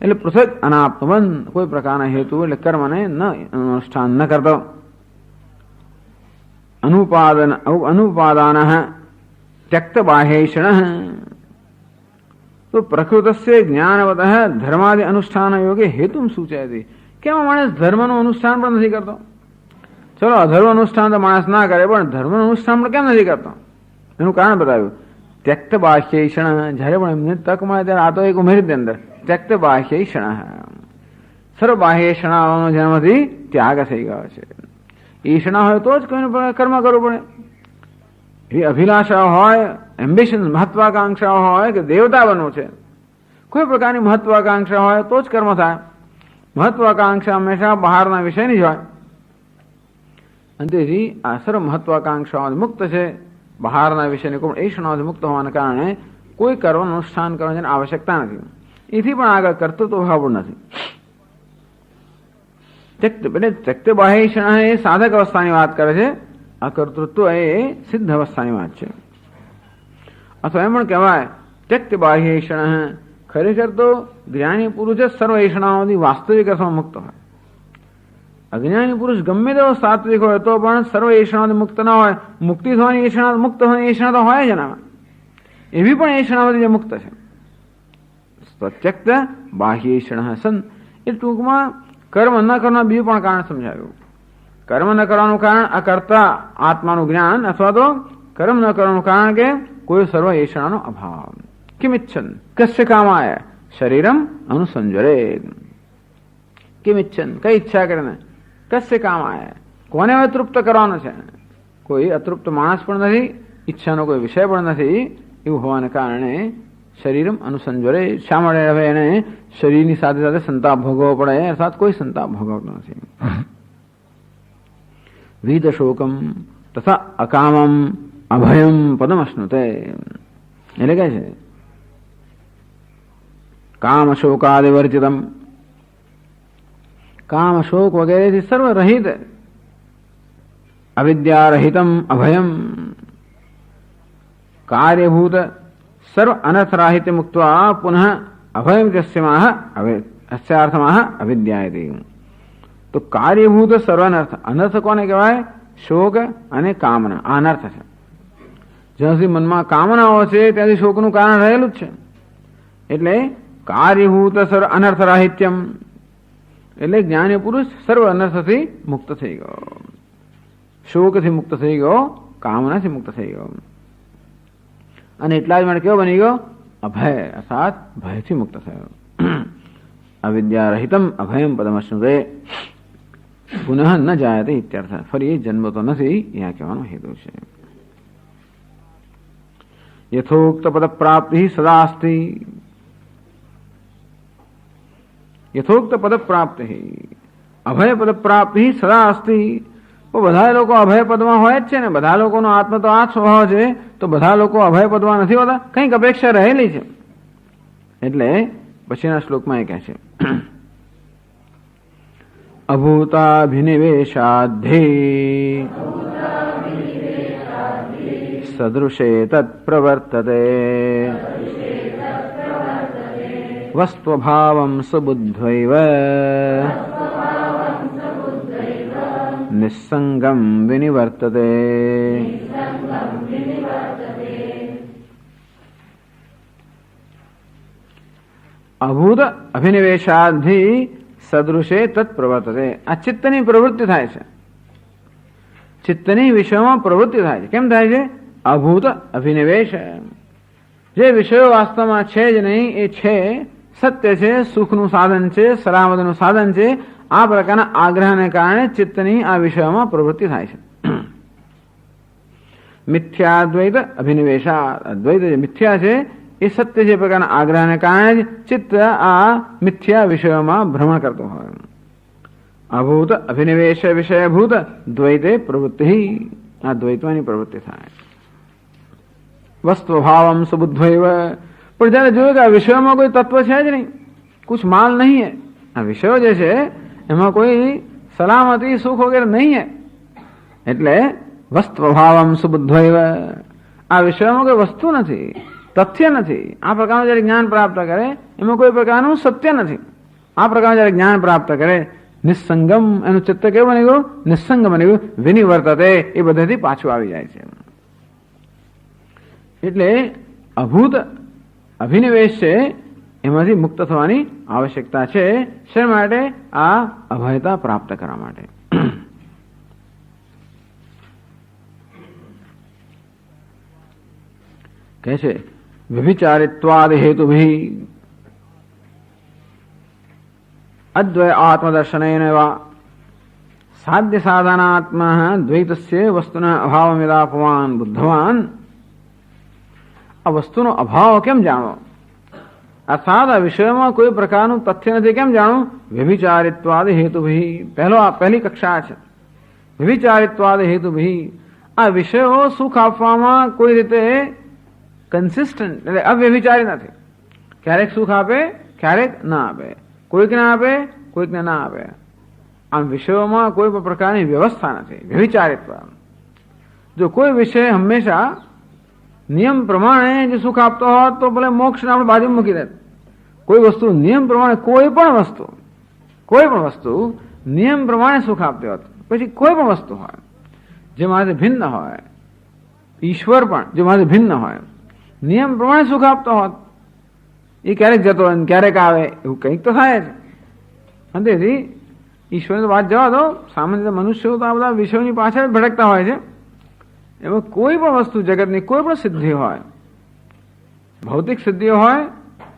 એટલે પૃથક અનાપ્તવન કોઈ પ્રકારના હેતુ એટલે કર્મને ન અનુષ્ઠાન ન કરતો। अनुपादान त्यक्त बाह्यैषण। तो प्रकृतस्य ज्ञानवतः धर्मादि अनुष्ठान योगे हेतु सूचयति। કેમ માણસ ધર્મનું અનુષ્ઠાન પણ નથી કરતો? ચલો અધર્મ અનુષ્ઠાન તો માણસ ના કરે, પણ ધર્મનું અનુષ્ઠાન પણ કેમ નથી કરતો? એનું કારણ બતાવ્યું. ત્યક્ત બાહ્યૈષણ. જ્યારે પણ એમને તક મળે ત્યારે આ તો એક ઉમેરી દે અંદર. ત્યક્ત બાહ્યૈષણ. સર્વ બાહ્યૈષણાઓનો જેનામાંથી ત્યાગ થઈ ગયો છે. ઈષણા હોય તો જ કોઈનું કર્મ કરવું પડે. એ અભિલાષાઓ હોય, એમ્બિશન, મહત્વાકાંક્ષાઓ હોય કે દેવતા બનવું છે, કોઈ પ્રકારની મહત્વાકાંક્ષા હોય તો જ કર્મ થાય. મહત્વાકાંક્ષા હંમેશા બહારના વિષયની જ હોય. અને તેથી આ સર્વ મહત્વાકાંક્ષાઓ મુક્ત છે. બહારના વિષયની કોઈ ઈષણાઓથી મુક્ત હોવાને કારણે કોઈ કર્મ અનુષ્ઠાન કરવાની આવશ્યકતા નથી. એથી પણ આગળ કર્તૃત્વ ભાવ પણ નથી. ત્યક્ત બાહ્યૈષણ એ સાધક અવસ્થાની વાત કરે છે. આ કર્તૃત્વ એ સિદ્ધ અવસ્થાની વાત છે. અથવા એમ પણ કહેવાય ત્યક્ત બાહ્યૈષણ. ખરેખર તો જ્ઞાની પુરુષ જ સર્વ ઈષણાઓથી વાસ્તવિક અર્થમાં મુક્ત હોય. અજ્ઞાની પુરુષ ગમે તેવો સાત્વિક હોય તો પણ સર્વ ઈષણાઓથી મુક્ત ના હોય. મુક્તિ થવાની ઈષણા, મુક્ત થવાની ઈષણા તો હોય જ એનામાં. એવી પણ ઈષણાઓથી જે મુક્ત છે. ત્યક્ત બાહ્યૈષણ સન. એ ટૂંકમાં કર્મ ન કરવાનું બીજું પણ કારણ સમજાવ્યું. કર્મ ન કરવાનું કારણ અકર્તા આત્માનું જ્ઞાન, અથવા તો કર્મ ન કરવાનું કારણ કે કોઈ સર્વ ઈષણાનો અભાવ. કિમિચ્છન કસ્ય કામાય શરીરમ અનુસંજરે. કિમિચ્છન કઈ ઈચ્છા કરીને, કસ્ય કામાય કોને હવે તૃપ્ત કરવાનો છે. કોઈ અતૃપ્ત માણસ પણ નથી, ઈચ્છાનો કોઈ વિષય પણ નથી. એવું હોવાને કારણે શરીરમ અનુસંજરે. શા માટે હવે એને શરીરની સાથે સાથે સંતાપ ભોગવવો પડે, અર્થાત કોઈ સંતાપ ભોગવતો નથી. વિદ શોકમ તથા અકામમ અભયમ પદમ અશ્નુતે. એટલે કે છે કામ શોકાદિ વર્જિતમ. કામ શોક વગેરેથી સર્વ રહિત, અવિદ્યા રહિતમ અભયમ. કાર્યભૂત સર્વ અનર્થ રાહિત્ય મુક્ત્વા પુનઃ અભયમ અસ્યાર્થમાહ અવિદ્યાયતિ. તો કાર્યભૂત સર્વ અનર્થ. અનર્થ કોને કહેવાય? શોક અને કામના. આ અનર્થ છે. જ્યાં સુધી મનમાં કામનાઓ છે ત્યાંથી શોકનું કારણ રહેલું જ છે. એટલે કાર્યભૂત સર્વ અનર્થ રાહિત્યમ. એટલે જ્ઞાની પુરુષ સર્વ અનર્થથી મુક્ત થઈ ગયો. શોકથી મુક્ત થઈ ગયો, કામનાથી મુક્ત થઈ ગયો. અને એટલા જ માટે કેવો બની ગયો? અભય, અર્થાત ભયથી મુક્ત થયો. અવિદ્યા રહિતમ અભયમ પદમશ્નુતે પુનઃ ન જાયતે ઇત્યર્થ. ફરી એ જન્મ તો નથી, અહીંયા કહેવાનો હેતુ છે. યથોક્ત પદ પ્રાપ્તિ સદા અસ્તિ. યથોક્ત પદ પ્રાપ્તિ, અભય પદ પ્રાપ્તિ સદા અસ્તિ. બધા લોકો અભય પદમાં હોય જ છે ને. બધા લોકોનો આત્મા તો આ સ્વભાવ છે, તો બધા લોકો અભય પદમાં નથી હોતા. કંઈક અપેક્ષા રહેલી છે. એટલે પછીના શ્લોકમાં એ કહે છે અભૂતાભિનિવેશાધ્યે સદૃશે તત્ પ્રવર્તતે વસ્ત્વભાવં સુબુદ્ધૈવ નિસ્સંગમ વિનિવર્તતે. અભૂત અભિનિવેશાધિ સદૃશે તત્ પ્રવર્તતે. આ ચિત્તની પ્રવૃત્તિ થાય છે. ચિત્તની વિષયોમાં પ્રવૃત્તિ થાય છે. કેમ થાય છે? અભૂત અભિનિવેશ. જે વિષયો વાસ્તવમાં છે જ નહીં એ છે, સત્ય છે, સુખનું સાધન છે, સલામતનું સાધન છે. આ પ્રકારના આગ્રહને કારણે ચિત્તની આ વિષયોમાં પ્રવૃત્તિ થાય છે. મિથ્યાદ્વૈત અભિનિવેશા. અદ્વૈત જે મિથ્યા છે એ સત્ય જે પ્રકારના આગ્રહને કારણે જ ચિત્ત આ મિથ્યા વિષયોમાં ભ્રમણ કરતો હોય. અભૂત અભિનિવેશ વિષયભૂત દ્વૈતે પ્રવૃત્તિ. આ દ્વૈતવાની પ્રવૃત્તિ થાય. વસ્તુભાવમ સુબુદ્ધૈવ. પણ જયારે જોયું કે આ વિષયોમાં કોઈ તત્વ છે જ નહીં, કુછ માલ નહીં હે. આ વિષયો જે છે એમાં કોઈ સલામતી સુખ વગેરે નહીં હે. એટલે વસ્તુભાવમ સુબુદ્ધૈવ. આ વિષયોમાં કોઈ વસ્તુ નથી, તથ્ય નથી. આ પ્રકારનું જયારે જ્ઞાન પ્રાપ્ત કરે એમાં કોઈ પ્રકારનું સત્ય નથી. આ પ્રકારનું જયારે જ્ઞાન પ્રાપ્ત કરે નિસ્સંગમ એનું ચિત્ત કેવું બની ગયું? નિસ્સંગ બની ગયું. વિનિવર્તતે એ બધાથી પાછું આવી જાય છે. એટલે અભૂત અભિનિવેશ છે એમાંથી મુક્ત થવાની આવશ્યકતા છે. શા માટે? આ અભયતા પ્રાપ્ત કરવા માટે. કહે છે વ્યભિચારિત્વાદ હેતુભિ અદ્વય આત્મદર્શનેન વા સાધ્ય સાધનાત્મા દ્વૈતસ્ય વસ્તુના અભાવમિદાપવાન બુદ્ધવાન. આ વસ્તુનો અભાવ કેમ જાણવો? અર્થાત આ વિષયમાં કોઈ પ્રકારનું તથ્ય નથી કેમ જાણવું? વ્યભિચારિત્વાદ હેતુભિ. પહેલી કક્ષા છે વ્યભિચારિત્વાદ હેતુભિ. આ વિષયો સુખ આપવામાં કોઈ રીતે કન્સિસ્ટન્ટ એટલે અવ્યભિચારી નથી. ક્યારેક સુખ આપે, ક્યારેક ના આપે, કોઈકને આપે, કોઈકને ના આપે. આમ વિષયોમાં કોઈ પણ પ્રકારની વ્યવસ્થા નથી. વ્યભિચારિત્વ. જો કોઈ વિષય હંમેશા નિયમ પ્રમાણે જો સુખ આપતો હોત તો ભલે મોક્ષને આપણે બાજુ મૂકી દે. કોઈ વસ્તુ નિયમ પ્રમાણે કોઈ પણ વસ્તુ નિયમ પ્રમાણે સુખ આપતી હોત, પછી કોઈ પણ વસ્તુ હોય જે મારાથી ભિન્ન હોય, ઈશ્વર પણ જે મારાથી ભિન્ન હોય, નિયમ પ્રમાણે સુખ આપતો હોત, એ ક્યારેક જતો હોય ક્યારેક આવે, એવું કંઈક તો થાય છે. અને તેથી ઈશ્વરની તો વાત જવા દો, સામાન્ય મનુષ્યો તો આ બધા વિષયોની પાછળ ભટકતા હોય છે. એમાં કોઈ પણ વસ્તુ જગતની કોઈ પણ સિદ્ધિ હોય, ભૌતિક સિદ્ધિ હોય,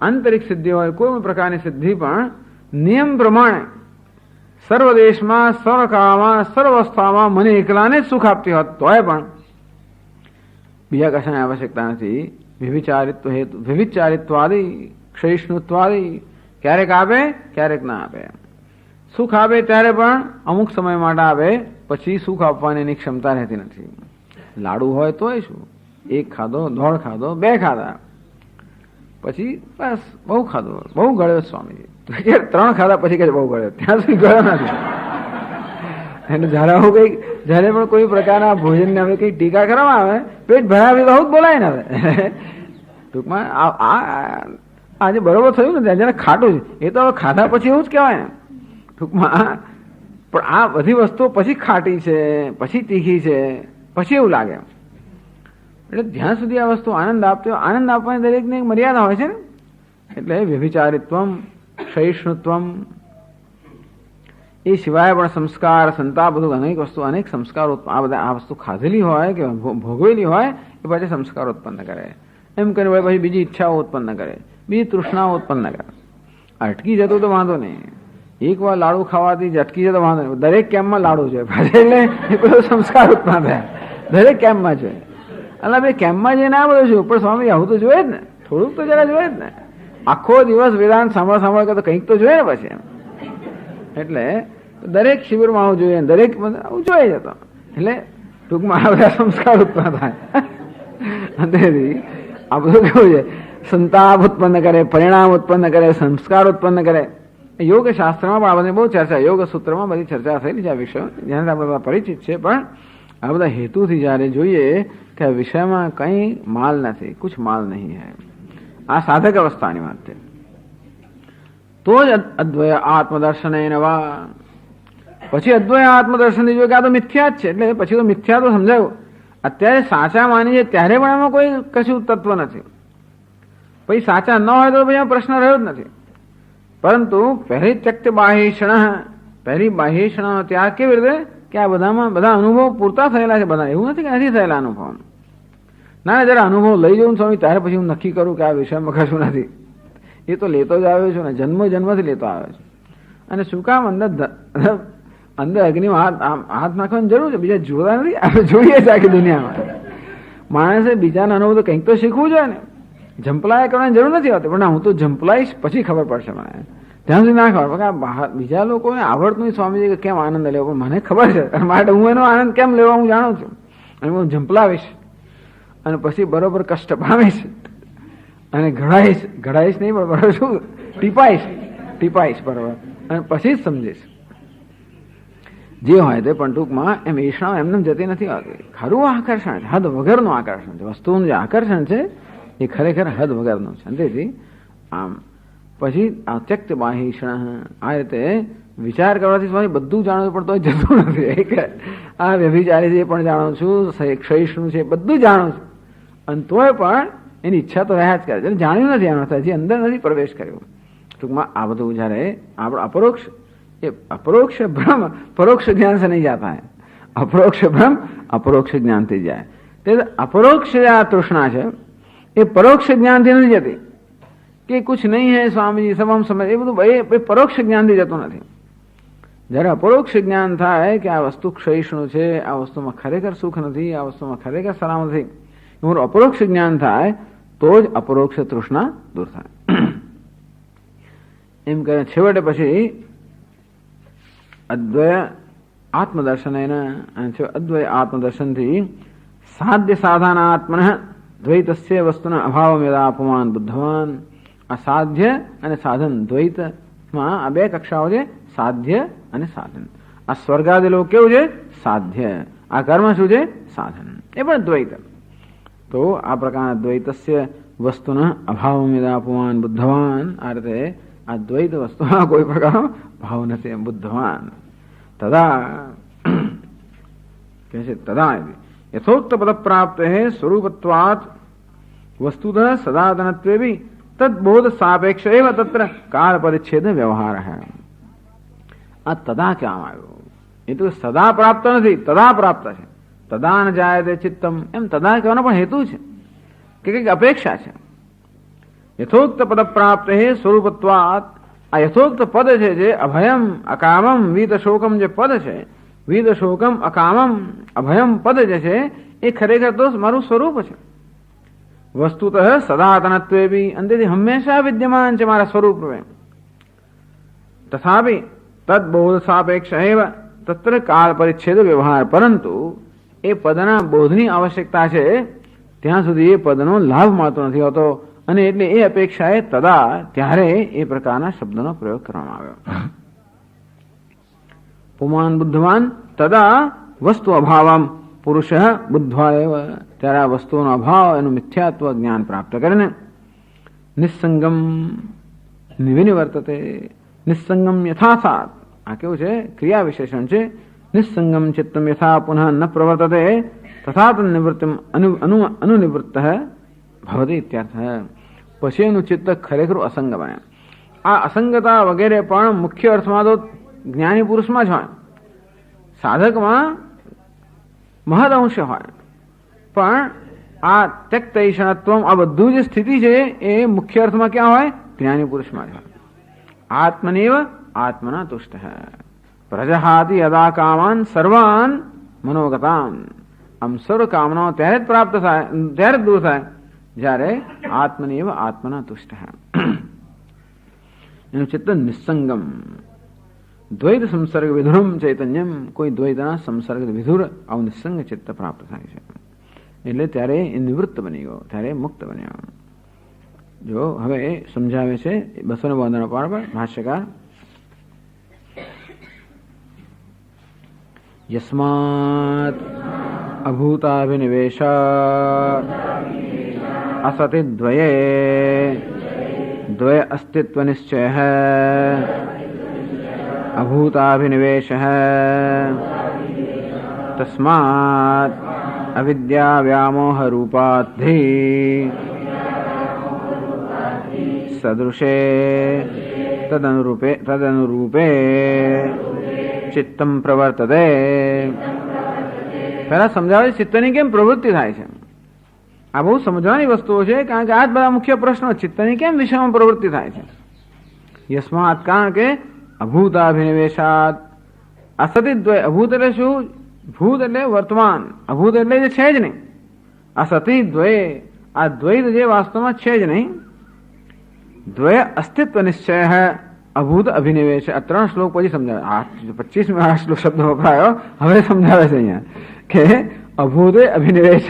આંતરિક સિદ્ધિ હોય, કોઈ પણ પ્રકારની સિદ્ધિ પણ નિયમ પ્રમાણે સર્વ દેશમાં, સર્વ કાળમાં, સર્વ અવસ્થામાં મને એકલાને જ સુખ આપતી હોત તોય પણ બીજા કશાની આવશ્યકતા નથી. વિવિચારિત્વાદી, ક્ષયિષ્ણુત્વાદી, ક્યારેક આપે, ક્યારેક ના આપે. સુખ આપે ત્યારે પણ અમુક સમય માટે આપે, પછી સુખ આપવાની એની ક્ષમતા રહેતી નથી. લાડુ હોય તોય શું, એક ખાધો, દોઢ ખાધો, બે ખાધા, પછી બસ બહુ ખાધો, બહુ ગળ્યો સ્વામીજી. ત્રણ ખાધા પછી કે બહુ ગળ્યો, ત્યાં સુધી ગળ્યો નથી. એટલે જયારે આવું કઈક જયારે પણ કોઈ પ્રકારના ભોજનને હવે કઈ ટીકા કરવામાં આવે, પેટ ભરાવી તો આવું જ બોલાય ને. હવે ટૂંકમાં આજે બરોબર થયું ને જયારે ખાટું છે એ તો હવે ખાધા પછી એવું જ કહેવાય ને ટૂંકમાં. પણ આ બધી વસ્તુઓ પછી ખાટી છે, પછી તીખી છે, પછી એવું લાગે. એટલે જ્યાં સુધી આ વસ્તુ આનંદ આપતી હોય, આનંદ આપવાની દરેકની એક મર્યાદા હોય છે ને. એટલે વ્યભિચારિત્વમ, ક્ષયિષ્ણુત્વમ, એ સિવાય પણ સંસ્કાર, સંતાપ, બધું અનેક વસ્તુ, અનેક સંસ્કારો આ વસ્તુ ખાધેલી હોય કે ભોગવેલી હોય એ પછી સંસ્કાર ઉત્પન્ન કરે. એમ કરીને વળી પછી બીજી ઈચ્છાઓ ઉત્પન્ન કરે, બીજી તૃષ્ણાઓ ઉત્પન્ન કરે. અટકી જતો તો વાંધો નહીં, એક વાર લાડુ ખાવાથી અટકી જતો વાંધો નહીં. દરેક કેમ્પમાં લાડુ છે એટલે એ બધો સંસ્કાર ઉત્પન્ન થાય દરેક કેમ્પમાં છે. એટલે ભાઈ કેમ્પમાં જઈને આ બધું છું, પણ સ્વામી આવું તો જોઈએ જ ને, થોડુંક તો જરા જોઈએ જ ને. આખો દિવસ વેદાંત સાંભળ કે તો કંઈક તો જોઈએ ને પછી. એટલે દરેક શિબિરમાં આવું જોઈએ, દરેક આવું જોઈએ જતો. એટલે ટૂંકમાં આ બધા સંસ્કાર ઉત્પન્ન થાય. તેથી આ બધું કેવું છે, સંતાપ ઉત્પન્ન કરે, પરિણામ ઉત્પન્ન કરે, સંસ્કાર ઉત્પન્ન કરે. યોગ શાસ્ત્રમાં પણ આ બધી બહુ ચર્ચા, યોગ સૂત્રમાં બધી ચર્ચા થયેલી છે આ વિષયો, જેનાથી આપણે બધા પરિચિત છે. પણ આ બધા હેતુથી જયારે જોઈએ કે આ વિષયમાં કંઈ માલ નથી, કુછ માલ નહીં હૈ, આ સાધક અવસ્થાની વાત છે. તો જ અદ્વય આત્મદર્શન વા, પછી અદ્વય આત્મદર્શનની જો કે આ તો મિથ્યા જ છે, એટલે પછી તો મિથ્યા તો સમજાયું. અત્યારે સાચા માની છે ત્યારે પણ એમાં કોઈ કશું તત્વ નથી. પછી સાચા ન હોય તો પછી એમાં પ્રશ્ન રહ્યો જ નથી. પરંતુ પહેલી ત્યક્ત બાહ્યષણ, પહેલી બાહ્યષણ ત્યાર કેવી રીતે કે આ બધામાં બધા અનુભવ પૂરતા થયેલા છે. બધા એવું નથી કે નથી થયેલા અનુભવ. ના, જરા અનુભવ લઈ જવું સ્વામી ત્યારે પછી હું નક્કી કરું કે આ વિષયમાં કશું નથી. એ તો લેતો જ આવ્યો છું ને, જન્મથી લેતો આવ્યો છું. અને શું કામ અંદર અગ્નિમાં હાથ નાખવાની જરૂર છે? બીજા જોતા નથી, આપણે જોઈએ છે આખી દુનિયામાં. માણસે બીજાના અનુભવ તો કંઈક તો શીખવું જોઈએ ને. જંપલાય કરવાની જરૂર નથી હોતી, પણ હું તો જંપલાઈશ પછી ખબર પડશે મને. ત્યાં સુધી ના ખબર. બીજા લોકોને આવડતું નહીં સ્વામીજી કે કેમ આનંદ લેવો, પણ મને ખબર છે માટે હું એનો આનંદ કેમ લેવો હું જાણું છું. અને હું જંપલાવીશ અને પછી બરોબર કષ્ટ પામીશ અને ઘડાઈશ નહીં, પણ બરોબર શું ટીપાઈશ બરોબર, અને પછી જ સમજીશ જે હોય તે. પણ ટૂંકમાં એમ ઈચ્છા એમને જતી નથી હોતી. ખરું આકર્ષણ છે, હદ વગરનું આકર્ષણ છે. વસ્તુનું જે આકર્ષણ છે એ ખરેખર હદ વગરનું છે. તેથી આમ પછી આ ત્યક્ત બાહ્યષણ, આ રીતે વિચાર કરવાથી સ્વામી બધું જાણવું પણ તોય જતું નથી. આ વ્યભિચારી છે પણ જાણું છું, ક્ષયિષ્ણુ છે બધું જાણું છું, અને તોય પણ એની ઈચ્છા તો રહ્યા જ કરે છે. જાણ્યું નથી આનો હજી અંદર નથી પ્રવેશ કર્યો. ટૂંકમાં આ બધું જયારે આપણે અપરોક્ષ એ અપરોક્ષ ભ્રમ પરોક્ષ જ્ઞાન से नहीं जाता है. અપરોક્ષ ભ્રમ અપરોક્ષ જ્ઞાનથી જાય. તે અપરોક્ષ આ તૃષ્ણા છે એ પરોક્ષ જ્ઞાનથી નથી જતી કે કુછ નહીં હે સ્વામીજી સબ હમ સમજ, એ બધું એ પરોક્ષ જ્ઞાનથી જતું નથી. જ્યારે અપરોક્ષ જ્ઞાન થાય કે આ વસ્તુ ક્ષયિષ્ણુ છે, આ વસ્તુમાં ખરેખર સુખ નથી, આ વસ્તુમાં ખરેખર સલામ નથી, એવું અપરોક્ષ જ્ઞાન થાય તો જ અપરોક્ષ તૃષ્ણા દૂર થાય. એમ કહે છેવટે પછી અદ્વય આત્મદર્શન અદ્વય આત્મદર્શનથી સાધ્ય સાધાનાત્મન દ્વૈતસ્ય વસ્તુના અભાવ અપમાન બુદ્ધવાન. આ સાધ્ય અને સાધન દ્વૈતમાં આ બે કક્ષાઓ છે, સાધ્ય અને સાધન. આ સ્વર્ગાદી લોક કેવું છે? સાધ્ય. આ કર્મ શું છે? સાધન. એ પણ દ્વૈત. તો આ પ્રકારના દ્વૈતસ્ય વસ્તુના અભાવ અપમાન બુદ્ધવાન. આ રીતે આ દ્વૈત વસ્તુમાં કોઈ પ્રકારનો ભાવ નથી એમ બુદ્ધવાન. તદા કહે છે તદા યથોક્ત પદ પ્રાપ્ત સ્વરૂપત્વાત વસ્તુતઃ સદાતનત્વે તદબોધ સાપેક્ષ એવ તત્ર કાળ પરિચ્છેદ વ્યવહાર. આ તદા કહેવામાં આવ્યું. એ તો સદા પ્રાપ્ત નથી, તદા પ્રાપ્ત છે. તદા ન જાયતે ચિત્તમ, એમ તદા કહેવાનો પણ હેતુ છે કે કંઈક અપેક્ષા છે. યથોક્ત પદ પ્રાપ્ત સ્વરૂપત્વાત. આ યથોક્ત પદ છે જે અભયમ અકામમ વીત શોકમ જે પદ છે, વીત શોકમ અકામમ અભયમ પદ જે છે એ ખરેખર તો મારું સ્વરૂપ છે. વસ્તુતઃ સદાતનત્વે બી, અંતેથી હંમેશા વિદ્યમાન છે મારા સ્વરૂપ રૂપે. તથાપિ તદબોધ સાપેક્ષ એવ તત્ર કાળ પરિચ્છેદ વ્યવહાર. પરંતુ એ પદના બોધની આવશ્યકતા છે ત્યાં સુધી એ પદનો લાભ મળતો નથી હોતો, અને એટલે એ અપેક્ષાએ તદા ત્યારે એ પ્રકારના શબ્દનો પ્રયોગ કરવામાં આવ્યો. પુમાન બુદ્ધવાન તદા વસ્તુ અભાવમ પુરુષ બુદ્ધવા એવ. ત્યારે આ વસ્તુઓનો અભાવ એનું મિથ્યાત્વ જ્ઞાન પ્રાપ્ત કરીને નિસ્સંગમ વિનિવર્તતે. નિસ્સંગમ યથાસાત. આ કેવું છે? ક્રિયા વિશેષણ છે. નિસ્સંગમ ચિત્તમ યથા પુનઃ ન પ્રવર્તતે તથા તન્નિવૃત્તિમ અનુનિવૃત્ત ભવતિ ઇત્યર્થ. પછી એનું ચિત્ત ખરેખર અસંગ બને. આ અસંગતા વગેરે પણ મુખ્ય અર્થમાં તો જ્ઞાની પુરુષમાં જ હોય, સાધકમાં મહદ અંશ હોય, પણ આ ત્યક્ત ઈષણત્વમ આ બધું જે સ્થિતિ છે એ મુખ્ય અર્થમાં ક્યાં હોય? જ્ઞાની પુરુષમાં જ હોય. આત્મનેવ આત્મના તુષ્ટ પ્રજહાતિ યદા કામાન સર્વાન મનોગતાન. આમ સર્વ કામનાઓ ત્યારે જ પ્રાપ્ત થાય, ત્યારે જ દૂર થાય જ્યારે આત્મનેવ આત્મના તુષ્ટ. એનું ચિત્ત નિસંગમ. દ્વૈત સંસર્ગ વિધુરમ ચૈતન્યમ. કોઈ દ્વૈતના સંસર્ગ વિધુર આવું નિસંગ ચિત્ત પ્રાપ્ત થાય છે. એટલે ત્યારે એ નિવૃત્ત બની ગયો, ત્યારે મુક્ત બન્યો. જો હવે સમજાવે છે 252 પાર પર ભાષ્યકાર. યસ્માત અભૂતાભિનિવેશાત असति द्वये द्वय अस्तित्व निश्चय अभूताभिनिवेश तस्मात् अविद्या व्यामोह रूपाद्धि सदृशे तदनुरूपे चित्तम प्रवर्तते. પહેલા સમજાવે ચિત્તની કેમ પ્રવૃત્તિ થાય છે. આ બહુ સમજવાની વસ્તુઓ છે, કારણ કે આ જ બધા મુખ્ય પ્રશ્નો. ચિત્તની કેમ વિષયમાં પ્રવૃત્તિ થાય છે? યસ્માત, કારણ કે અભૂતાભિનિવેશાત અસતિદ્વય. અભૂત એટલે શું? ભૂત એટલે વર્તમાન, અભૂત એટલે જે છે જ નહીં. અસતિદ્વય, આ દ્વૈત જે વાસ્તવમાં છે જ નહીં. દ્વય અસ્તિત્વ નિશ્ચય અભૂત અભિનિવેશ. આ 3 શ્લોક પછી સમજાવે. 25 શબ્દ વપરાયો, હવે સમજાવે છે અહીંયા કે અભૂત અભિનિવેશ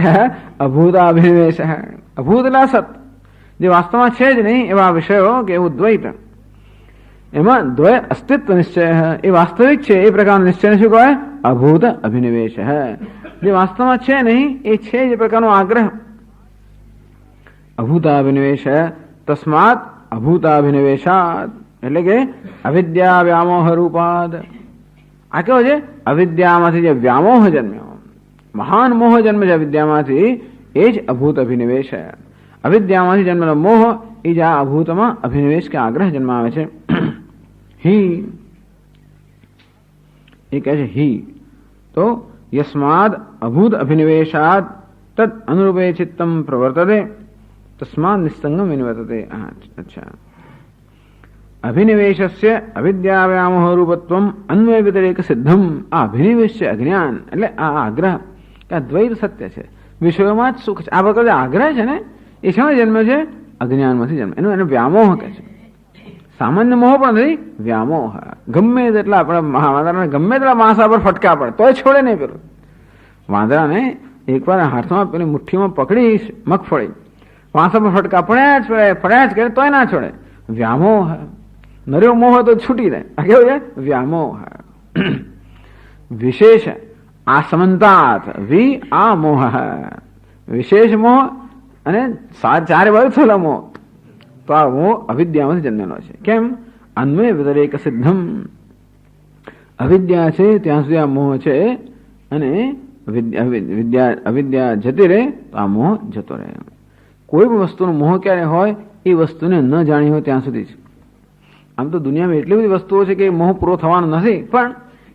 અભૂતાભિનિવેશ. અભૂત એટલે અસત, જે વાસ્તવમાં છે જ નહીં એવા વિષયો કે એવું દ્વૈત. એમાં દ્વય અસ્તિત્વ નિશ્ચય એ વાસ્તવિક છે એ પ્રકારનો નિશ્ચય શું કહેવાય? અભૂત અભિનિવેશ. જે વાસ્તવમાં છે નહીં એ છે જે પ્રકારનો આગ્રહ. અભૂતાભિનિવેશ તસ્માત અભૂતાભિનિવેશાત એટલે કે અવિદ્યા વ્યામોહ રૂપાદ. આ કેવો છે? અવિદ્યામાંથી જે વ્યામોહ જન્મ્યો, મહાન મોહ જન્મ છે અવિદ્યામાંથી, એ જ અભૂત અભિનિવેશ છે. અવિદ્યામાંથી જન્મેલો મોહ એ જ આ અભૂતમાં અભિનિવેશ કે આગ્રહ જન્માવે છે. હિ એ કહે છે હિ તો યસ્માદ અભૂત અભિનિવેશાદ તદ અનુરૂપે ચિત્તમ પ્રવર્તતે તસ્માદ નિસ્સંગમ વિનિવર્તતે. અચ્છા, અભિનિવેશસ્ય અવિદ્યા વ્યામોહ રૂપત્વમ અન્વય વ્યતિરેક સિદ્ધમ. આ અભિનિવેશ છે અજ્ઞાન, એટલે આ આગ્રહ કે આ દ્વૈત સત્ય છે, વિષયોમાં જ સુખ છે. આ પ્રકારે આગ્રહ છે ને એ શેનો જન્મ છે? અજ્ઞાનમાંથી જન્મ. એને વ્યામોહ કહે છે. સામાન્ય મોહ પણ નથી, વ્યામોહ. ગમે તેટલા આપણા વાંદરાને ગમે તેટલા માંસા પર ફટકા પડે તોય છોડે નહીં. પેલું વાંદરાને એકવાર હાથમાં પેલી મુઠ્ઠીમાં પકડી મગફળી, માંસા પર ફટકા પડ્યા જ કરે તોય ના છોડે. વ્યામોહ. નર્યો મોહ તો છૂટી જાય. આ કેવું છે? વ્યામોહ. વિશેષ આ સમંતાત વિ આ મોહ, વિશેષ મોહ અને ચારે બાજુ થયેલો મોહ. તો આ મોહ અવિદ્યામાંથી જન્મેલો છે. કેમ? અન્વય વ્યતિરેક સિદ્ધમ. અવિદ્યા છે ત્યાં સુધી આ મોહ છે, અને અવિદ્યા જતી રહે તો આ મોહ જતો રહે. કોઈ પણ વસ્તુનો મોહ ક્યારે હોય? એ વસ્તુને ન જાણી હોય ત્યાં સુધી જ. આમ તો દુનિયામાં એટલી બધી વસ્તુઓ છે કે મોહ પૂરો થવાનો નથી, પણ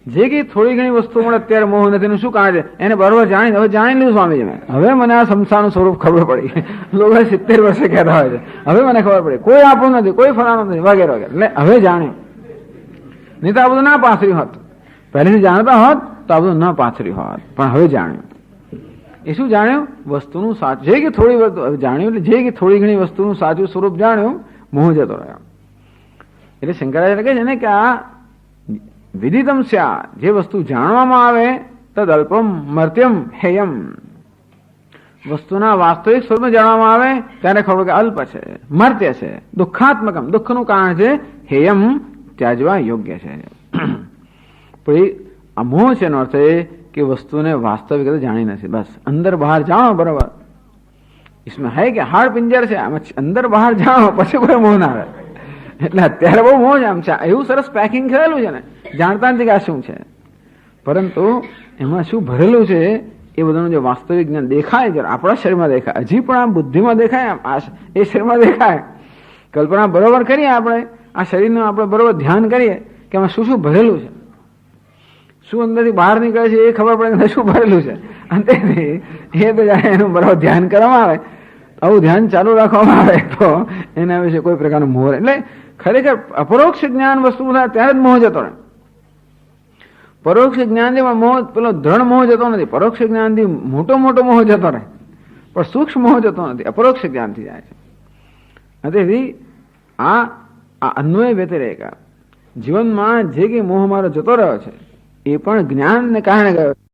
જે કંઈ થોડી ઘણી વસ્તુઓ મળે અત્યારે મોહ નથી. એનું શું કારણ છે? એને બરોબર હવે જાણી લીધું સ્વામીજી મેં. હવે મને આ સંસારનું સ્વરૂપ ખબર પડી. લોકો 70 વર્ષે કહેતા હોય છે હવે મને ખબર પડી કોઈ આપણું નથી, કોઈ ફલાણું નથી, વગેરે વગેરે. એટલે હવે જાણ્યું. નહીં તો આ બધું ના પાથર્યું હોત. પહેલેથી જાણતા હોત તો આ બધું ના પાથર્યું હોત, પણ હવે જાણ્યું. એ શું જાણ્યું? વસ્તુનું સાચું જે કે થોડી જાણ્યું, એટલે જે કે થોડી ઘણી વસ્તુનું સાચું સ્વરૂપ જાણ્યું, મોહ જતો રહ્યો. એટલે શંકરાચાર્ય કહે છે ને કે આ વિદિતમ સ્યા, જે વસ્તુ જાણવામાં આવે તદ અલ્પમ મર્ત્યમ હેયમ. વસ્તુના વાસ્તવિક સ્વરૂપમાં જાણવામાં આવે ત્યારે ખબર કે અલ્પ છે, મર્ત્ય છે, દુઃખાત્મકમ, દુઃખનું કારણ છે, હેયમ ત્યાજવા યોગ્ય છે. પછી આ મોહ છે એનો અર્થ એ કે વસ્તુને વાસ્તવિક રીતે જાણી નથી. બસ અંદર બહાર જાણો બરોબર. इसमें है કે હાડ પિંજર છે, આમાં અંદર બહાર જાણો પછી કોઈ મોહ ના આવે. એટલે અત્યારે બહુ મોહ આમ છે, એવું સરસ પેકિંગ કરેલું છે ને, જાણતા નથી કે આ શું છે, પરંતુ એમાં શું ભરેલું છે એ બધાનું જે વાસ્તવિક જ્ઞાન દેખાય છે, આપણા શરીરમાં દેખાય, હજી પણ આ બુદ્ધિમાં દેખાય, એ શરીરમાં દેખાય. કલ્પના બરોબર કરીએ આપણે, આ શરીરનું આપણે બરોબર ધ્યાન કરીએ કે આમાં શું શું ભરેલું છે, શું અંદરથી બહાર નીકળે છે એ ખબર પડે કે શું ભરેલું છે. અંતેથી એ તો જાણે એનું બરાબર ધ્યાન કરવામાં આવે, આવું ધ્યાન ચાલુ રાખવામાં આવે તો એના વિશે કોઈ પ્રકારનું મોહ. એટલે ખરેખર અપરોક્ષ જ્ઞાન વસ્તુ થાય ત્યારે જ મોહ જતો રહે. પરોક્ષ જ્ઞાનથી પણ મોહ, પેલો દ્રઢ મોહ જતો નથી. પરોક્ષ જ્ઞાનથી મોટો મોહ જતો રહે, પણ સૂક્ષ્મ મોહ જતો નથી, અપરોક્ષ જ્ઞાનથી જાય છે. તેથી આ અન્વય વ્યતિરેક જીવનમાં જે કંઈ મોહ મારો જતો રહ્યો છે એ પણ જ્ઞાનને કારણે ગયો.